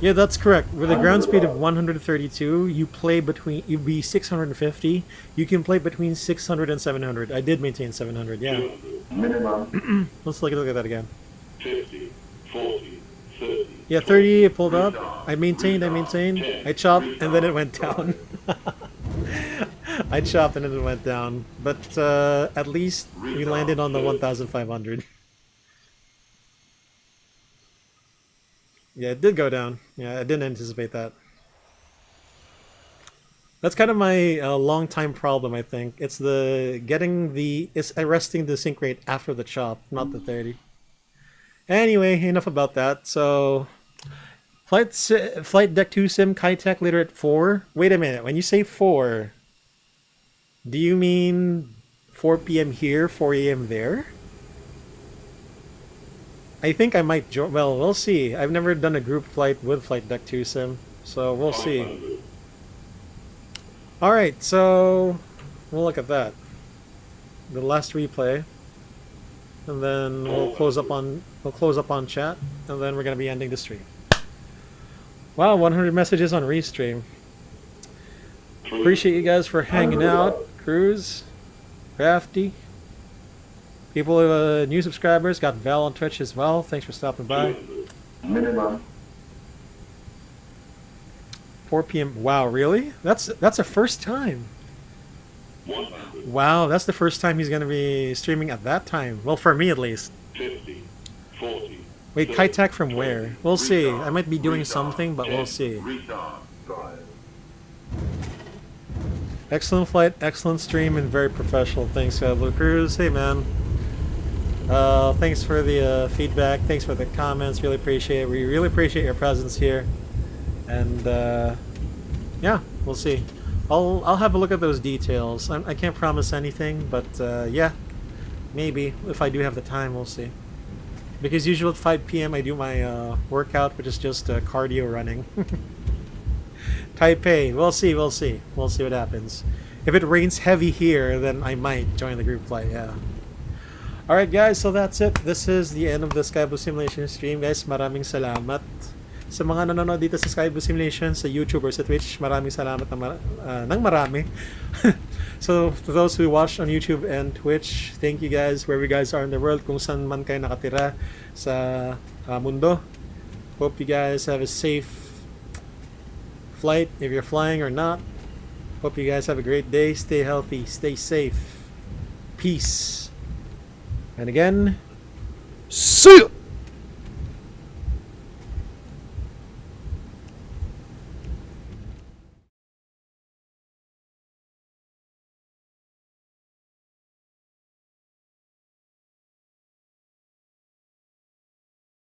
Yeah, that's correct. With a ground speed of 132, you'd be 650. You can play between 600 and 700. I did maintain 700, yeah. 200. Minimum. Let's look at that again. 50, 40, 30. Yeah, 30, it pulled up. I maintained. I chopped, and then it went down. I chopped, and then it went down. But at least we landed on the 1,500. Yeah, it did go down. Yeah, I didn't anticipate that. That's kind of my long time problem, I think. It's it's arresting the sync rate after the chop, not the 30. Anyway, enough about that. So, flight deck 2 sim Kitech later at 4. Wait a minute, when you say 4, do you mean 4 p.m. here, 4 a.m. there? I think I might join. Well, we'll see. I've never done a group flight with flight deck 2 sim, so we'll see. Alright, so we'll look at that. The last replay. And then we'll close up on chat, and then we're gonna be ending the stream. Wow, 100 messages on restream. Appreciate you guys for hanging out. Cruz, Crafty, people new subscribers, got Val on Twitch as well. Thanks for stopping by. Minimum. 4 p.m. Wow, really? That's a first time. 100. Wow, that's the first time he's gonna be streaming at that time. Well, for me at least. 50, 40. Wait, Kitech from where? We'll see. I might be doing something, but we'll see. Restart. 5. Excellent flight, excellent stream, and very professional. Thanks, Blue Cruz. Hey, man. Thanks for the feedback. Thanks for the comments. Really appreciate it. We really appreciate your presence here. And yeah, we'll see. I'll have a look at those details. I can't promise anything, but yeah, maybe if I do have the time, we'll see. Because usually at 5 p.m. I do my workout, which is just cardio running. Taipei, we'll see what happens. If it rains heavy here, then I might join the group flight, yeah. Alright guys, so that's it. This is the end of the Skyblue Simulation stream. Guys, maraming salamat. Sa mga nanonood dito sa Skyblue Simulation, sa YouTube or sa Twitch, maraming salamat ng marami. So, to those who watch on YouTube and Twitch, thank you guys, wherever you guys are in the world, kung saan man kayo nakatira sa mundo. Hope you guys have a safe flight, if you're flying or not. Hope you guys have a great day. Stay healthy, stay safe. Peace. And again, see ya!